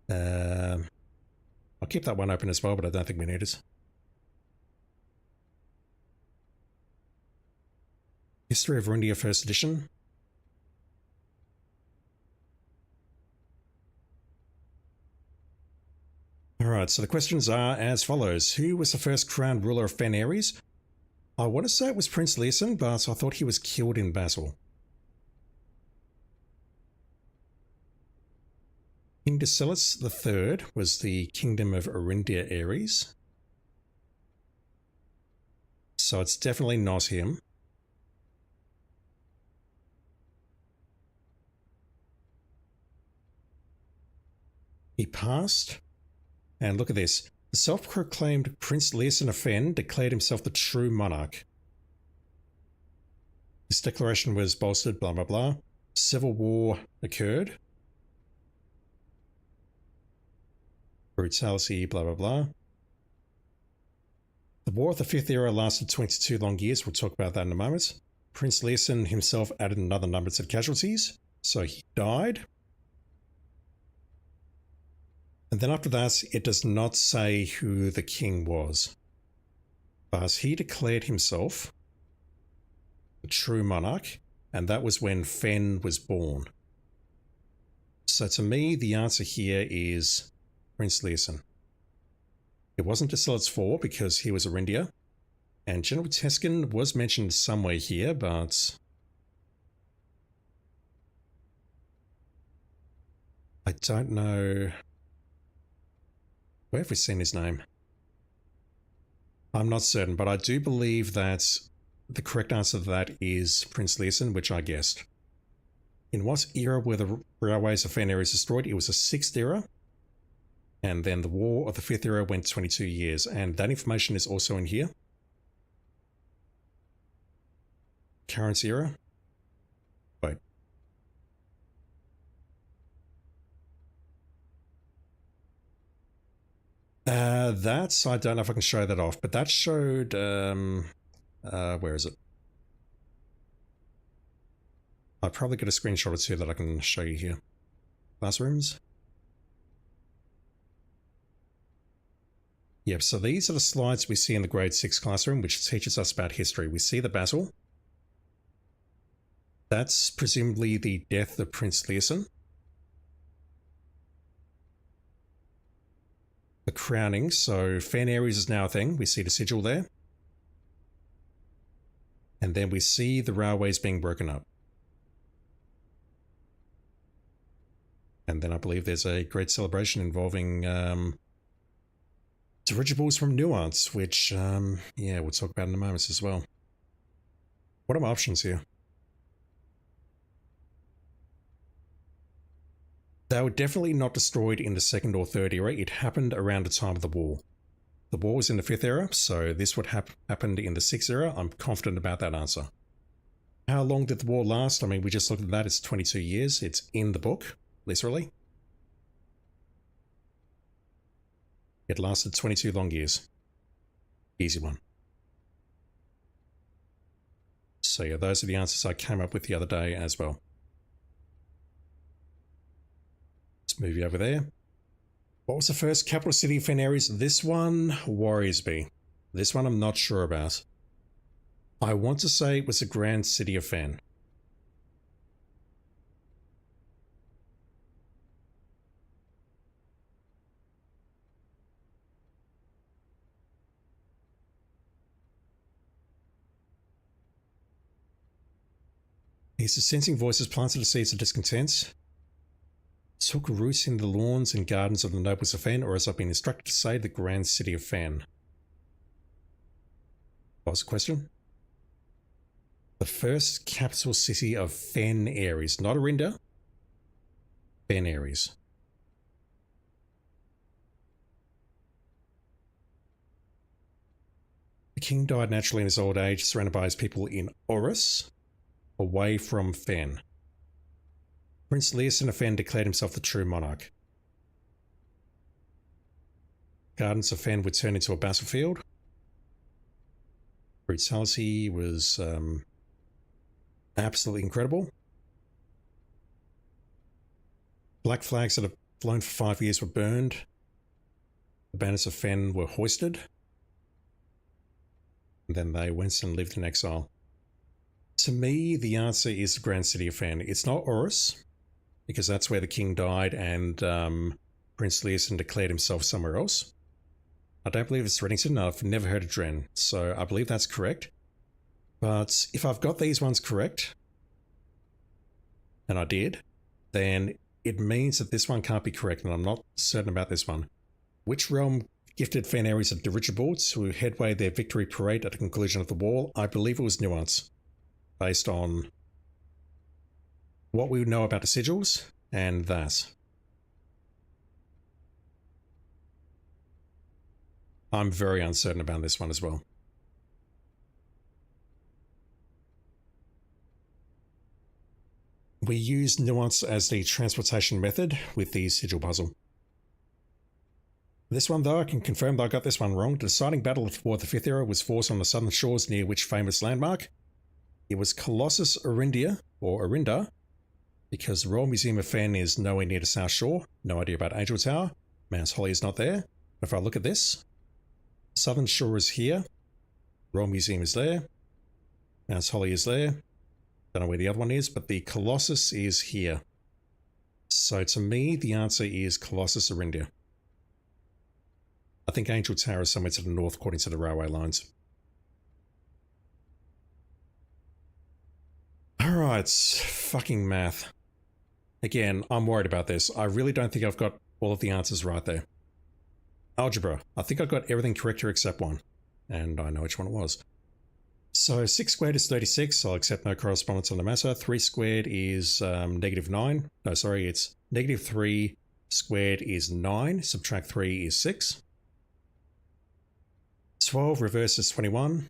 I'll keep that one open as well, but I don't think we need it. History of Rundia First Edition. Alright, so the questions are as follows. Who was the first crowned ruler of Fen Aries? I want to say it was Prince Leeson, but I thought he was killed in battle. King Desilis III was the Kingdom of Arindia Aries. So it's definitely not him. He passed. And look at this. The self-proclaimed Prince Leeson of Fen declared himself the true monarch. This declaration was bolstered, blah, blah, blah. Civil war occurred. Brutality, blah, blah, blah. The War of the Fifth Era lasted 22 long years. We'll talk about that in a moment. Prince Leeson himself added another number to casualties, so he died. And then after that, it does not say who the king was. But he declared himself the true monarch, and that was when Fen was born. So to me, the answer here is Prince Leeson. It wasn't Desilis IV because he was Arindia, and General Teskin was mentioned somewhere here, but I don't know. Where have we seen his name? I'm not certain, but I do believe that the correct answer to that is Prince Leeson, which I guessed. In what era were the railways of Fen Aries destroyed? It was the 6th era. And then the War of the 5th era went 22 years. And that information is also in here. Current era. Wait. That's, I don't know if I can show that off, but that showed, where is it? I'll probably get a screenshot or two that I can show you here. Classrooms. Yep, so these are the slides we see in the grade 6 classroom, which teaches us about history. We see the battle. That's presumably the death of Prince Leeson. The crowning, so Fen Aries is now a thing. We see the sigil there. And then we see the railways being broken up. And then I believe there's a great celebration involving dirigibles from Nuance, which, yeah, we'll talk about in a moment as well. What are my options here? They were definitely not destroyed in the 2nd or 3rd era. It happened around the time of the war. The war was in the 5th era, so this would have happened in the 6th era. I'm confident about that answer. How long did the war last? I mean, we just looked at that. It's 22 years. It's in the book, literally. It lasted 22 long years. Easy one. So yeah, those are the answers I came up with the other day as well. Let's move you over there. What was the first capital city of Fen Ares? This one worries me. This one I'm not sure about. I want to say it was the Grand City of Fen. Is the sensing voices planted the seeds of discontent? Took roots in the lawns and gardens of the nobles of Fen, or as I've been instructed to say, the Grand City of Fen. What was the question? The first capital city of Fen Ares, not Orinda. Fen Ares. The king died naturally in his old age, surrounded by his people in Oris, away from Fen. Prince Leosin of Fen declared himself the true monarch. Gardens of Fen would turn into a battlefield. Brutality was absolutely incredible. Black flags that have flown for 5 years were burned. The banners of Fen were hoisted. And then they went and lived in exile. To me, the answer is the Grand City of Fen. It's not Oris, because that's where the king died and Prince Leosin declared himself somewhere else. I don't believe it's Reddington. I've never heard of Dren, so I believe that's correct. But if I've got these ones correct, and I did, then it means that this one can't be correct, and I'm not certain about this one. Which realm gifted Fen Ares a dirigible to headway their victory parade at the conclusion of the war? I believe it was Nuance, based on what we know about the sigils and that. I'm very uncertain about this one as well. We use Nuance as the transportation method with the sigil puzzle. This one, though, I can confirm that I got this one wrong. The deciding battle for the 5th era was fought on the southern shores near which famous landmark? It was Colossus Orindia, or Orinda, because the Royal Museum of Fen is nowhere near the South Shore. No idea about Angel Tower. Mount Holly is not there. If I look at this, Southern Shore is here. Royal Museum is there. Mount Holly is there. Don't know where the other one is, but the Colossus is here. So to me, the answer is Colossus Orindia. I think Angel Tower is somewhere to the north according to the railway lines. Alright, fucking math. Again, I'm worried about this. I really don't think I've got all of the answers right there. Algebra. I think I got everything correct here except one. And I know which one it was. So 6 squared is 36. I'll accept no correspondence on the matter. 3 squared is -9. No, sorry, it's -3 squared is 9. Subtract 3 is 6. 12 reverse is 21.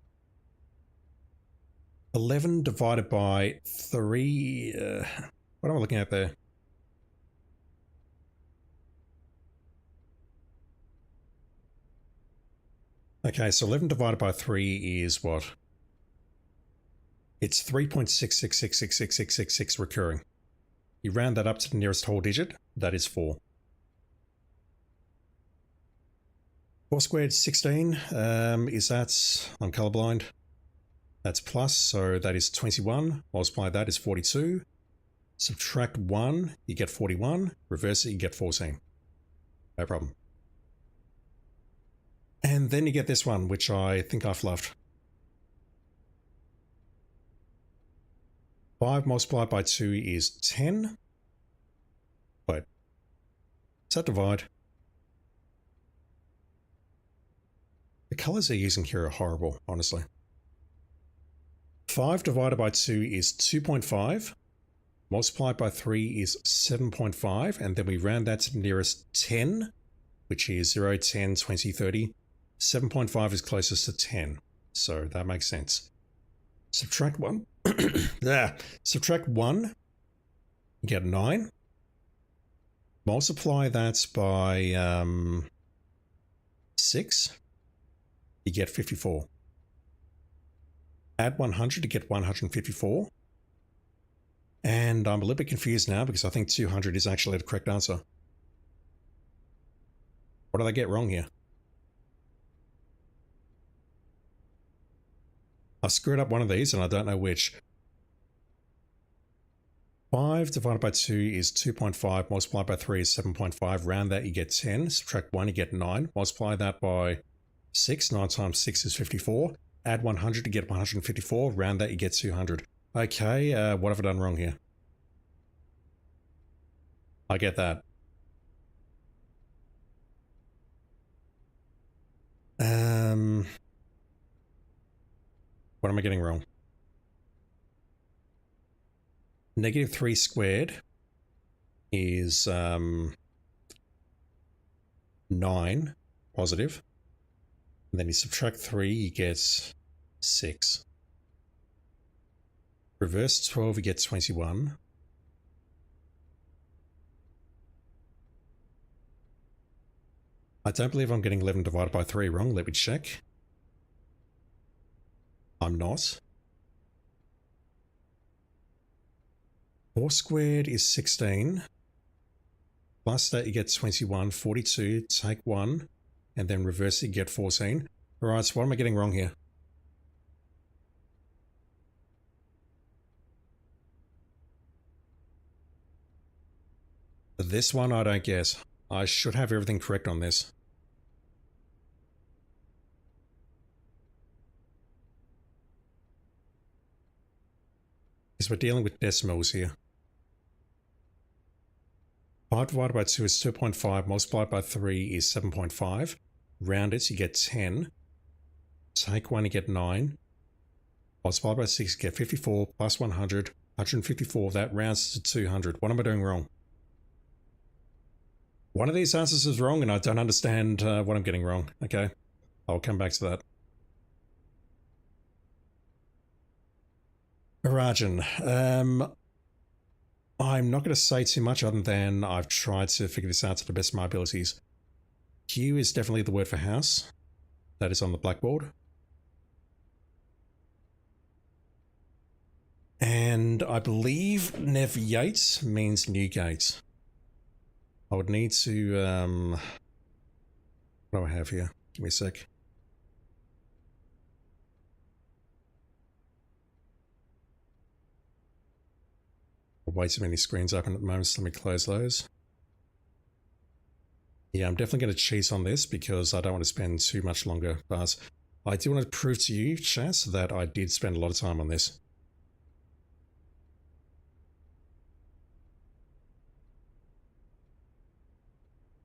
11 divided by 3... what am I looking at there? Okay, so 11 divided by 3 is what? It's 3.66666666 recurring. You round that up to the nearest whole digit, that is 4. 4 squared 16, is that, I'm colorblind, that's plus, so that is 21, multiply that is 42, subtract 1, you get 41, reverse it, you get 14. No problem. And then you get this one, which I think I fluffed. 5 multiplied by 2 is 10. Wait, does that divide? The colors they're using here are horrible, honestly. 5 divided by 2 is 2.5. Multiplied by 3 is 7.5. And then we round that to the nearest 10, which is 0, 10, 20, 30. 7.5 is closest to 10. So that makes sense. Subtract 1. Subtract 1. You get 9. Multiply that by 6. You get 54. Add 100 to get 154. And I'm a little bit confused now because I think 200 is actually the correct answer. What did I get wrong here? I've screwed up one of these and I don't know which. 5 divided by 2 is 2.5, multiplied by 3 is 7.5, round that you get 10, subtract 1 you get 9, multiply that by 6, 9 times 6 is 54, add 100 to get 154, round that you get 200. Okay, what have I done wrong here? I get that. What am I getting wrong? Negative 3 squared is 9 positive. And then you subtract 3, you get 6. Reverse 12, you get 21. I don't believe I'm getting 11 divided by 3 wrong. Let me check. I'm not. 4 squared is 16. Plus that you get 21, 42, take 1, and then reverse it, you get 14. Alright, so what am I getting wrong here? This one I don't get. I should have everything correct on this. Because we're dealing with decimals here. 5 divided by 2 is 2.5, multiplied by 3 is 7.5. Round it, you get 10. Take 1, you get 9. Multiplied by 6, you get 54, plus 100, 154. That rounds to 200. What am I doing wrong? One of these answers is wrong and I don't understand what I'm getting wrong. Okay, I'll come back to that. Rajan, I'm not going to say too much other than I've tried to figure this out to the best of my abilities. Q is definitely the word for house. That is on the blackboard. And I believe Nev Yates means Newgate. I would need to, what do I have here? Give me a sec. Way too many screens open at the moment, so let me close those. Yeah, I'm definitely going to cheat on this because I don't want to spend too much longer, but I do want to prove to you, chat, that I did spend a lot of time on this.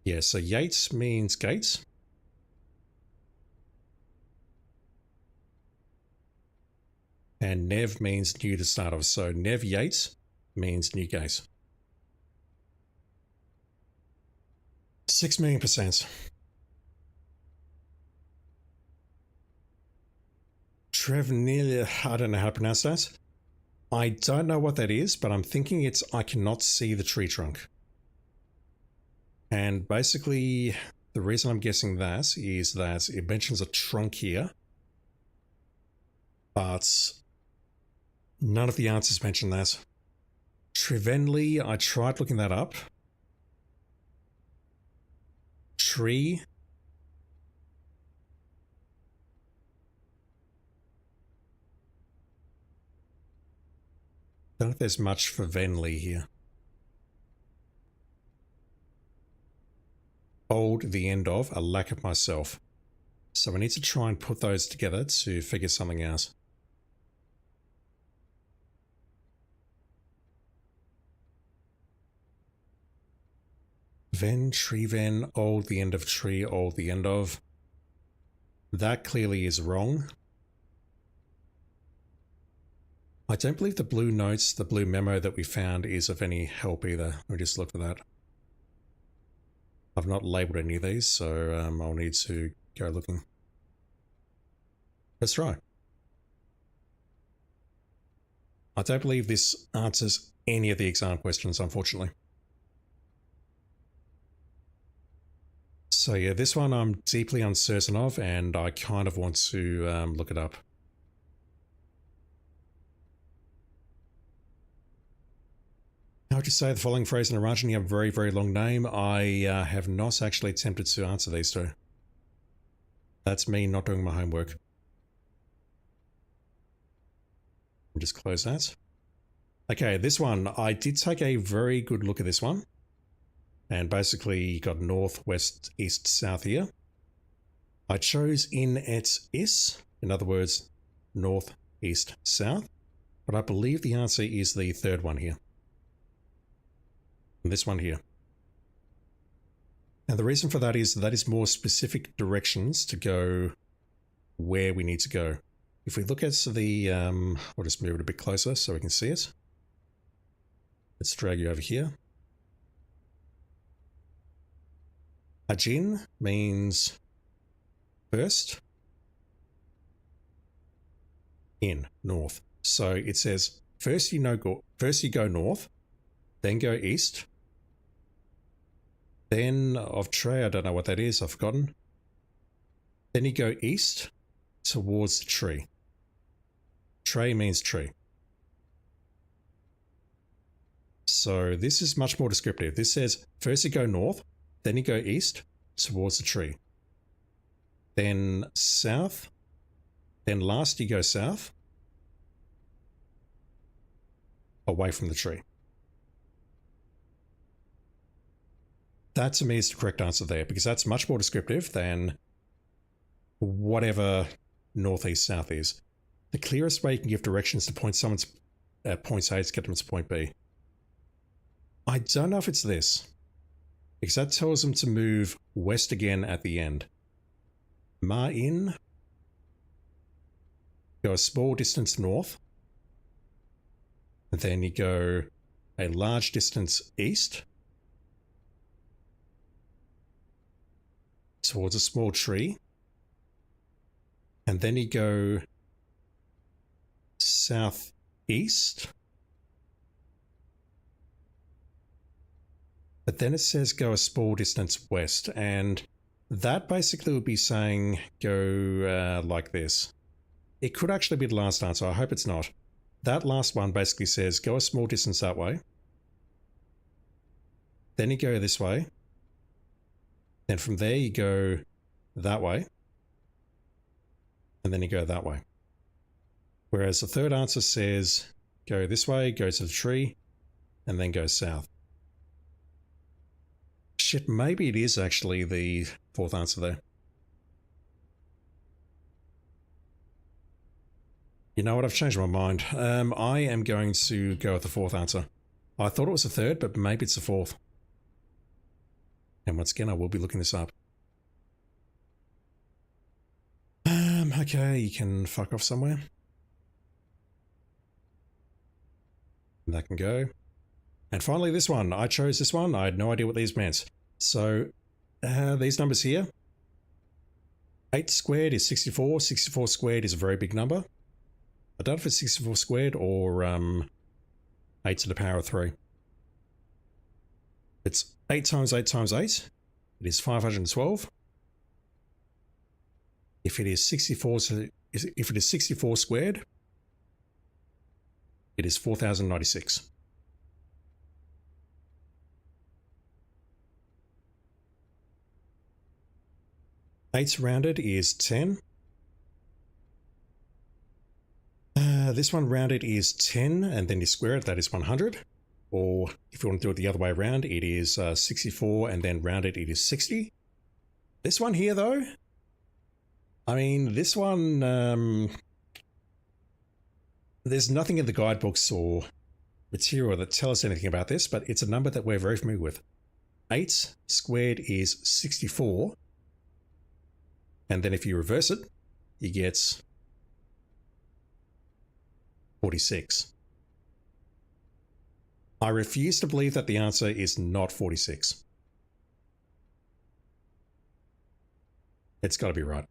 Yeah, so Yates means gate. And Nev means new to start off, so Nev Yates means Newgate. 6 million%. Trev nearly, I don't know how to pronounce that. I don't know what that is, but I'm thinking it's I cannot see the tree trunk. And basically, the reason I'm guessing that is that it mentions a trunk here, but none of the answers mention that. Trevenly, I tried looking that up. Tree. Don't know if there's much for Venley here. Old, the end of, a lack of myself. So I need to try and put those together to figure something out. Ven, tree ven, old, the end of tree, old, the end of. That clearly is wrong. I don't believe the blue notes, the blue memo that we found is of any help either. Let me just look for that. I've not labelled any of these, so I'll need to go looking. That's right. I don't believe this answers any of the exam questions, unfortunately. So yeah, this one I'm deeply uncertain of, and I kind of want to look it up. like to say the following phrase in a Rajan, you have a very, very long name. I have not actually attempted to answer these two. That's me not doing my homework. Just close that. Okay, this one, I did take a very good look at this one. And basically you got north, west, east, south here. I chose in et is, in other words, north, east, south. But I believe the answer is the third one here. And this one here. And the reason for that is more specific directions to go where we need to go. If we look at the, I'll just move it a bit closer so we can see it. Let's drag you over here. Ajin means first, in, north. So it says first you go north, then go east. Then of Trey, I don't know what that is, I've forgotten. Then you go east towards the tree. Trey means tree. So this is much more descriptive. This says first you go north, then you go east towards the tree. Then south, then last you go south, away from the tree. That to me is the correct answer there, because that's much more descriptive than whatever northeast south is. The clearest way you can give directions to point someone's at point A to get them to point B. I don't know if it's this, because that tells them to move west again at the end. Ma-in, go a small distance north, and then you go a large distance east towards a small tree, and then you go southeast, but then it says go a small distance west, and that basically would be saying go like this. It could actually be the last answer. I hope it's not. That last one basically says go a small distance that way, then you go this way, then from there you go that way, and then you go that way. Whereas the third answer says go this way, go to the tree, and then go south. Shit, maybe it is actually the fourth answer there. You know what, I've changed my mind. I am going to go with the fourth answer. I thought it was the third, but maybe it's the fourth. And once again, I will be looking this up. Okay, you can fuck off somewhere. And that can go. And finally this one. I chose this one. I had no idea what these meant. So, these numbers here. 8 squared is 64. 64 squared is a very big number. I don't know if it's 64 squared or 8 to the power of 3. It's 8 times 8 times 8. It is 512. If it is 64 squared, it is 4096. Eight rounded is 10. This one rounded is 10, and then you square it, that is 100. Or if you want to do it the other way around, it is 64, and then rounded it is 60. This one here, though, I mean, this one, there's nothing in the guidebooks or material that tell us anything about this, but it's a number that we're very familiar with. 8 squared is 64, and then if you reverse it, you get 46. I refuse to believe that the answer is not 46. It's got to be right.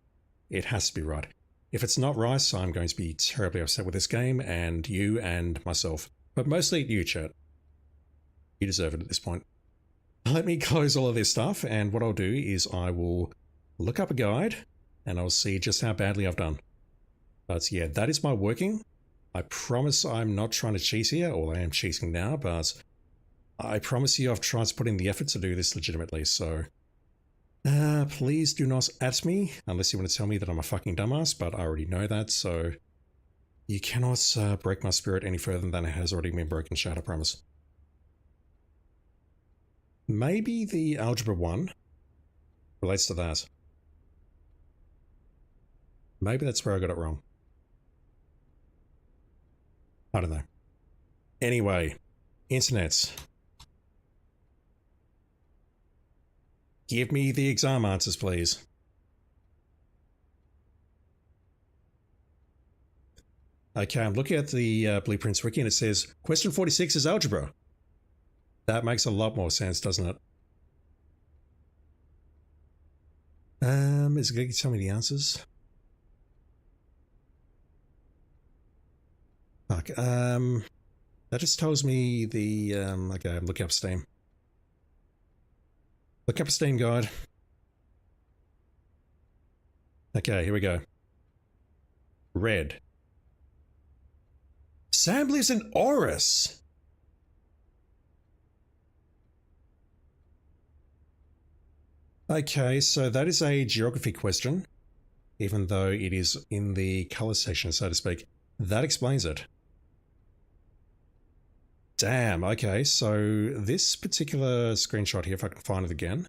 It has to be right. If it's not right, I'm going to be terribly upset with this game and you and myself. But mostly you, chat. You deserve it at this point. Let me close all of this stuff, and what I'll do is I will look up a guide and I'll see just how badly I've done. But yeah, that is my working. I promise I'm not trying to cheat here, or I am cheating now, but I promise you I've tried to put in the effort to do this legitimately, so... please do not at me, unless you want to tell me that I'm a fucking dumbass, but I already know that, so... You cannot break my spirit any further than it has already been broken, Shad, I promise. Maybe the algebra 1 relates to that. Maybe that's where I got it wrong. I don't know. Anyway, internet. Give me the exam answers, please. Okay, I'm looking at the Blueprints Wiki and it says, question 46 is algebra. That makes a lot more sense, doesn't it? Is it going to tell me the answers? Fuck, that just tells me the, okay, I'm looking up Steam. Look up a Steam guide. Okay, here we go. Red. Sam lives in Oris. Okay, so that is a geography question, even though it is in the color section, so to speak. That explains it. Damn, okay, so this particular screenshot here, if I can find it again.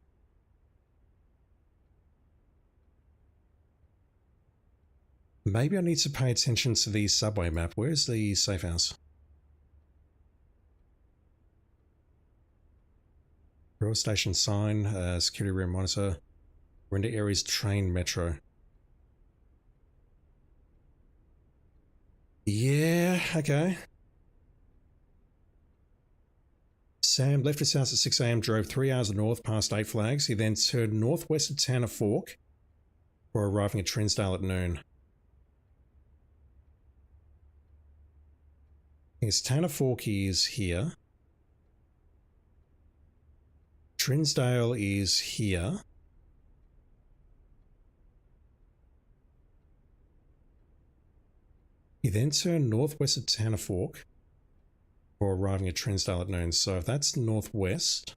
Maybe I need to pay attention to the subway map. Where's the safe house? Rail station sign, security room monitor, render areas, train, metro. Yeah, okay. Sam left his house at 6 AM, drove 3 hours north past 8 Flags. He then turned northwest of Tanner Fork before arriving at Trinsdale at noon. Yes, Tanner Fork is here. Trinsdale is here. He then turned northwest of Tanner Fork before arriving at Trinsdale at noon. So if that's northwest...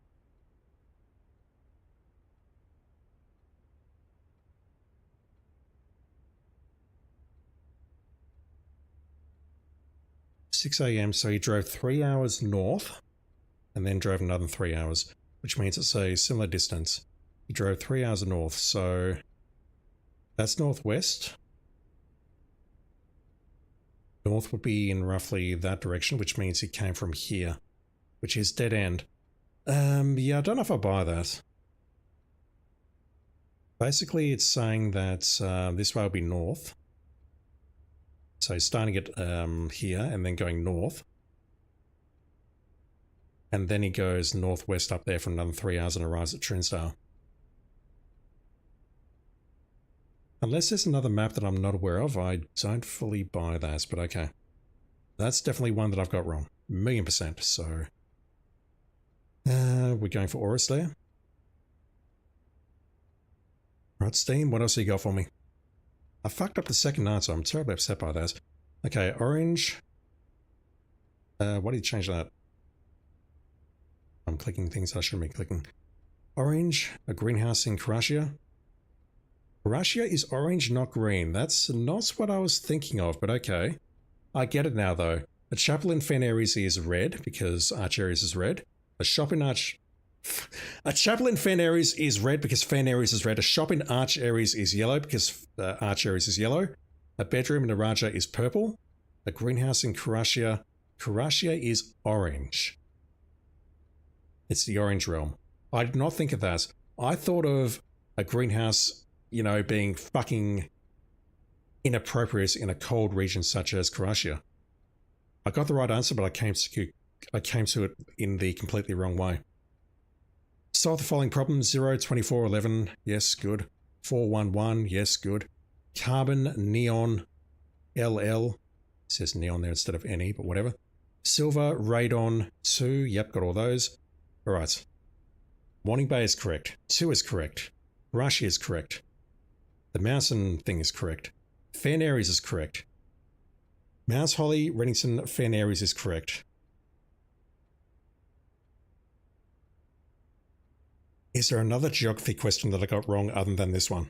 ...6 AM, so he drove 3 hours north and then drove another 3 hours, which means it's a similar distance. He drove 3 hours north, so that's northwest. North would be in roughly that direction, which means he came from here, which is dead end. Yeah, I don't know if I buy that. Basically, it's saying that this way will be north. So he's starting it here and then going north. And then he goes northwest up there for another 3 hours and arrives at Trinsdale. Unless there's another map that I'm not aware of, I don't fully buy that, but okay. That's definitely one that I've got wrong. 1,000,000%, so... we're going for Oris there. Right, Steam, what else have you got for me? I fucked up the second answer, I'm terribly upset by that. Okay, orange. Why did you change that? I'm clicking things I shouldn't be clicking. Orange, a greenhouse in Karasia. Karasia is orange, not green. That's not what I was thinking of, but okay. I get it now, though. A chapel in Fen Aries is red, because Arch Aries is red. A shop in Arch... A chapel in Fen Aries is red because Fen Aries is red. A shop in Arch Aries is yellow because Arch Aries is yellow. A bedroom in Naraja is purple. A greenhouse in Karasia... Karasia is orange. It's the orange realm. I did not think of that. I thought of a greenhouse, you know, being fucking inappropriate in a cold region such as Karasia. I got the right answer, but I came to it in the completely wrong way. Solve the following problems. 0, 24, 11. Yes, good. 4, 1, 1. Yes, good. Carbon, neon, LL. It says neon there instead of NE, but whatever. Silver, radon, 2. Yep, got all those. All right. Morning Bay is correct. 2 is correct. Rashi is correct. The mountain thing is correct. Fen Aries is correct. Mouse Holly, Reddington, Fen Aries is correct. Is there another geography question that I got wrong other than this one?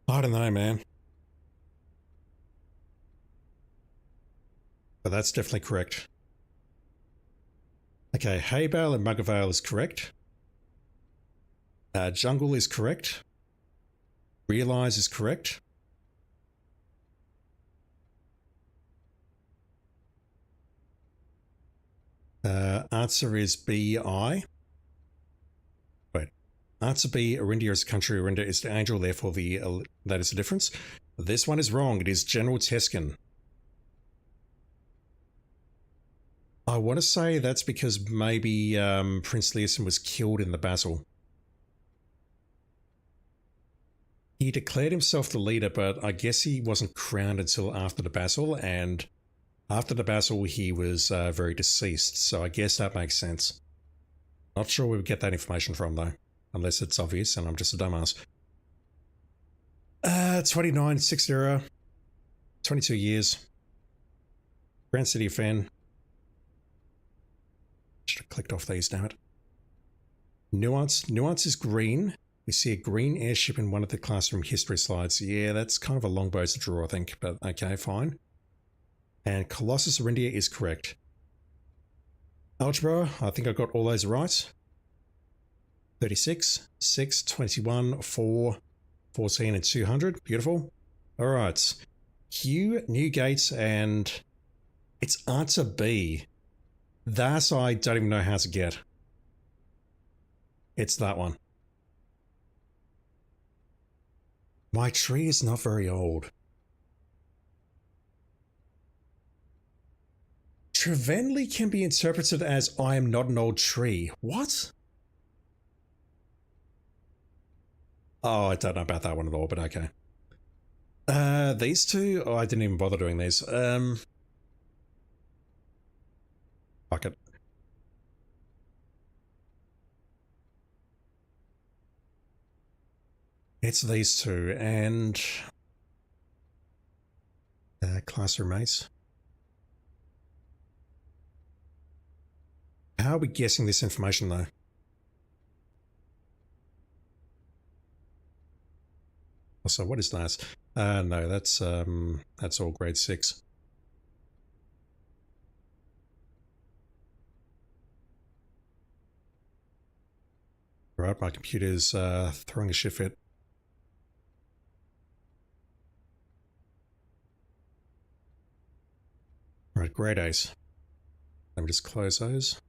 I don't know, man. But that's definitely correct. Okay, hay bale and mugger vale is correct. Jungle is correct. Realize is correct. Answer is B-I. Wait. Answer B, Arindia is a country, Arindia is the angel, therefore that is the difference. This one is wrong. It is General Teskin. I want to say that's because maybe Prince Leeson was killed in the battle. He declared himself the leader, but I guess he wasn't crowned until after the battle, and after the battle he was very deceased, so I guess that makes sense. Not sure where we get that information from though, unless it's obvious and I'm just a dumbass. 2960, 22 years. Grand City of Fen. Should have clicked off these, damn it. Nuance. Nuance is green. We see a green airship in one of the classroom history slides. Yeah, that's kind of a long bow to draw, I think, but okay, fine. And Colossus Arindia is correct. Algebra, I think I got all those right. 36, 6, 21, 4, 14, and 200. Beautiful. All right. Q, Newgate, and it's answer B. That I don't even know how to get. It's that one. My tree is not very old. Trevenley can be interpreted as I am not an old tree. What? Oh, I don't know about that one at all, but okay. These two? Oh, I didn't even bother doing these. Fuck it. It's these two, and classroom mates. How are we guessing this information though? Also, what is that? No, that's all grade 6. Right, my computer's throwing a shit fit. Right, grade 8. Let me just close those.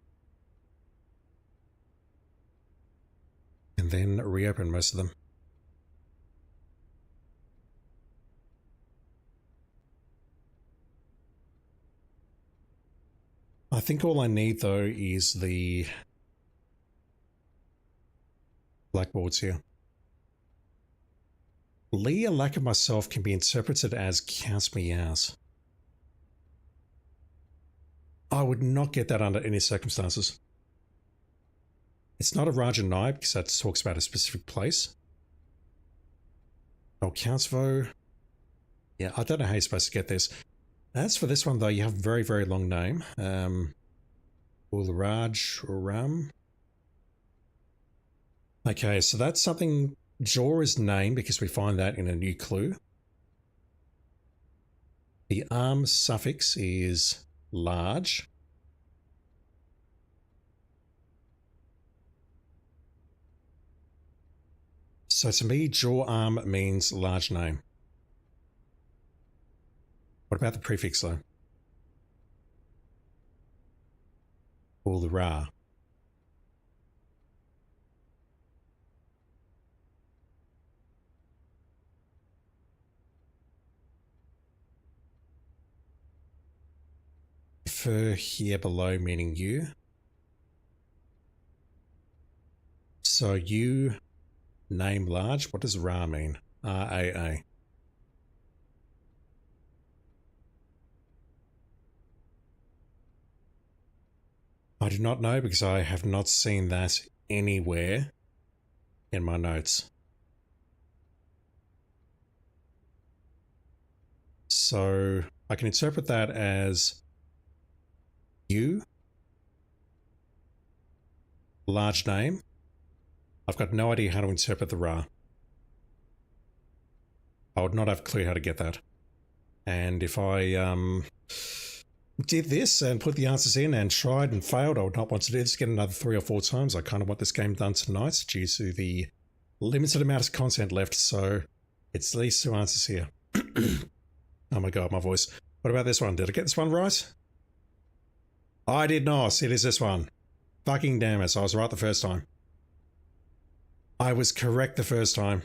And then reopen most of them. I think all I need though is the blackboards here. Lee, a lack of myself, can be interpreted as counts me out. I would not get that under any circumstances. It's not a Raja Nai because that talks about a specific place. Oh, Countsvo. Yeah, I don't know how you're supposed to get this. As for this one though, you have a very, very long name. Ulraj Ram. Okay, so that's something Jaw is named because we find that in a new clue. The arm suffix is large. So to me, jaw arm means large name. What about the prefix though? Ulra. For here below meaning you. So you name large. What does Ra mean? R-A-A. I do not know because I have not seen that anywhere in my notes. So I can interpret that as U. Large name. I've got no idea how to interpret the ra. I would not have a clue how to get that. And if I did this and put the answers in and tried and failed, I would not want to do this again another 3 or 4 times. I kind of want this game done tonight due to the limited amount of content left, so it's these 2 answers here. Oh my god, my voice. What about this one? Did I get this one right? I did not. It is this one. Fucking damn it, so I was right the first time. I was correct the first time.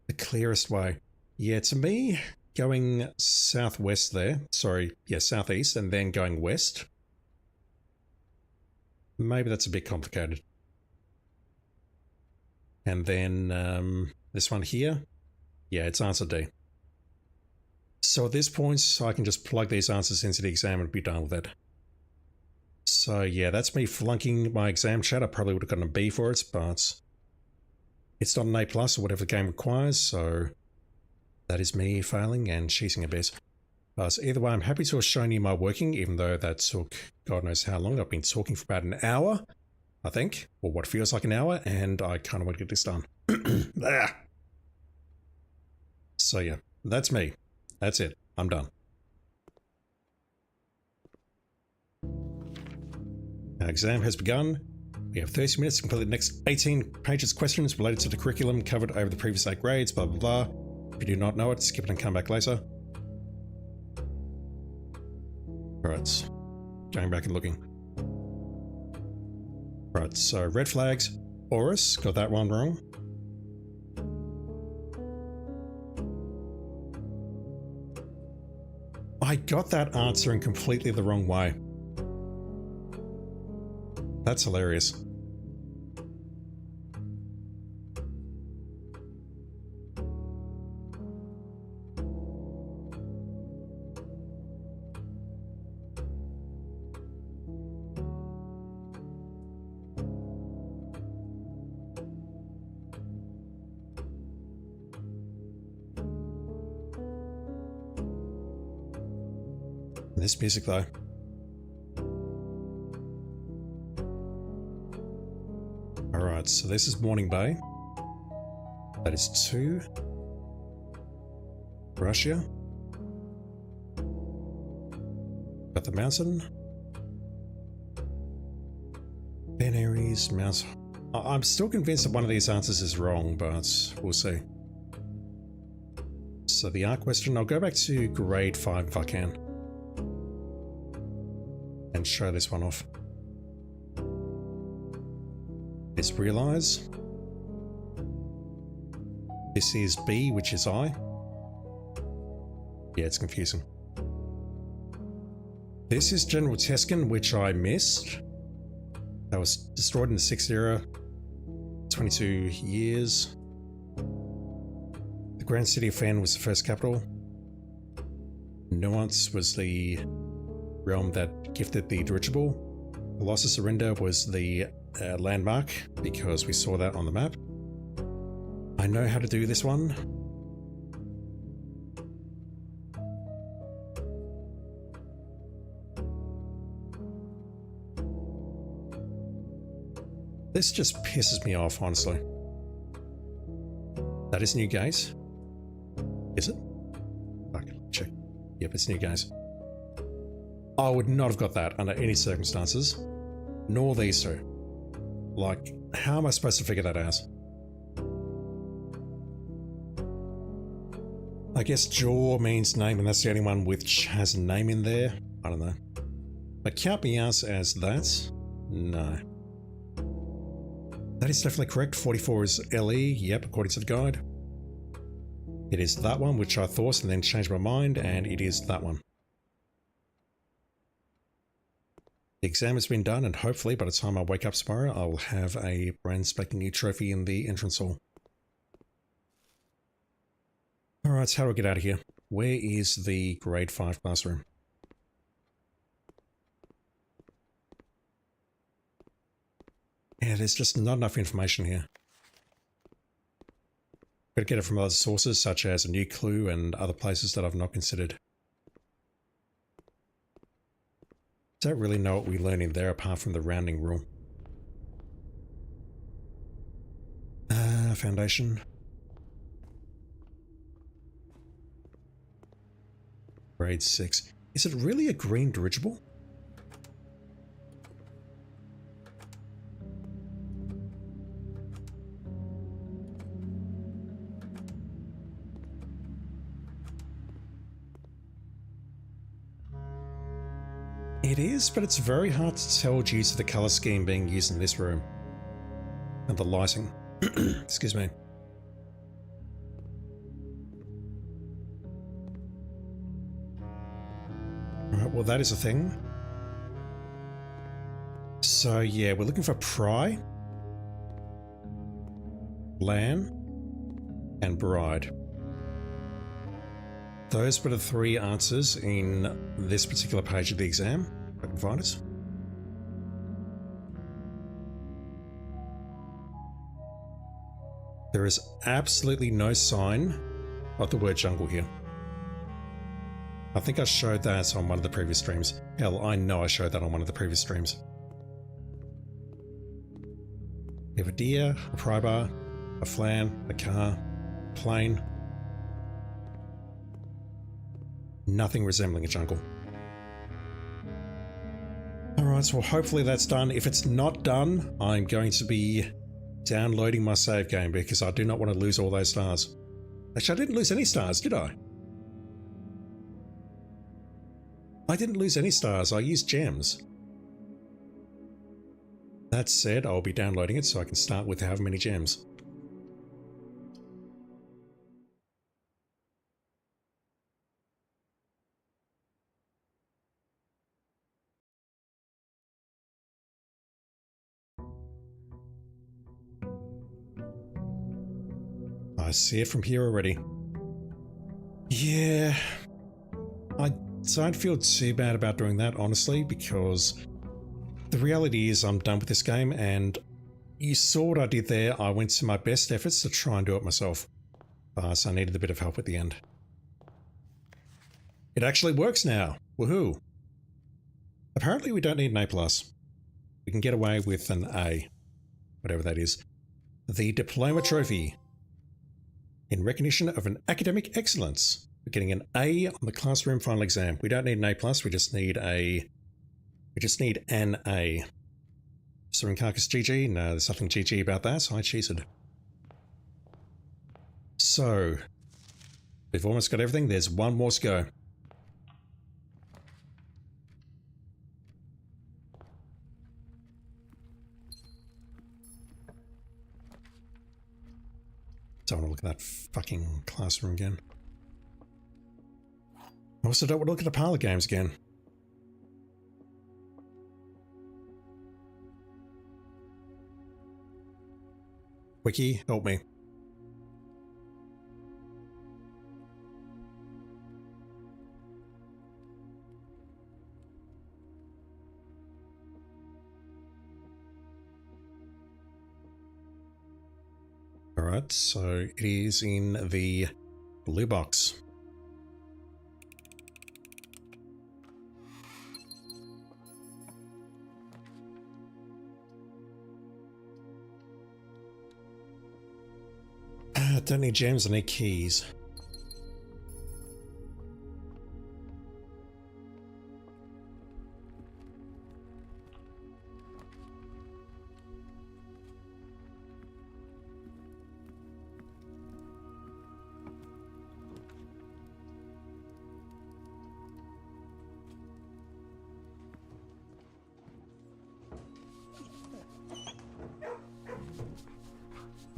The clearest way. Yeah, to me, going southwest there, sorry, yeah, southeast, and then going west, maybe that's a bit complicated. And then this one here, yeah, it's answer D. So at this point, I can just plug these answers into the exam and be done with it. So yeah, that's me flunking my exam chat. I probably would have gotten a B for it, but it's not an A+ or whatever the game requires, so that is me failing and cheating a bit. So either way, I'm happy to have shown you my working, even though that took God knows how long. I've been talking for about an hour, I think, or what feels like an hour, and I kind of want to get this done. So yeah, that's me. That's it. I'm done. Our exam has begun. We have 30 minutes to complete the next 18 pages of questions related to the curriculum covered over the previous 8 grades, blah, blah, blah. If you do not know it, skip it and come back later. Alright, going back and looking. Right, so red flags. Horus, got that one wrong. I got that answer in completely the wrong way. That's hilarious. This music though. Alright, so this is Morning Bay. That is 2. Russia. Got the mountain. Ben Aries, Mouse. I'm still convinced that one of these answers is wrong, but we'll see. So the art question, I'll go back to grade 5 if I can. And show this one off. This realize. This is B, which is I. Yeah, it's confusing. This is General Teskin, which I missed. That was destroyed in the 6th era. 22 years. The Grand City of Fen was the first capital. Nuance was the realm that gifted the dirigible. Colossus Arinda was the landmark, because we saw that on the map. I know how to do this one. This just pisses me off, honestly. That is Newgate. Is it? Okay, check. Yep, it's Newgate. I would not have got that under any circumstances, nor these two. Like, how am I supposed to figure that out? I guess jaw means name, and that's the only one which has a name in there. I don't know. But count me out as that? No. That is definitely correct. 44 is LE, yep, according to the guide. It is that one, which I thought and then changed my mind, and it is that one. The exam has been done, and hopefully by the time I wake up tomorrow, I'll have a brand spanking new trophy in the entrance hall. Alright, so how do I get out of here? Where is the grade 5 classroom? Yeah, there's just not enough information here. Gotta get it from other sources, such as a new clue and other places that I've not considered. Don't really know what we learn in there apart from the rounding rule. Foundation. Grade 6. Is it really a green dirigible? It is, but it's very hard to tell due to the colour scheme being used in this room. And the lighting. Excuse me. Alright, well that is a thing. So yeah, we're looking for Pry, Lan, and Bride. Those were the 3 answers in this particular page of the exam. If I can find it. There is absolutely no sign of the word jungle here. I think I showed that on one of the previous streams. Hell, I know I showed that on one of the previous streams. We have a deer, a pry bar, a flan, a car, a plane. Nothing resembling a jungle. Alright, so hopefully that's done. If it's not done, I'm going to be downloading my save game because I do not want to lose all those stars. Actually, I didn't lose any stars, did I? I didn't lose any stars, I used gems. That said, I'll be downloading it so I can start with however many gems. I see it from here already. Yeah, I don't feel too bad about doing that, honestly, because the reality is I'm done with this game, and you saw what I did there. I went to my best efforts to try and do it myself, so I needed a bit of help at the end. It actually works now. Woohoo! Apparently we don't need an A+. We can get away with an A, whatever that is. The Diploma Trophy. In recognition of an academic excellence. We're getting an A on the classroom final exam. We don't need an A+, we just need an A. Soaring Carcass GG? No, there's nothing GG about that. I cheated. So, we've almost got everything. There's one more to go. Don't want to look at that fucking classroom again. I also don't want to look at the parlor games again. Wiki, help me. Alright, so it is in the blue box. Don't need gems, I need keys.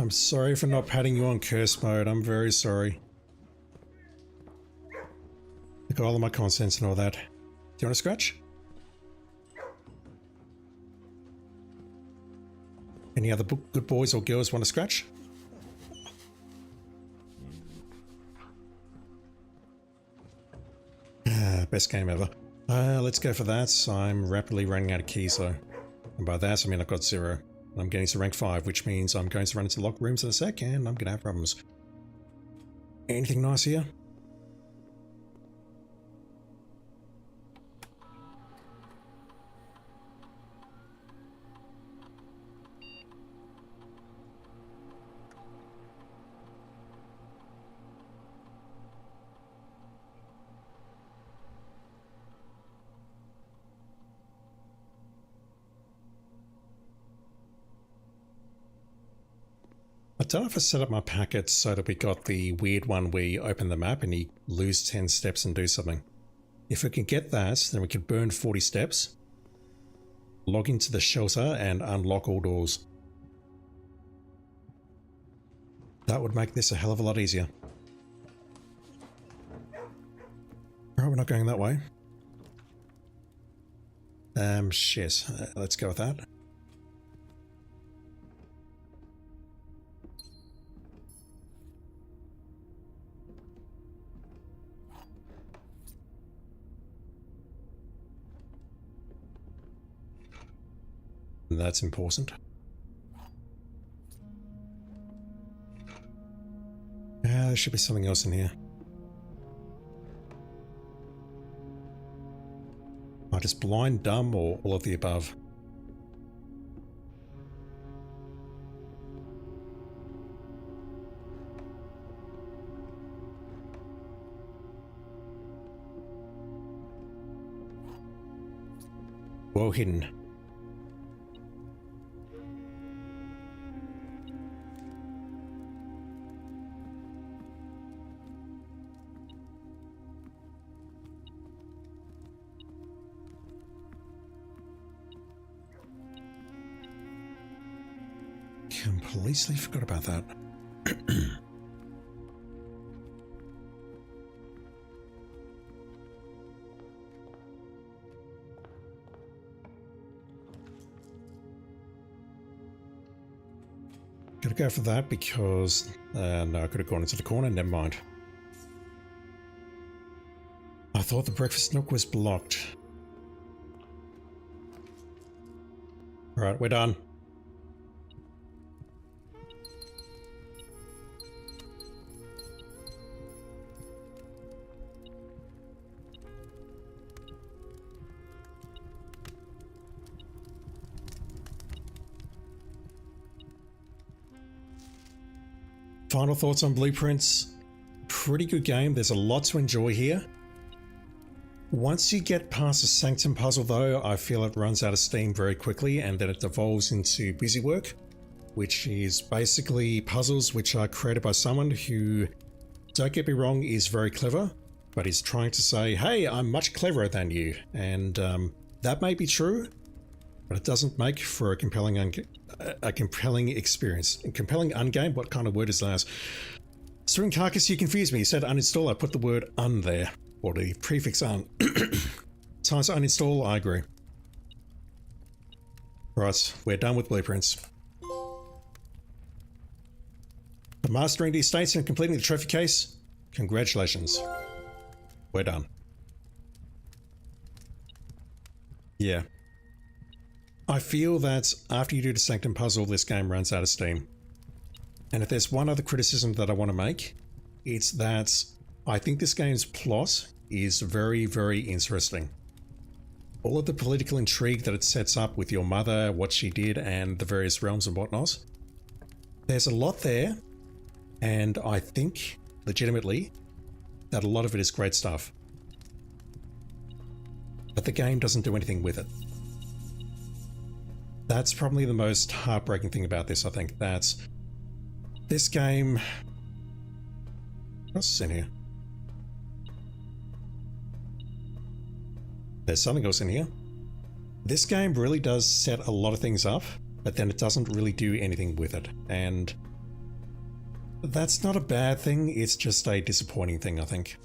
I'm sorry for not patting you on curse mode, I'm very sorry. Look at all of my contents and all that. Do you want to scratch? Any other good boys or girls want to scratch? Best game ever. Let's go for that. I'm rapidly running out of keys though. And by that I mean I've got 0. I'm getting to rank 5, which means I'm going to run into locked rooms in a sec and I'm going to have problems. Anything nice here? don't know if I set up my packet so that we got the weird one where you open the map and you lose 10 steps and do something. If we can get that, then we can burn 40 steps, log into the shelter and unlock all doors. That would make this a hell of a lot easier. Alright, we're not going that way. Shit. Let's go with that. That's important. There should be something else in here. Am I just blind, dumb, or all of the above? Well hidden. Completely forgot about that. Gotta go for that because no, I could have gone into the corner. Never mind. I thought the breakfast nook was blocked. Alright, we're done. Final thoughts on Blueprints. Pretty good game. There's a lot to enjoy here. Once you get past the Sanctum puzzle though, I feel it runs out of steam very quickly and then it devolves into busy work, which is basically puzzles which are created by someone who, don't get me wrong, is very clever, but is trying to say, hey, I'm much cleverer than you. And that may be true, but it doesn't make for a compelling experience. A compelling ungame? What kind of word is that? String Carcass, you confused me. You said uninstall, I put the word un there. Or the prefix un. Time to uninstall, I agree. Right, we're done with Blueprints. For mastering these states and completing the trophy case, congratulations. We're done. Yeah. I feel that after you do the Sanctum puzzle, this game runs out of steam. And if there's one other criticism that I want to make, it's that I think this game's plot is very, very interesting. All of the political intrigue that it sets up with your mother, what she did, and the various realms and whatnot. There's a lot there, and I think, legitimately, that a lot of it is great stuff. But the game doesn't do anything with it. That's probably the most heartbreaking thing about this, I think. That's this game... What's in here? There's something else in here. This game really does set a lot of things up, but then it doesn't really do anything with it. And that's not a bad thing, it's just a disappointing thing, I think.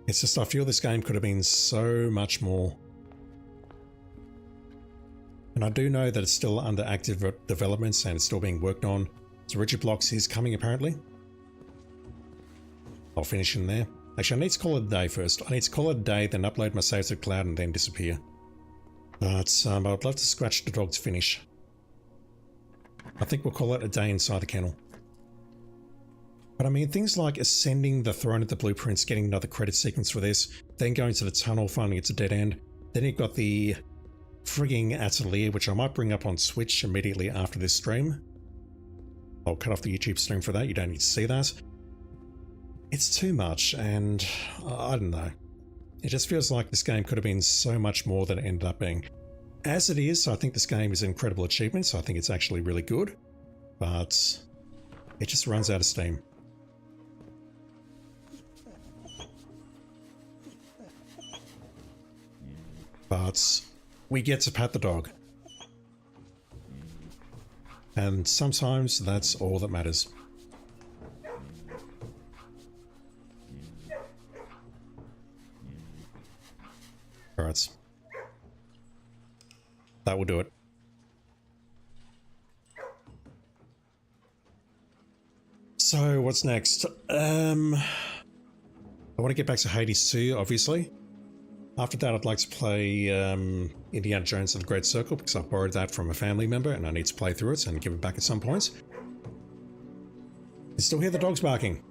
It's just I feel this game could have been so much more. And I do know that it's still under active developments and it's still being worked on. So Rigid Blocks is coming apparently. I'll finish in there. Actually, I need to call it a day first. I need to call it a day, then upload my saves to the cloud and then disappear. But I'd love to scratch the dog to finish. I think we'll call it a day inside the kennel. But I mean, things like ascending the throne of the Blueprints, getting another credit sequence for this, then going to the tunnel, finding it's a dead end. Then you've got the frigging atelier, which I might bring up on Switch immediately after this stream. I'll cut off the YouTube stream for that, you don't need to see that. It's too much, and I don't know. It just feels like this game could have been so much more than it ended up being. as it is, I think this game is an incredible achievement, so I think it's actually really good, but it just runs out of steam. But we get to pat the dog. And sometimes that's all that matters. Alright. That will do it. So, what's next? I want to get back to Hades 2, obviously. After that, I'd like to play Indiana Jones and the Great Circle, because I borrowed that from a family member and I need to play through it and give it back at some point. You still hear the dogs barking.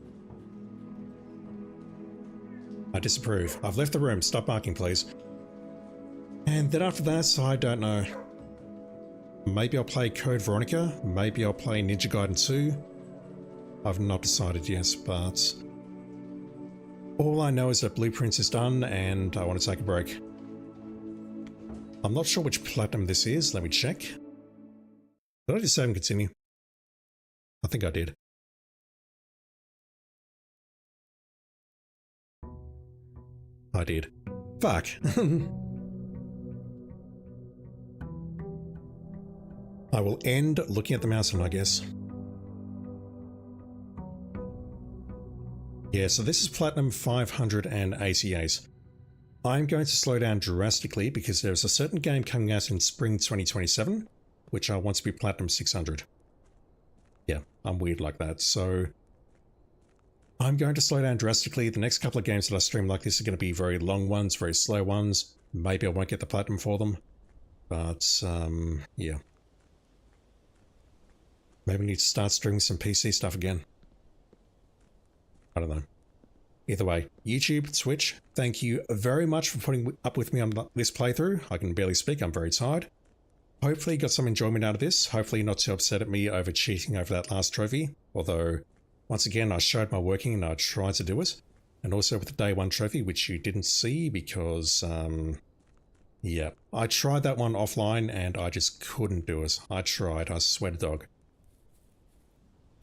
I disapprove. I've left the room. Stop barking, please. And then after that, I don't know. Maybe I'll play Code Veronica. Maybe I'll play Ninja Gaiden 2. I've not decided yet, but all I know is that Blueprints is done and I want to take a break. I'm not sure which platinum this is. Let me check. Did I just save and continue? I think I did. I did. Fuck. I will end looking at the mountain, I guess. Yeah, so this is Platinum 588. I'm going to slow down drastically because there's a certain game coming out in spring 2027, which I want to be Platinum 600. Yeah, I'm weird like that, so I'm going to slow down drastically. The next couple of games that I stream like this are going to be very long ones, very slow ones. Maybe I won't get the Platinum for them, but yeah. Maybe we need to start streaming some PC stuff again. I don't know. Either way, YouTube, Twitch, thank you very much for putting up with me on this playthrough. I can barely speak, I'm very tired. Hopefully you got some enjoyment out of this. Hopefully not too upset at me over cheating over that last trophy. Although, once again, I showed my working and I tried to do it. And also with the day one trophy, which you didn't see because, yeah. I tried that one offline and I just couldn't do it. I tried, I swear to dog.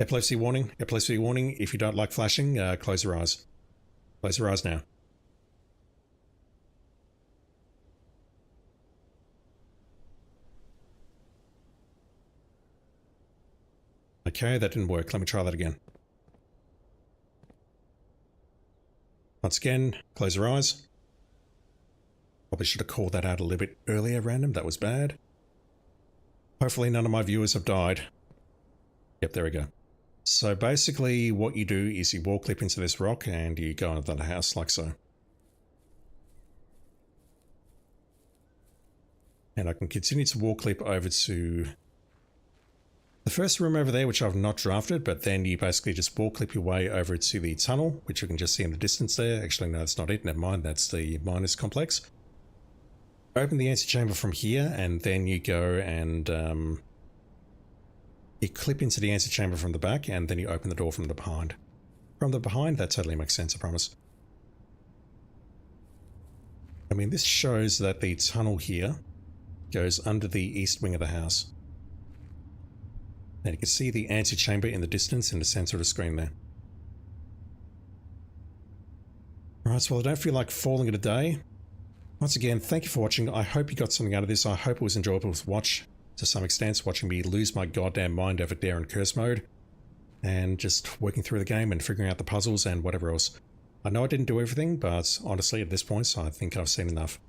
Epilepsy warning, epilepsy warning. If you don't like flashing, close your eyes. Close your eyes now. Okay, that didn't work. Let me try that again. Once again, close your eyes. Probably should have called that out a little bit earlier, random. That was bad. Hopefully none of my viewers have died. Yep, there we go. So basically what you do is you wall clip into this rock and you go into the house like so. And I can continue to wall clip over to the first room over there, which I've not drafted, but then you basically just wall clip your way over to the tunnel, which you can just see in the distance there. Actually, no, that's not it. Never mind. That's the miners complex. Open the antechamber from here, and then you go and you clip into the antechamber from the back, and then you open the door from the behind. From the behind, that totally makes sense, I promise. I mean, this shows that the tunnel here goes under the east wing of the house. And you can see the antechamber in the distance in the center of the screen there. Alright, so I don't feel like falling it a day. Once again, thank you for watching. I hope you got something out of this. I hope it was enjoyable to watch. To some extent, watching me lose my goddamn mind over Dare and Curse mode, and just working through the game and figuring out the puzzles and whatever else. I know I didn't do everything, but honestly at this point I think I've seen enough.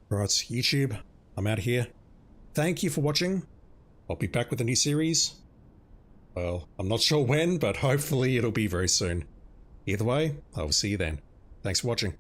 Right, YouTube, I'm out of here. Thank you for watching. I'll be back with a new series. Well, I'm not sure when, but hopefully it'll be very soon. Either way, I will see you then. Thanks for watching.